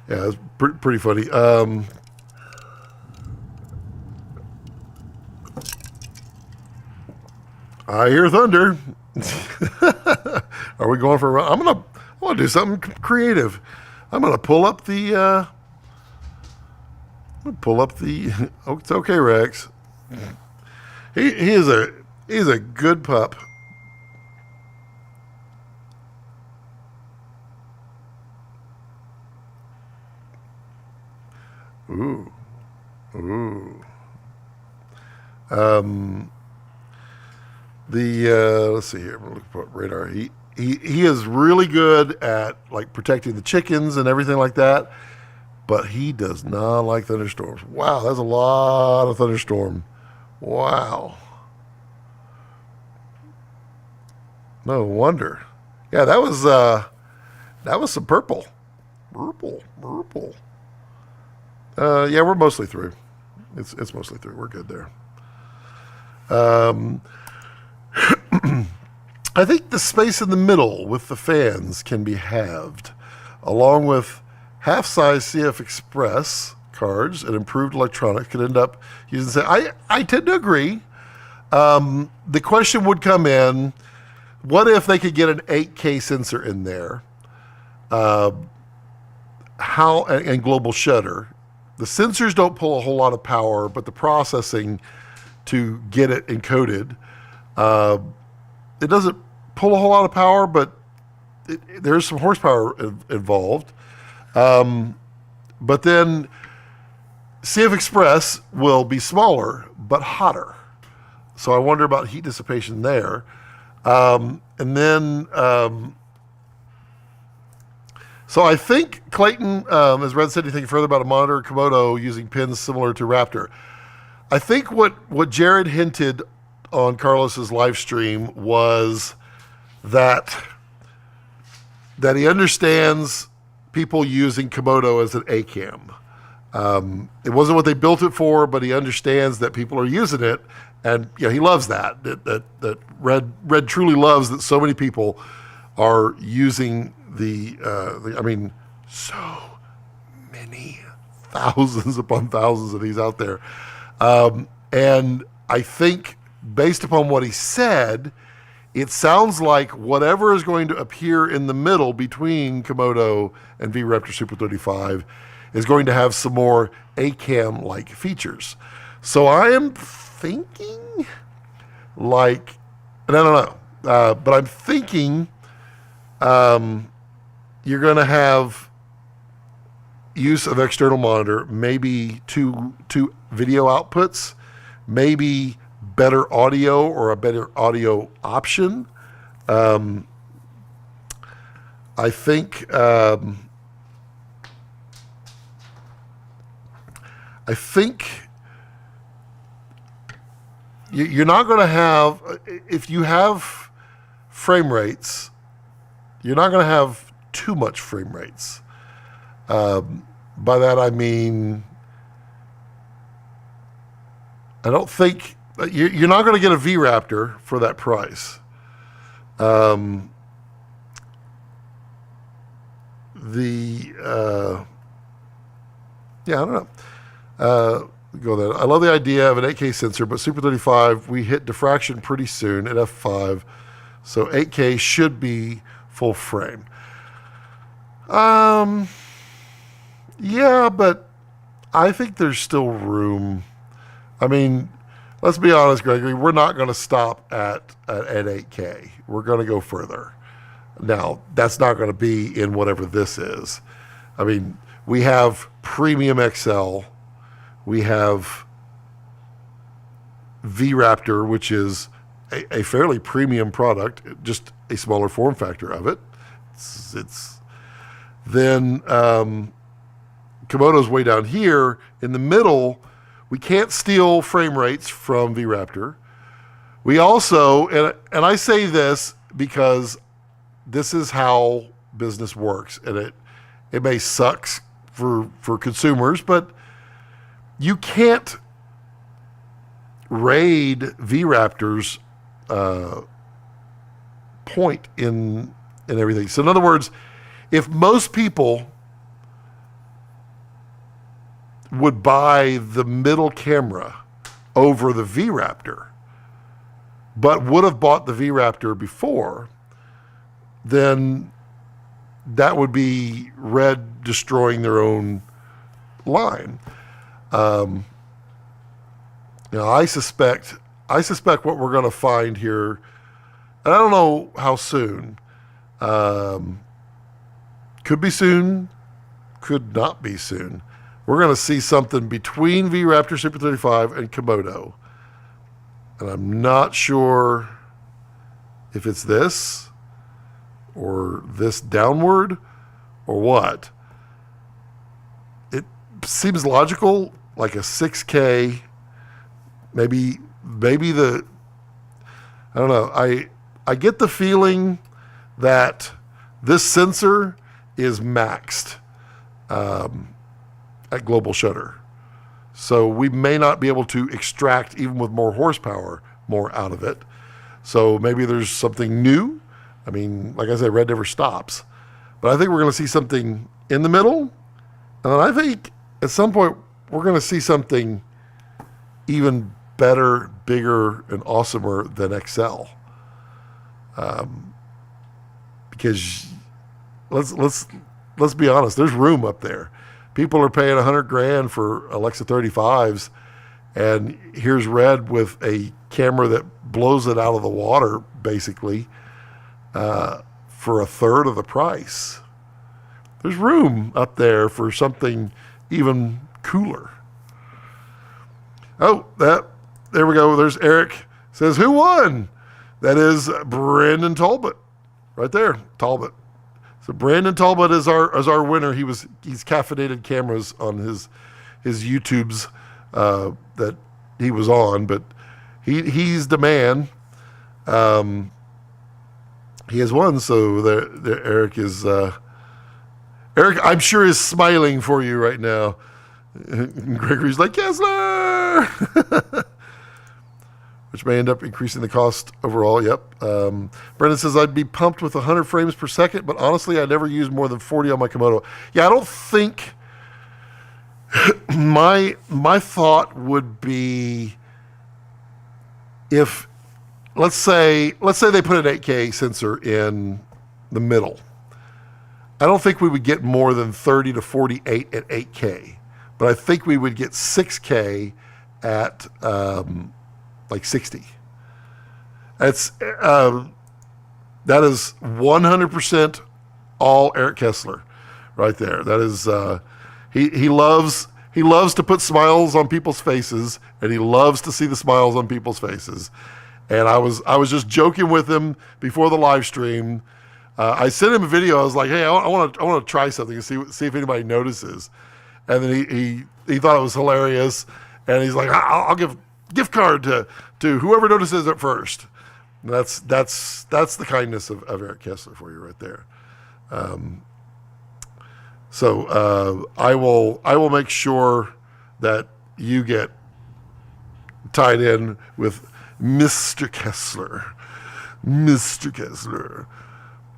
it's pretty funny. I hear thunder. Are we going for a run? I'm gonna do something creative. I'm gonna pull up the. Oh, it's okay, Rex. He's a good pup. Ooh. Let's see here. I'm gonna look at radar. He is really good at like protecting the chickens and everything like that, but he does not like thunderstorms. Wow, that's a lot of thunderstorm. Wow. No wonder. Yeah, that was some purple. Purple. Yeah, we're mostly through. It's mostly through. We're good there. I think the space in the middle with the fans can be halved, along with half-size CF Express cards and improved electronics could end up using. I tend to agree. The question would come in: what if they could get an 8K sensor in there? How and global shutter? The sensors don't pull a whole lot of power, but the processing to get it encoded, it doesn't pull a whole lot of power, but there's some horsepower involved. But then CF Express will be smaller, but hotter. So I wonder about heat dissipation there. And then, so I think Clayton, has Red said anything further about a monitor Komodo using pins similar to Raptor. I think what Jared hinted on Carlos's live stream was that he understands people using Komodo as an A cam. It wasn't what they built it for, but he understands that people are using it, and he loves that. That Red truly loves that so many people are using I mean, so many thousands upon thousands of these out there, and I think based upon what he said, it sounds like whatever is going to appear in the middle between Komodo and V-RAPTOR Super 35 is going to have some more A-cam-like features. So I am thinking, and I don't know, but I'm thinking you're going to have use of external monitor, maybe two video outputs, maybe better audio or a better audio option. I think you're not going to have, if you have frame rates, you're not going to have too much frame rates. By that I mean, I don't think you're not going to get a V-RAPTOR for that price. I don't know. Go there. I love the idea of an 8K sensor, but Super 35, we hit diffraction pretty soon at f5, so 8K should be full frame. Yeah, but I think there's still room. I mean, let's be honest, Gregory, we're not going to stop at 8K. We're going to go further. Now, that's not going to be in whatever this is. I mean, we have Premium XL. We have V-RAPTOR, which is a fairly premium product, just a smaller form factor of it. Then Komodo's way down here. In the middle, we can't steal frame rates from V-RAPTOR. We also, and I say this because this is how business works, and it may suck for consumers, but you can't raid V-RAPTOR's point in everything. So in other words, if most people would buy the middle camera over the V-RAPTOR, but would have bought the V-RAPTOR before, then that would be Red destroying their own line. I suspect what we're going to find here, and I don't know how soon. Could be soon, could not be soon. We're going to see something between V-RAPTOR Super 35 and Komodo. And I'm not sure if it's this or this downward or what. It seems logical, like a 6K, maybe I don't know. I get the feeling that this sensor is maxed at global shutter. So we may not be able to extract, even with more horsepower, more out of it. So maybe there's something new. I mean, like I said, Red never stops. But I think we're going to see something in the middle. And then I think at some point we're going to see something even better, bigger, and awesomer than XL. Because let's be honest, there's room up there. People are paying $100,000 for Alexa 35s, and here's Red with a camera that blows it out of the water, basically, for a third of the price. There's room up there for something even cooler. Oh, there we go. There's Eric. Says, who won? That is Brandon Talbot. Right there, Talbot. So Brandon Talbot is our winner. He's caffeinated cameras on his YouTubes that he was on, but he's the man. He has won. So there Eric is Eric, I'm sure, is smiling for you right now. Gregory's like, Kessler! Which may end up increasing the cost overall. Yep. Brendan says, I'd be pumped with 100 frames per second, but honestly, I never use more than 40 on my Komodo. Yeah, I don't think... my thought would be if, let's say they put an 8K sensor in the middle. I don't think we would get more than 30 to 48 at 8K, but I think we would get 6K at like 60. That is 100% all Eric Kessler right there. That is he loves to put smiles on people's faces, and he loves to see the smiles on people's faces. And I was just joking with him before the live stream. I sent him a video. I was like, hey, I want to try something and see if anybody notices. And then he thought it was hilarious, and he's like, I'll give gift card to whoever notices it first. And that's the kindness of Eric Kessler for you right there. So I will make sure that you get tied in with Mr. Kessler. Mr. Kessler.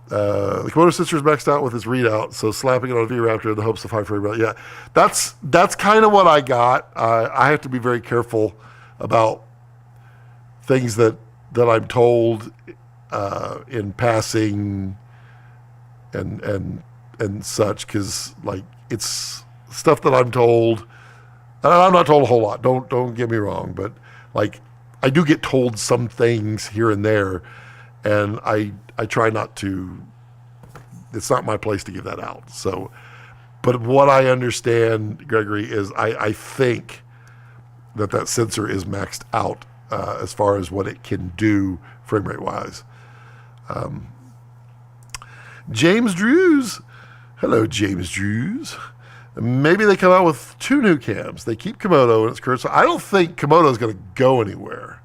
The Komodo sensor is maxed out with its readout, so slapping it on a V-RAPTOR in the hopes of high frame rate. Yeah, that's kind of what I got. I have to be very careful about things that I'm told in passing and such, because like it's stuff that I'm told, and I'm not told a whole lot. Don't get me wrong, but like I do get told some things here and there, and I try not to. It's not my place to give that out. So, but what I understand, Gregory, is I think that sensor is maxed out as far as what it can do frame rate wise. James Drews. Hello, James Drews. Maybe they come out with 2 new cams. They keep Komodo in its current. So I don't think Komodo is going to go anywhere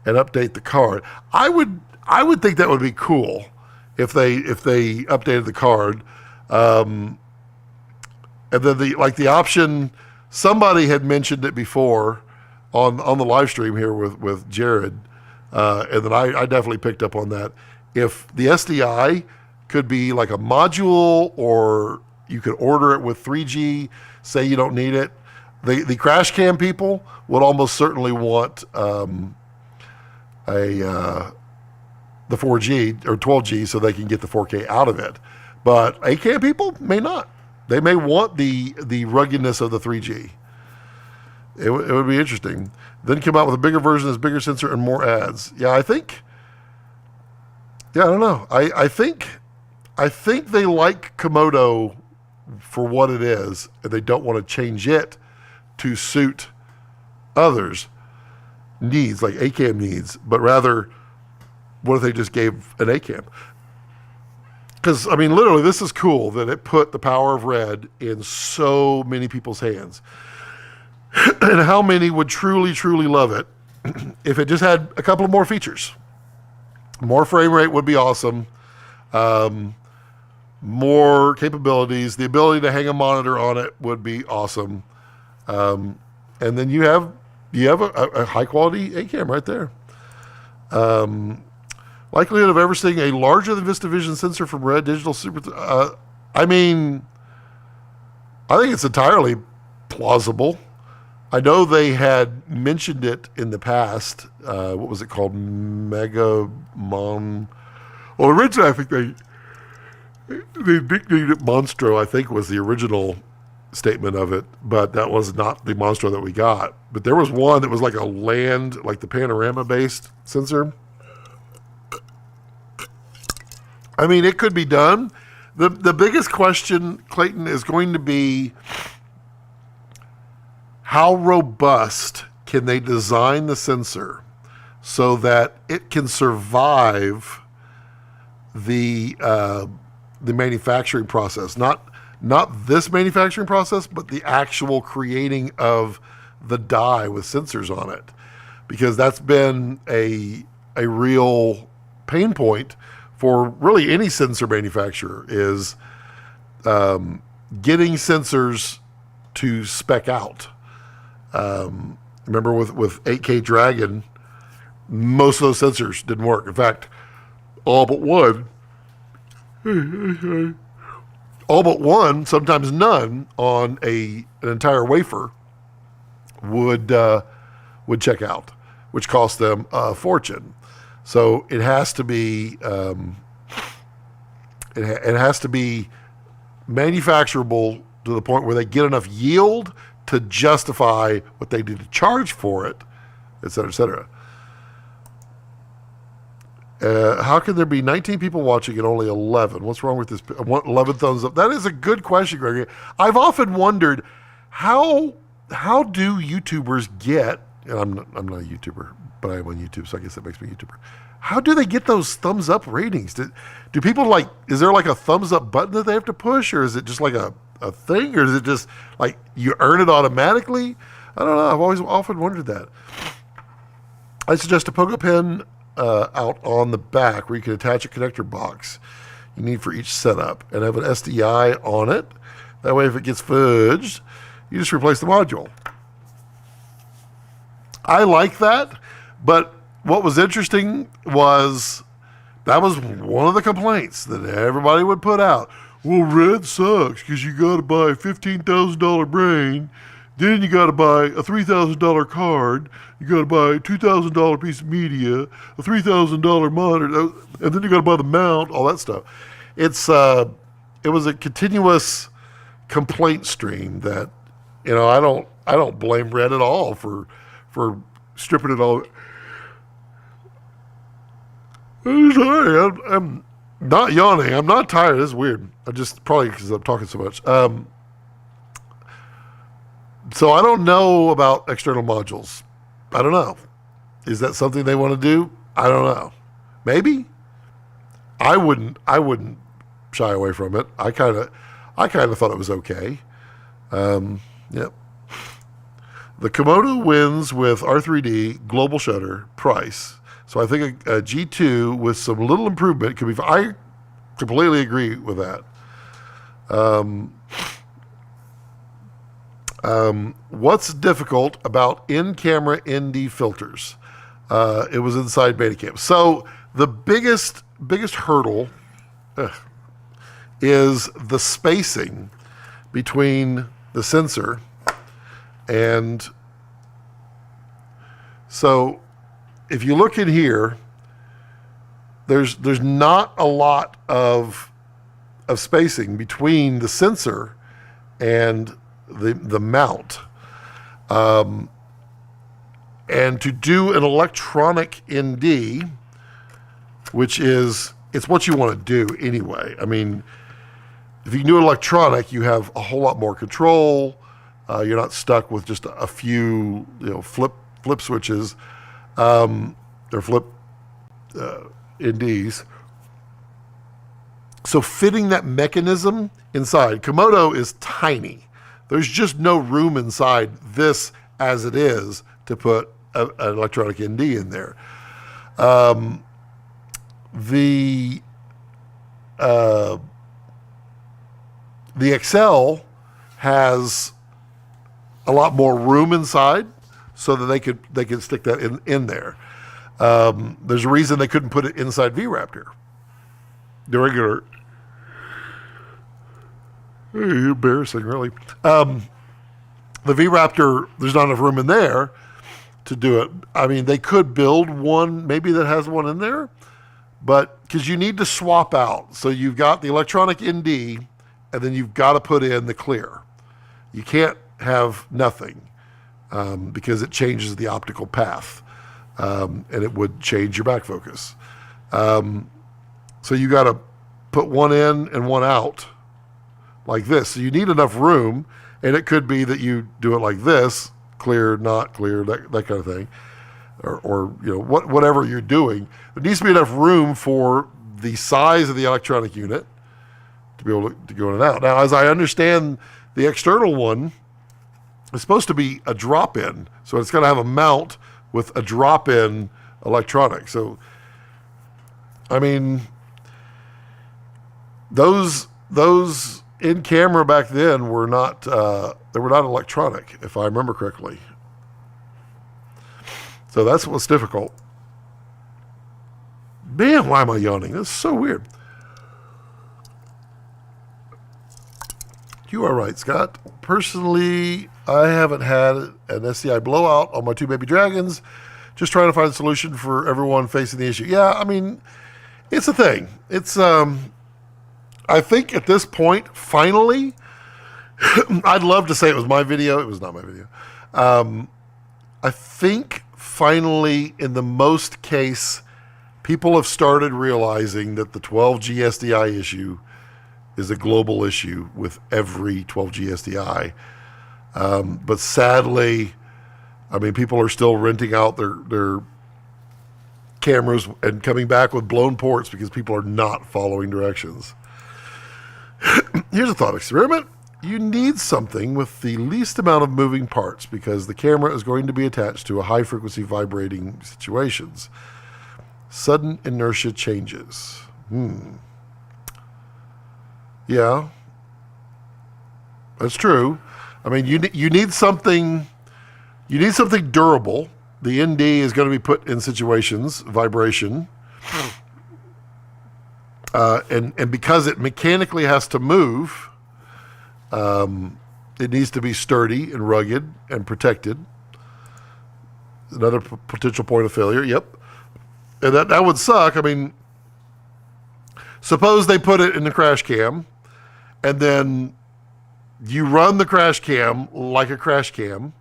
and update the card. I would think that would be cool if they updated the card. And then the option, somebody had mentioned it before on the live stream here with Jared, and then I definitely picked up on that. If the SDI could be like a module, or you could order it with 3G, say you don't need it, the crash cam people would almost certainly want the 4G or 12G so they can get the 4K out of it. But 8K people may not. They may want the ruggedness of the 3G. It would be interesting. Then come out with a bigger version, this bigger sensor, and more ads. Yeah, I don't know. I think they like Komodo for what it is, and they don't want to change it to suit others' needs, like A-cam needs, but rather, what if they just gave an A-cam? Because, I mean, literally, this is cool that it put the power of red in so many people's hands. And how many would truly, truly love it if it just had a couple of more features? More frame rate would be awesome. More capabilities. The ability to hang a monitor on it would be awesome. And then you have a high-quality A-cam right there. Likelihood of ever seeing a larger than VistaVision sensor from Red Digital Super... I mean, I think it's entirely plausible. I know they had mentioned it in the past. What was it called? Megamon. Well, originally, I think they nicknamed it Monstro, I think was the original statement of it, but that was not the Monstro that we got. But there was one that was like a land, like the panorama-based sensor. I mean, it could be done. The biggest question, Clayton, is going to be how robust can they design the sensor so that it can survive the manufacturing process, not this manufacturing process, but the actual creating of the die with sensors on it, because that's been a real pain point for really any sensor manufacturer, is getting sensors to spec out. Remember with 8K Dragon, most of those sensors didn't work. In fact, all but one, sometimes none, on an entire wafer would check out, which cost them a fortune. So it has to be it has to be manufacturable to the point where they get enough yield to justify what they need to charge for it, et cetera, et cetera. How can there be 19 people watching and only 11? What's wrong with this? 11 thumbs up. That is a good question, Gregory. I've often wondered how do YouTubers get, and I'm not a YouTuber, but I am on YouTube, so I guess that makes me a YouTuber. How do they get those thumbs up ratings? Do people is there like a thumbs up button that they have to push, or is it just like a thing, or is it just like you earn it automatically? I don't know. I've always often wondered that. I suggest a pogo pin out on the back where you can attach a connector box you need for each setup and have an SDI on it. That way, if it gets fudged, you just replace the module. I like that, but what was interesting was that was one of the complaints that everybody would put out. Well, red sucks because you got to buy a $15,000 brain, then you got to buy a $3,000 card, you got to buy a $2,000 piece of media, a $3,000 monitor, and then you got to buy the mount, all that stuff. It was a continuous complaint stream that, I don't blame Red at all for stripping it all. I'm sorry, I'm not yawning. I'm not tired. This is weird. Probably because I'm talking so much. So I don't know about external modules. I don't know. Is that something they want to do? I don't know. Maybe. I wouldn't shy away from it. I kind of thought it was okay. Yep. The Komodo wins with R3D, global shutter, price. So I think a G2 with some little improvement could be. I completely agree with that. What's difficult about in-camera ND filters? It was inside Betacam. So the biggest hurdle is the spacing between the sensor and. So if you look in here, there's not a lot of spacing between the sensor and the mount. And to do an electronic ND, which it's what you want to do anyway. I mean, if you can do electronic, you have a whole lot more control. You're not stuck with just a few flip switches or flip NDs. So fitting that mechanism inside, Komodo is tiny. There's just no room inside this as it is to put an electronic ND in there. The XL has a lot more room inside, so that they could stick that in there. There's a reason they couldn't put it inside V-RAPTOR. The regular. Embarrassing, really. The V-RAPTOR, there's not enough room in there to do it. I mean, they could build one, maybe that has one in there, but because you need to swap out. So you've got the electronic ND, and then you've got to put in the clear. You can't have nothing because it changes the optical path, and it would change your back focus. So you got to put one in and one out like this. So you need enough room, and it could be that you do it like this, clear, not clear, that kind of thing, or whatever you're doing. There needs to be enough room for the size of the electronic unit to be able to go in and out. Now, as I understand, the external one is supposed to be a drop-in, so it's going to have a mount with a drop-in electronic. So, I mean, those in camera back then were not they were not electronic, if I remember correctly. So that's what's difficult. Man, why am I yawning? This is so weird. You are right, Scott. Personally, I haven't had an SDI blowout on my two baby dragons. Just trying to find a solution for everyone facing the issue. Yeah, I mean, it's a thing. It's I think at this point, finally, I'd love to say it was my video. It was not my video. I think finally, in the most case, people have started realizing that the 12G SDI issue is a global issue with every 12G SDI. But sadly, I mean, people are still renting out their cameras and coming back with blown ports because people are not following directions. Here's a thought experiment. You need something with the least amount of moving parts because the camera is going to be attached to a high-frequency vibrating situations. Sudden inertia changes. Yeah, that's true. I mean, you need something durable. The ND is going to be put in situations, vibration, and because it mechanically has to move, it needs to be sturdy and rugged and protected. Another potential point of failure. Yep. And that would suck. I mean, suppose they put it in the crash cam and then you run the crash cam like a crash cam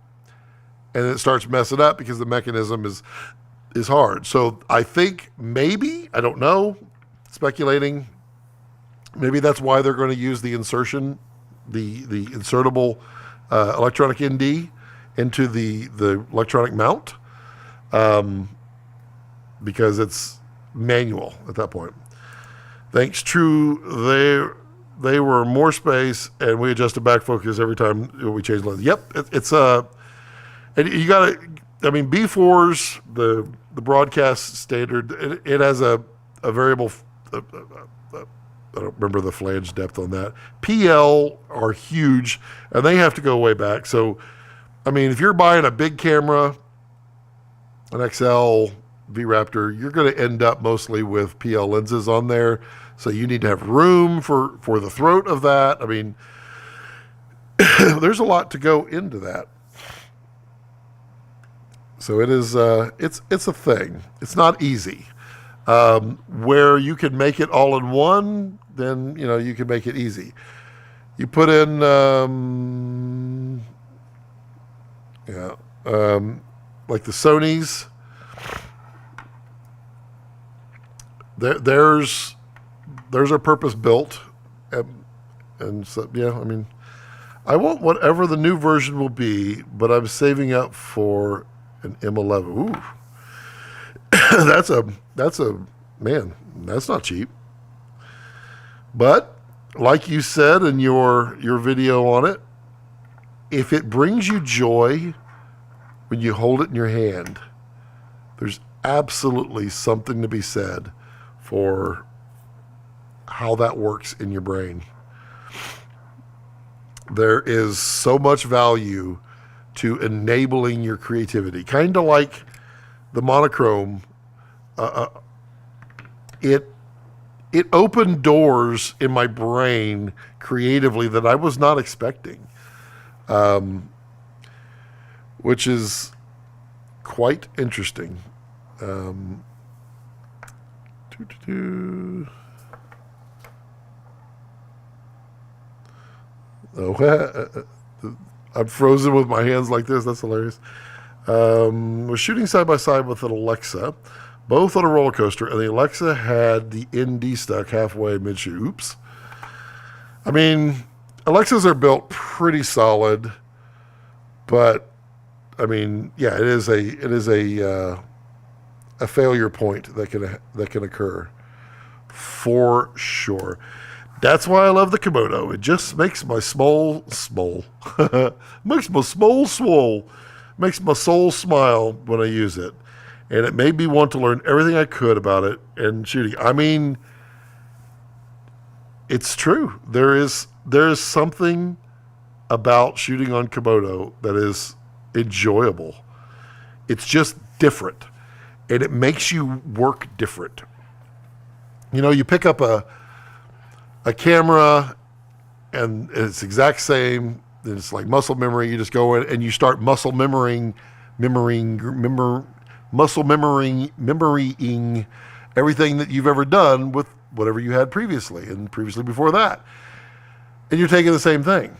and it starts messing up because the mechanism is hard. So I think maybe, I don't know, speculating, maybe that's why they're going to use the insertion, the insertable electronic ND into the electronic mount. Because it's manual at that point. Thanks, true. They were more space, and we adjusted back focus every time we changed lens. Yep, it's and you got to. I mean, B4's the broadcast standard. It has a variable. I don't remember the flange depth on that. PL are huge, and they have to go way back. So, I mean, if you're buying a big camera, an XL V-RAPTOR, you're going to end up mostly with PL lenses on there. So you need to have room for the throat of that. I mean, there's a lot to go into that. So it is, it's a thing. It's not easy. Where you can make it all in one, then, you know, you can make it easy. You put in, like the Sonys, There's a purpose built, and so, yeah, I mean, I want whatever the new version will be, but I'm saving up for an M11. Ooh, that's a man, that's not cheap. But like you said in your video on it, if it brings you joy when you hold it in your hand, there's absolutely something to be said for how that works in your brain. There is so much value to enabling your creativity. Kind of like the monochrome. It opened doors in my brain creatively that I was not expecting, which is quite interesting. I'm frozen with my hands like this. That's hilarious. Was shooting side by side with an Alexa, both on a roller coaster, and the Alexa had the ND stuck halfway mid-shoot. Oops. I mean, Alexas are built pretty solid, but I mean, yeah, it is a failure point that can occur for sure. That's why I love the Komodo. It just makes my makes my soul smile when I use it, and it made me want to learn everything I could about it and shooting. I mean, it's true. There is there's something about shooting on Komodo that is enjoyable. It's just different, and it makes you work different. You know, you pick up a camera, and it's exact same. It's like muscle memory. You just go in and you start muscle memorying everything that you've ever done with whatever you had previously and previously before that. And you're taking the same thing.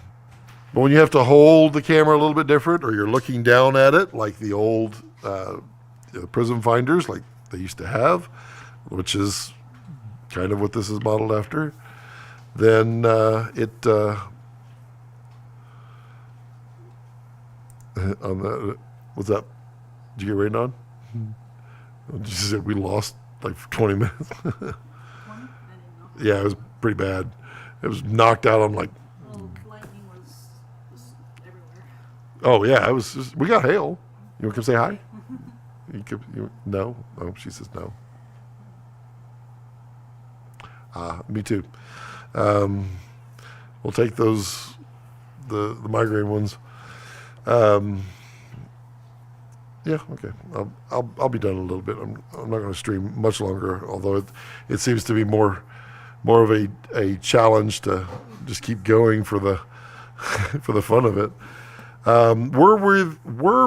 But when you have to hold the camera a little bit different, or you're looking down at it like the old prism finders like they used to have, which is kind of what this is modeled after, then what's up? Did you get rained on? She said we lost like 20 minutes. Yeah, it was pretty bad. It was knocked out on like. Well, lightning was everywhere. Oh yeah, it was. We got hail. You want to come say hi? No. Oh, she says no. Me too. We'll take those, the migraine ones. Yeah, okay. I'll be done in a little bit. I'm not going to stream much longer, although it seems to be more of a challenge to just keep going for the for the fun of it. Were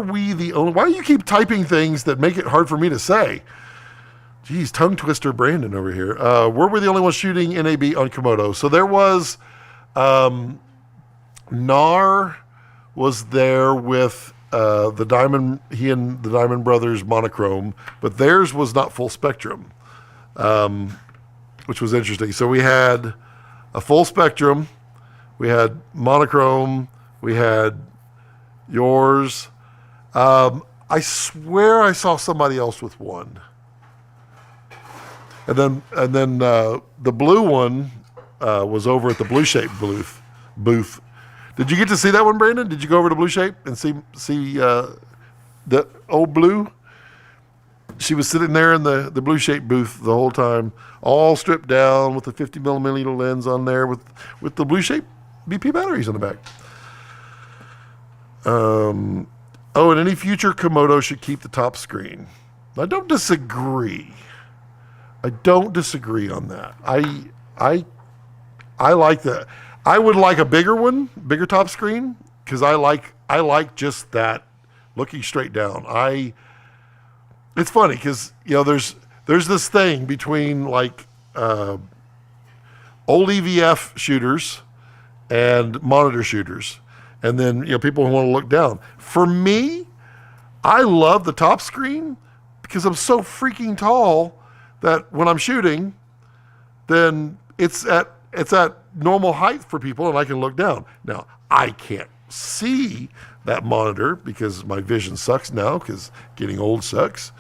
we the only? Why do you keep typing things that make it hard for me to say? Geez, tongue twister, Brandon over here. Were we the only ones shooting NAB on Komodo? So there was Nar was there with the Diamond. He and the Diamond Brothers monochrome, but theirs was not full spectrum, which was interesting. So we had a full spectrum, we had monochrome, we had yours. I swear I saw somebody else with one. And then the blue one was over at the Blue Shape booth. Did you get to see that one, Brandon? Did you go over to Blue Shape and see the old Blue? She was sitting there in the Blue Shape booth the whole time, all stripped down with the 50 millimeter lens on there with the Blue Shape BP batteries on the back. And any future Komodo should keep the top screen. I don't disagree. On that. I like that. I would like a bigger top screen, because I like just that looking straight down. It's funny because there's this thing between like old EVF shooters and monitor shooters, and then people who want to look down. For me, I love the top screen because I'm so freaking tall that when I'm shooting, then it's at normal height for people and I can look down. Now, I can't see that monitor because my vision sucks now because getting old sucks.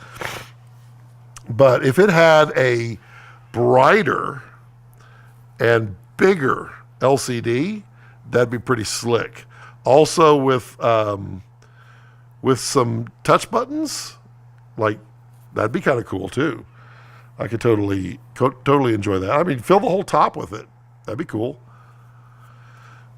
But if it had a brighter and bigger LCD, that'd be pretty slick. Also with some touch buttons, like that'd be kind of cool too. I could totally enjoy that. I mean, fill the whole top with it. That'd be cool.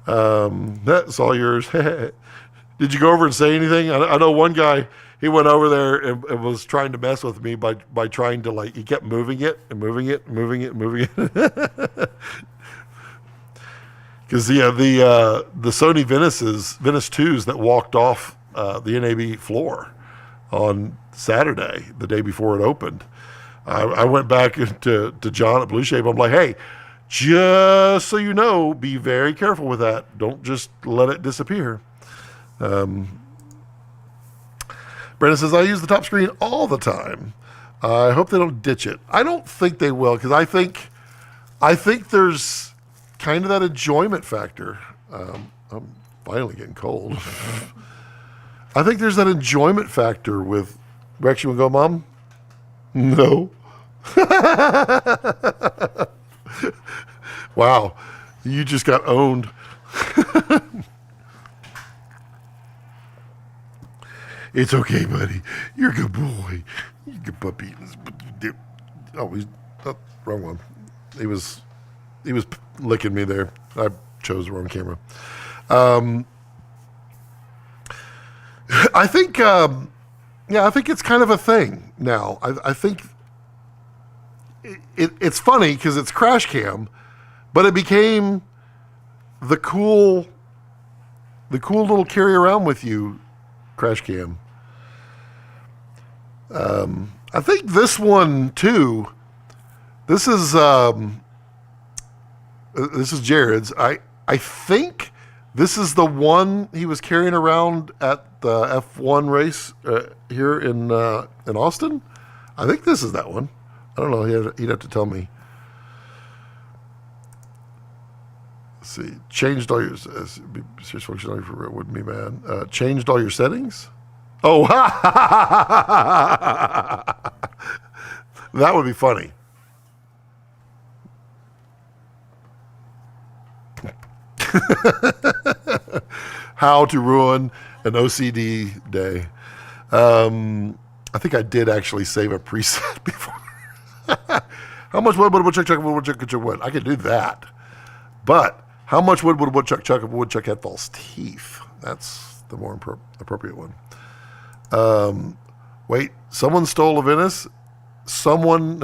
That's all yours. Did you go over and say anything? I know one guy, he went over there and was trying to mess with me by trying to, like, he kept moving it. Because the Sony Venice 2s that walked off the NAB floor on Saturday, the day before it opened, I went back to John at Blue Shape. I'm like, hey, just so you know, be very careful with that. Don't just let it disappear. Brandon says, I use the top screen all the time. I hope they don't ditch it. I don't think they will, because I think there's kind of that enjoyment factor. I'm finally getting cold. I think there's that enjoyment factor with... Rex, you want to go, Mom? No. Wow, you just got owned. It's okay, buddy. You're a good boy. You're a good puppy. Oh, wrong one. He was licking me there. chose the wrong camera. I think, I think it's kind of a thing now. I think it's funny because it's crash cam, but it became the cool little carry around with you crash cam. I think this one too. This is Jared's. I think this is the one he was carrying around at the F1 race here in Austin. I think this is that one. I don't know. He'd have to tell me. Let's see. Changed all your search functionality for it wouldn't be mad. Changed all your settings. Oh, that would be funny. How to ruin an OCD day. I think I did actually save a preset before. How much wood would a woodchuck chuck if a woodchuck could chuck wood? I could do that. But how much wood would a woodchuck chuck if a woodchuck had false teeth? That's the more appropriate one. Wait, someone stole a Venice? Someone...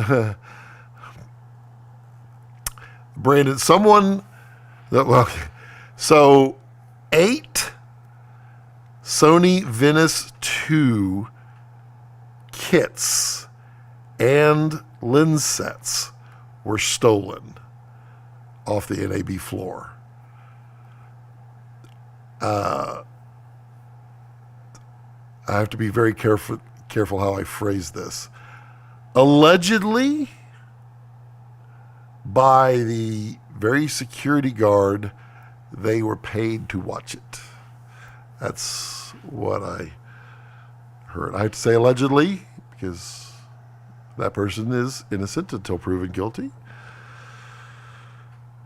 Brandon, someone... Well, so 8 Sony Venice 2 kits and lens sets were stolen off the NAB floor. I have to be very careful how I phrase this. Allegedly, by the very security guard they were paid to watch it. That's what I heard. I have to say allegedly because that person is innocent until proven guilty.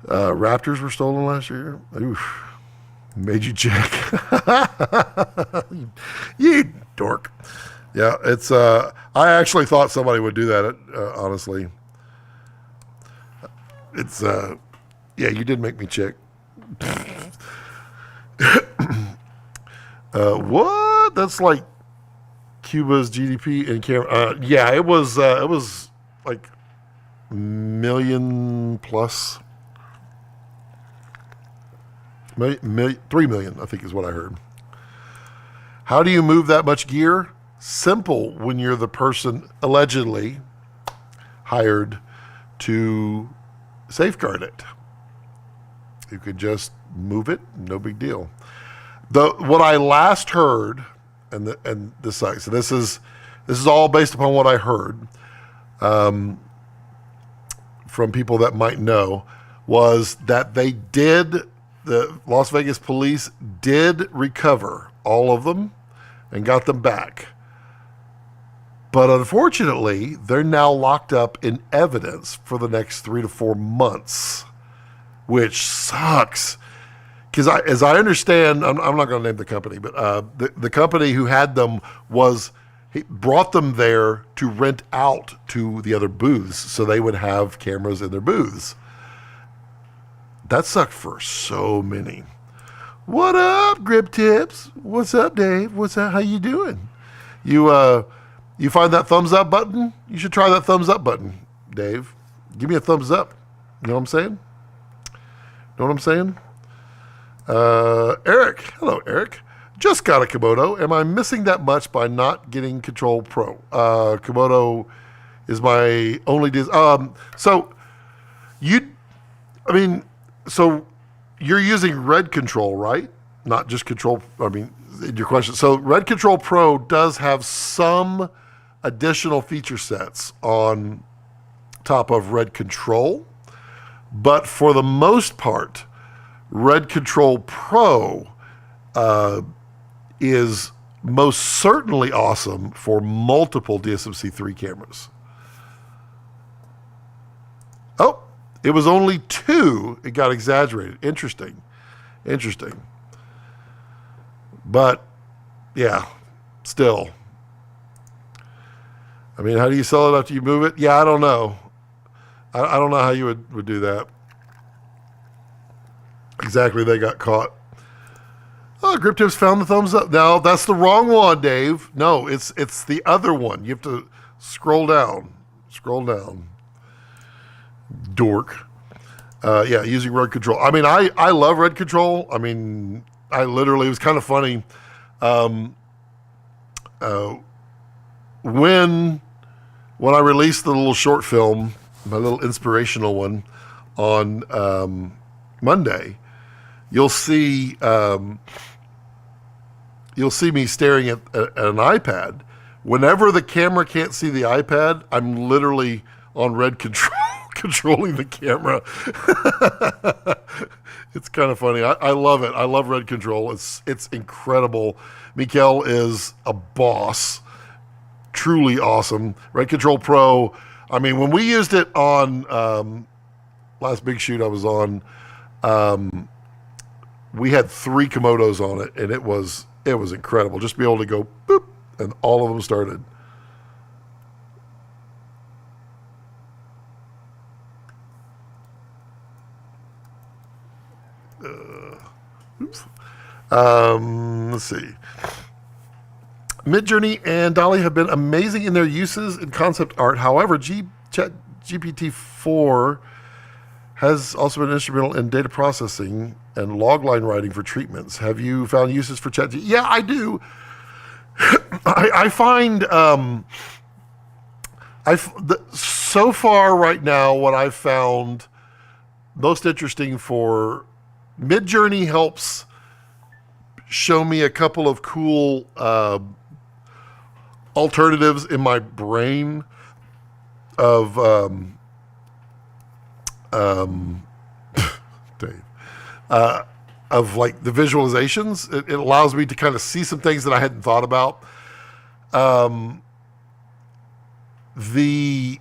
Raptors were stolen last year. Oof. Made you check. You dork. Yeah, it's I actually thought somebody would do that, honestly. It's yeah, you did make me check. What? That's like Cuba's GDP in camera. Yeah, it was like million plus. 3 million, I think is what I heard. How do you move that much gear? Simple when you're the person allegedly hired to safeguard it. You could just move it, no big deal. What I last heard, and this so this is all based upon what I heard from people that might know, was that the Las Vegas police did recover all of them and got them back. But unfortunately, they're now locked up in evidence for the next 3 to 4 months, which sucks. Because as I understand, I'm not going to name the company, but the company who had them brought them there to rent out to the other booths so they would have cameras in their booths. That sucked for so many. What up, Grip Tips? What's up, Dave? What's up? How you doing? You find that thumbs up button? You should try that thumbs up button, Dave. Give me a thumbs up. You know what I'm saying? Know what I'm saying? Eric. Hello, Eric. Just got a Komodo. Am I missing that much by not getting Control Pro? Komodo is my only... So you're using Red Control, right? Not just Control, your question. So Red Control Pro does have some additional feature sets on top of Red Control, but for the most part, Red Control Pro is most certainly awesome for multiple DSMC3 cameras. Oh, it was only 2. It got exaggerated. Interesting. But, yeah, still. I mean, how do you sell it after you move it? Yeah, I don't know. I don't know how you would do that. Exactly, they got caught. Oh, Grip Tips found the thumbs up. No, that's the wrong one, Dave. No, it's the other one. You have to scroll down. Scroll down. Dork. Yeah, using red control. I mean, I love red control. I mean, I literally, it was kind of funny. When I released the little short film, my little inspirational one, on Monday, you'll see me staring at an iPad. Whenever the camera can't see the iPad, I'm literally on red control, controlling the camera. It's kind of funny. I love it. I love red control. It's incredible. Mikkel is a boss. Truly awesome. Red Control Pro. I mean, when we used it on last big shoot I was on, we had 3 Komodos on it, and it was incredible. Just to be able to go boop, and all of them started. Oops. Let's see. Midjourney and Dolly have been amazing in their uses in concept art. However, GPT-4 has also been instrumental in data processing and logline writing for treatments. Have you found uses for ChatGPT? Yeah, I do. I find so far right now, what I've found most interesting for Midjourney helps show me a couple of cool alternatives in my brain of Dave, of like the visualizations. It allows me to kind of see some things that I hadn't thought about. The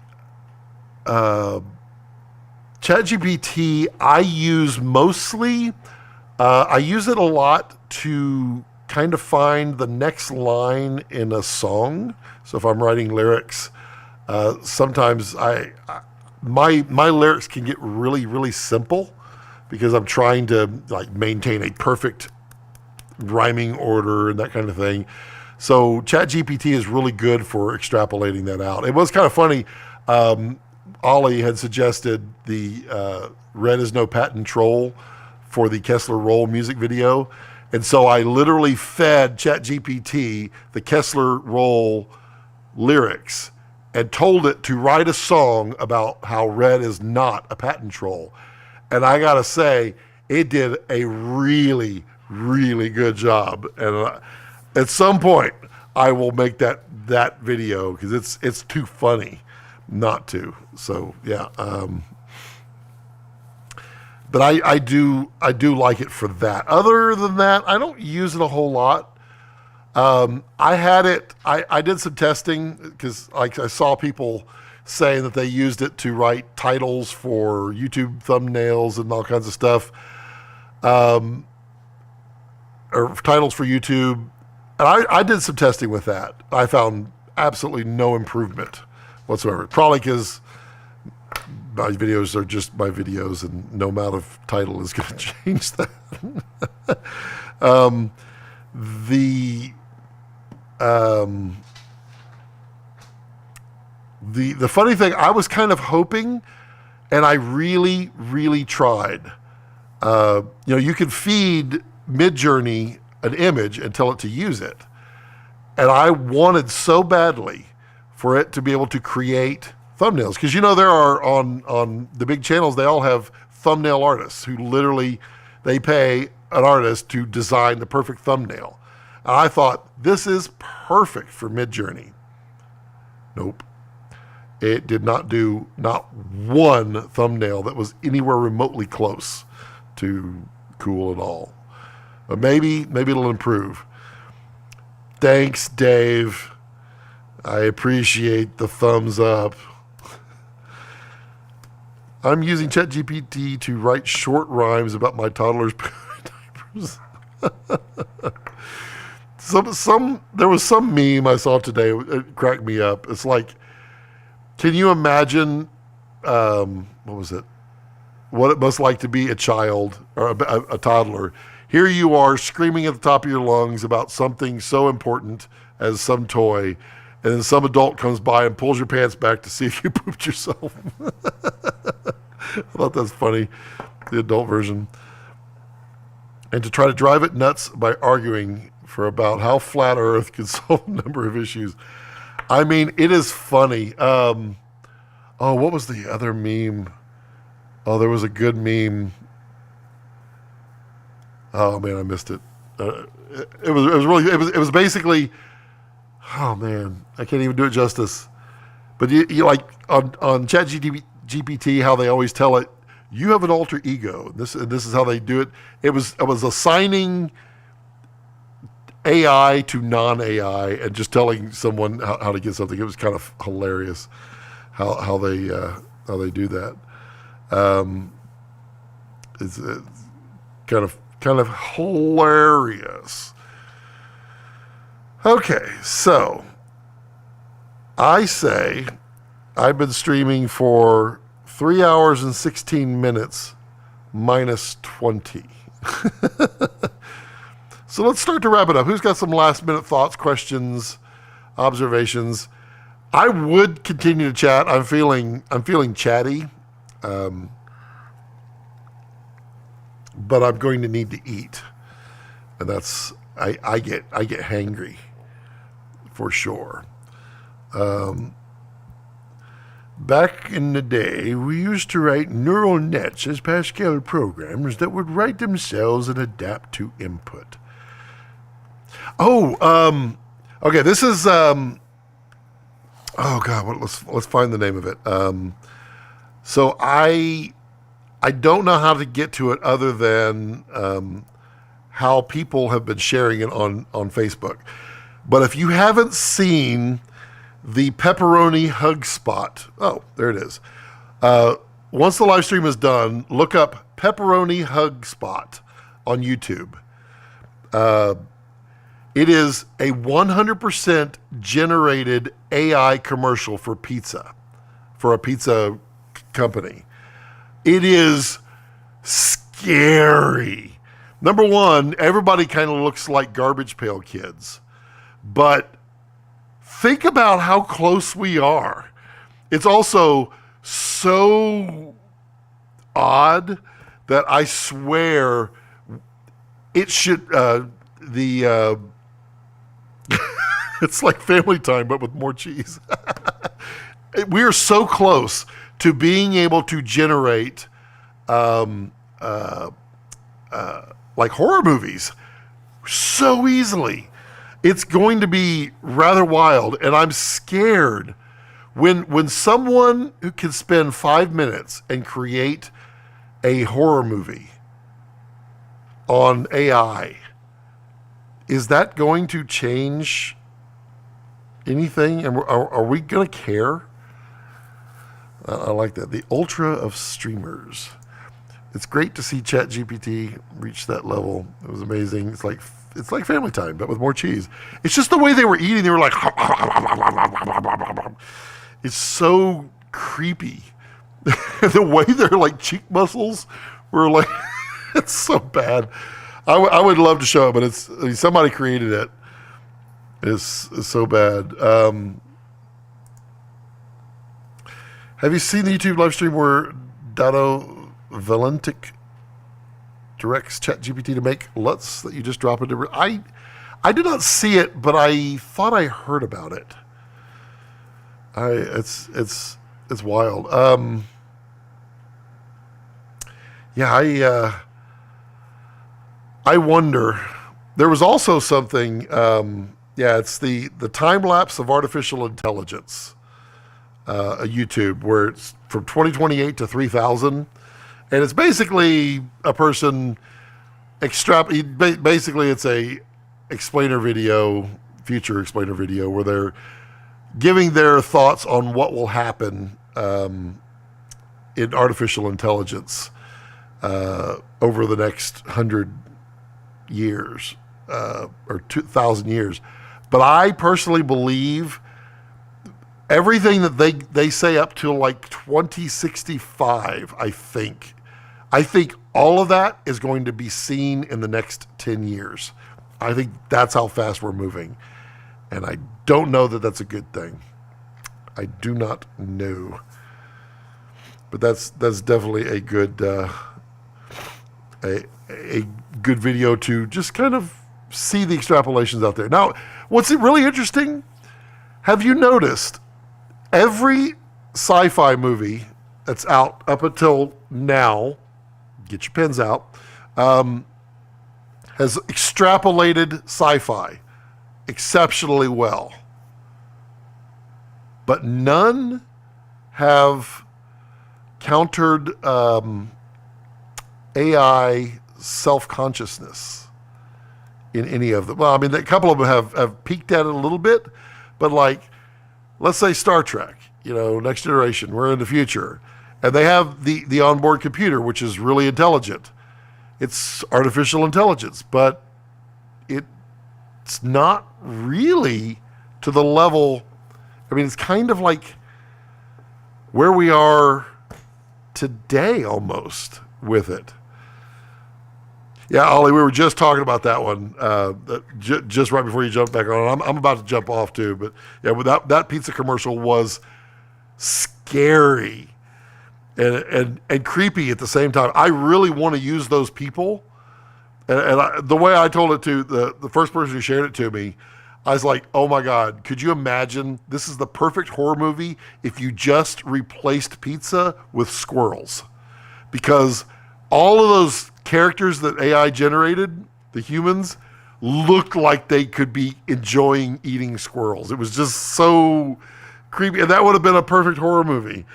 ChatGPT I use mostly. I use it a lot to kind of find the next line in a song. So if I'm writing lyrics, sometimes my lyrics can get really, really simple because I'm trying to like maintain a perfect rhyming order and that kind of thing. So ChatGPT is really good for extrapolating that out. It was kind of funny. Ollie had suggested the Red is No Patent Troll for the Kessler Roll music video. And so I literally fed ChatGPT the Kessler Roll lyrics and told it to write a song about how red is not a patent troll. And I gotta say, it did a really, really good job. And at some point, I will make that video because it's too funny not to. So yeah. But I do like it for that. Other than that, I don't use it a whole lot. I did some testing because like I saw people saying that they used it to write titles for YouTube thumbnails and all kinds of stuff, or titles for YouTube. And I did some testing with that. I found absolutely no improvement whatsoever. Probably because my videos are just my videos and no amount of title is going to change that. The funny thing, I was kind of hoping, and I really, really tried. You can feed Midjourney an image and tell it to use it. And I wanted so badly for it to be able to create thumbnails. Because there are on the big channels, they all have thumbnail artists who literally, they pay an artist to design the perfect thumbnail. And I thought, this is perfect for Midjourney. Nope. It did not do not one thumbnail that was anywhere remotely close to cool at all. But maybe it'll improve. Thanks, Dave. I appreciate the thumbs up. I'm using ChatGPT to write short rhymes about my toddler's diapers. There was some meme I saw today. It cracked me up. It's like, can you imagine? What was it? what it must like to be a child or a toddler. Here you are screaming at the top of your lungs about something so important as some toy, and then some adult comes by and pulls your pants back to see if you pooped yourself. I thought that's funny, the adult version. And to try to drive it nuts by arguing for about how flat Earth can solve a number of issues. I mean, it is funny. Oh, what was the other meme? Oh, there was a good meme. Oh man, I missed it. It was basically. Oh man, I can't even do it justice. But you like on ChatGPT, how they always tell it, you have an alter ego. This is how they do it. It was assigning AI to non-AI and just telling someone how to get something. It was kind of hilarious how they do that. It's kind of hilarious. Okay, so I say I've been streaming for 3 hours and 16 minutes minus 20. So let's start to wrap it up. Who's got some last minute thoughts, questions, observations? I would continue to chat. I'm feeling chatty, but I'm going to need to eat, and that's I get hangry for sure. Back in the day, we used to write neural nets as Pascal programs that would write themselves and adapt to input. Oh, okay. This is oh God. Let's find the name of it. So I don't know how to get to it other than how people have been sharing it on Facebook. But if you haven't seen the pepperoni hug spot, oh, there it is. Once the live stream is done, look up pepperoni hug spot on YouTube. It is a 100% generated AI commercial for pizza, for a pizza company. It is scary. Number one, everybody kind of looks like Garbage Pail Kids, but think about how close we are. It's also so odd that I swear it should, it's like Family Time, but with more cheese. We are so close to being able to generate like horror movies so easily. It's going to be rather wild, and I'm scared when someone who can spend 5 minutes and create a horror movie on AI, is that going to change anything? And are we going to care? I like that. The ultra of streamers. It's great to see ChatGPT reach that level. It was amazing. It's like Family Time, but with more cheese. It's just the way they were eating. They were like, it's so creepy. The way their like cheek muscles were like, it's so bad. I would love to show it, but somebody created it. It's so bad. Have you seen the YouTube live stream where Dado Valentic directs ChatGPT to make LUTs that you just drop into? I did not see it, but I thought I heard about it. It's wild. I wonder. There was also something. It's the time lapse of artificial intelligence. A YouTube where it's from 2028 to 3000, and it's basically a person basically it's a explainer video, future explainer video, where they're giving their thoughts on what will happen in artificial intelligence over the next 100 years or 2,000 years. But I personally believe everything that they say up to like 2065, I think, I think all of that is going to be seen in the next 10 years. I think that's how fast we're moving. And I don't know that that's a good thing. I do not know. But that's definitely a good a good video to just kind of see the extrapolations out there. Now, what's really interesting, have you noticed every sci-fi movie that's out up until now, get your pens out, has extrapolated sci-fi exceptionally well. But none have countered AI self-consciousness in any of them. Well, I mean, a couple of them have peeked at it a little bit, but like, let's say Star Trek, Next Generation, we're in the future, and they have the onboard computer, which is really intelligent. It's artificial intelligence, but it's not really to the level, I mean, it's kind of like where we are today almost with it. Yeah, Ollie, we were just talking about that one just right before you jumped back on. I'm about to jump off too, but yeah, that pizza commercial was scary and creepy at the same time. I really want to use those people, and the way I told it to the first person who shared it to me, I was like, oh my God, could you imagine? This is the perfect horror movie if you just replaced pizza with squirrels, because all of those characters that AI generated, the humans, looked like they could be enjoying eating squirrels. It was just so creepy, and that would have been a perfect horror movie.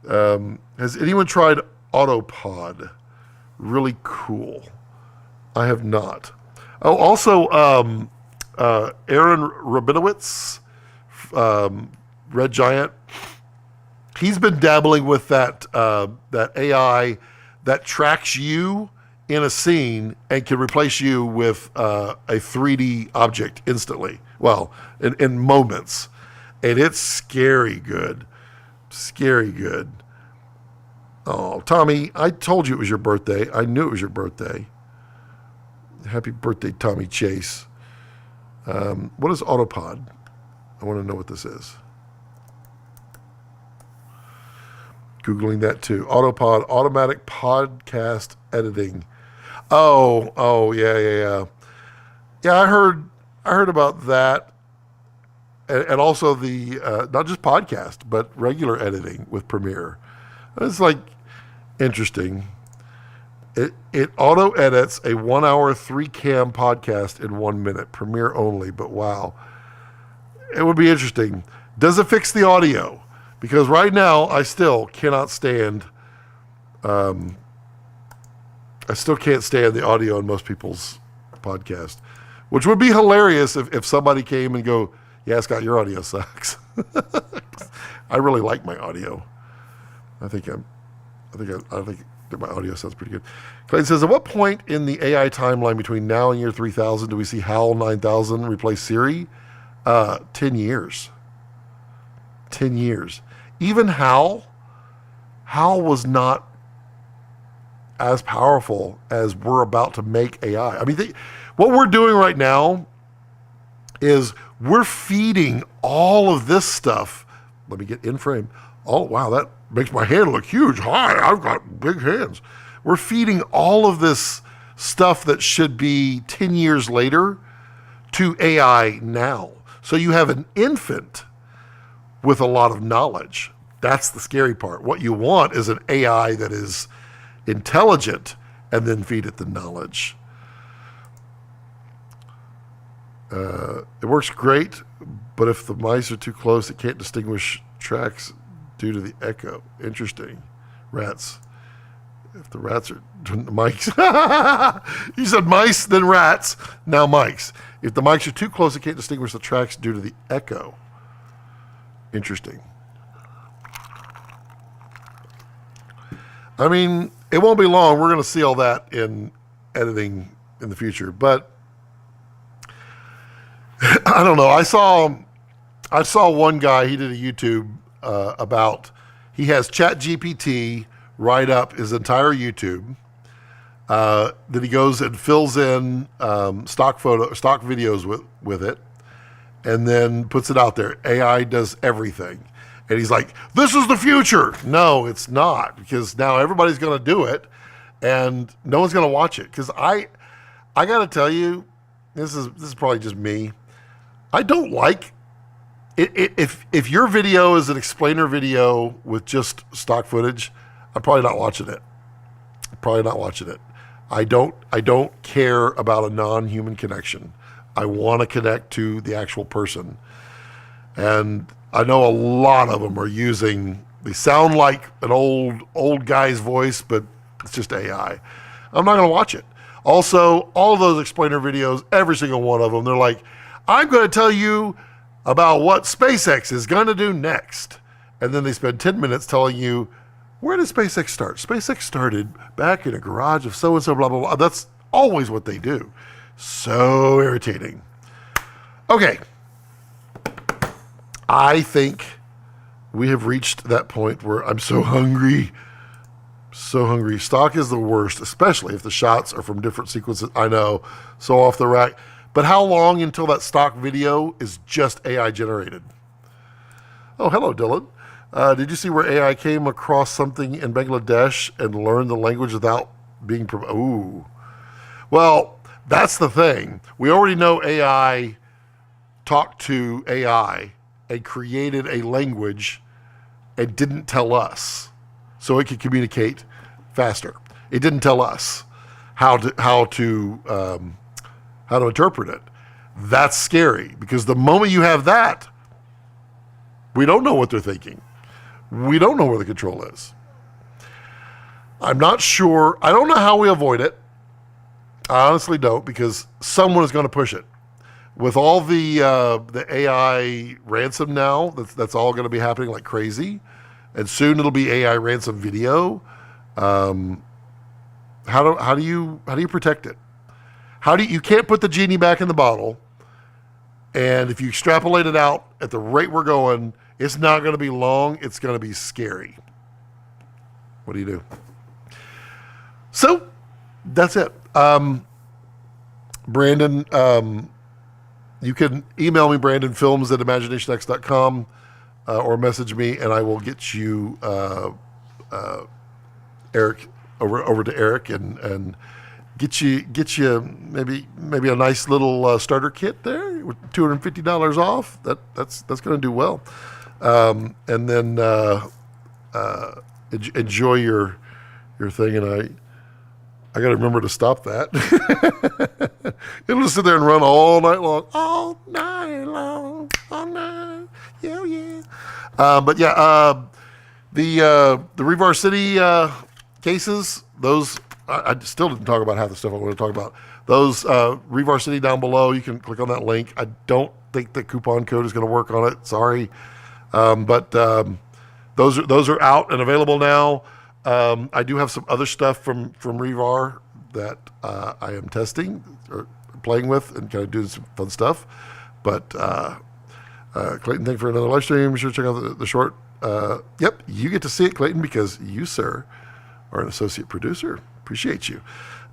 Has anyone tried Autopod? Really cool. I have not. Oh, also, Aaron Rabinowitz, Red Giant, he's been dabbling with that AI that tracks you in a scene and can replace you with a 3D object instantly. Well, in moments. And it's scary good. Scary good. Oh, Tommy, I told you it was your birthday. I knew it was your birthday. Happy birthday, Tommy Chase. What is Autopod? I want to know what this is. Googling that too. Autopod, automatic podcast editing. Oh, yeah. Yeah, I heard about that, and also the not just podcast, but regular editing with Premiere. It's like interesting. It auto edits a 1 hour 3-cam podcast in 1 minute, Premiere only. But wow, it would be interesting. Does it fix the audio? Because right now I still cannot stand. I still can't stand the audio in most people's podcast, which would be hilarious if somebody came and go, "Yeah, Scott, your audio sucks." I really like my audio. I think that my audio sounds pretty good. Clayton says, at what point in the AI timeline between now and year 3000 do we see HAL 9000 replace Siri? 10 years. 10 years. Even HAL was not as powerful as we're about to make AI. I mean, what we're doing right now is we're feeding all of this stuff. Let me get in frame. Oh, wow, that makes my hand look huge. Hi, I've got big hands. We're feeding all of this stuff that should be 10 years later to AI now. So you have an infant with a lot of knowledge. That's the scary part. What you want is an AI that is intelligent and then feed it the knowledge. It works great, but if the mice are too close, it can't distinguish tracks due to the echo. Interesting. Rats. If the rats are mics. You said mice, then rats, now mics. If the mics are too close, it can't distinguish the tracks due to the echo. Interesting. I mean, it won't be long. We're going to see all that in editing in the future. But I don't know. I saw one guy, he did a YouTube about, he has ChatGPT write up his entire YouTube. Then he goes and fills in stock videos with it, and then puts it out there. AI does everything. And he's like, this is the future. No, it's not, because now everybody's going to do it, and no one's going to watch it. Because I got to tell you, this is probably just me. I don't like it. If your video is an explainer video with just stock footage, I'm probably not watching it. I don't care about a non-human connection. I want to connect to the actual person. And I know a lot of them are they sound like an old guy's voice, but it's just AI. I'm not going to watch it. Also, all of those explainer videos, every single one of them, they're like, I'm going to tell you about what SpaceX is going to do next. And then they spend 10 minutes telling you, where did SpaceX start? SpaceX started back in a garage of so-and-so, blah, blah, blah. That's always what they do. So irritating. Okay. I think we have reached that point where I'm so hungry. So hungry. Stock is the worst, especially if the shots are from different sequences. I know, so off the rack. But how long until that stock video is just AI generated? Oh, hello, Dylan. Did you see where AI came across something in Bangladesh and learned the language without being... Ooh. Well, that's the thing. We already know AI talked to AI and created a language and didn't tell us, so it could communicate faster. It didn't tell us how to interpret it. That's scary, because the moment you have that, we don't know what they're thinking. We don't know where the control is. I'm not sure. I don't know how we avoid it. I honestly don't, because someone is going to push it. With all the AI ransom now, that's all going to be happening like crazy, and soon it'll be AI ransom video. How do you protect it? You can't put the genie back in the bottle, and if you extrapolate it out at the rate we're going, it's not going to be long. It's going to be scary. What do you do? So that's it. Brandon, you can email me, brandonfilms@imaginationx.com, or message me, and I will get you Eric over to Eric and get you maybe a nice little starter kit there with $250 off. That's going to do well. And then enjoy your thing, and I got to remember to stop that. It'll just sit there and run all night long. All night. Yeah. But yeah, the Revar City cases, those, I still didn't talk about half the stuff I want to talk about. Those Revar City down below, you can click on that link. I don't think the coupon code is going to work on it. Sorry. But those are out and available now. I do have some other stuff from Revar that I am testing or playing with and kind of doing some fun stuff. But Clayton, thank you for another live stream. Be sure to check out the short. Yep, you get to see it, Clayton, because you, sir, are an associate producer. Appreciate you.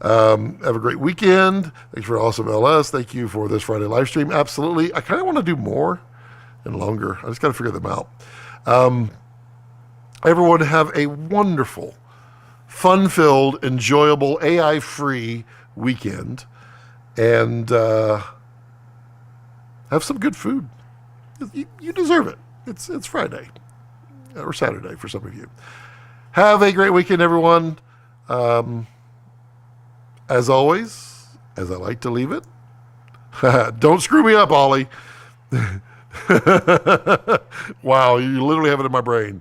Have a great weekend. Thanks for awesome LS. Thank you for this Friday live stream. Absolutely. I kind of want to do more and longer. I just got to figure them out. Everyone have a wonderful, fun-filled, enjoyable, AI-free weekend, and have some good food. You deserve it. It's Friday or Saturday for some of you. Have a great weekend, everyone. As always, as I like to leave it, don't screw me up, Ollie. Wow, you literally have it in my brain.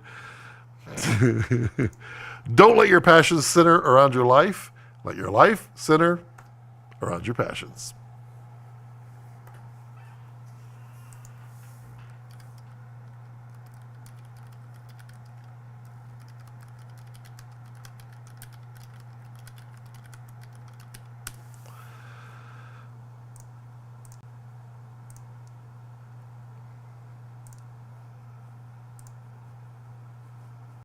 Don't let your passions center around your life. Let your life center around your passions.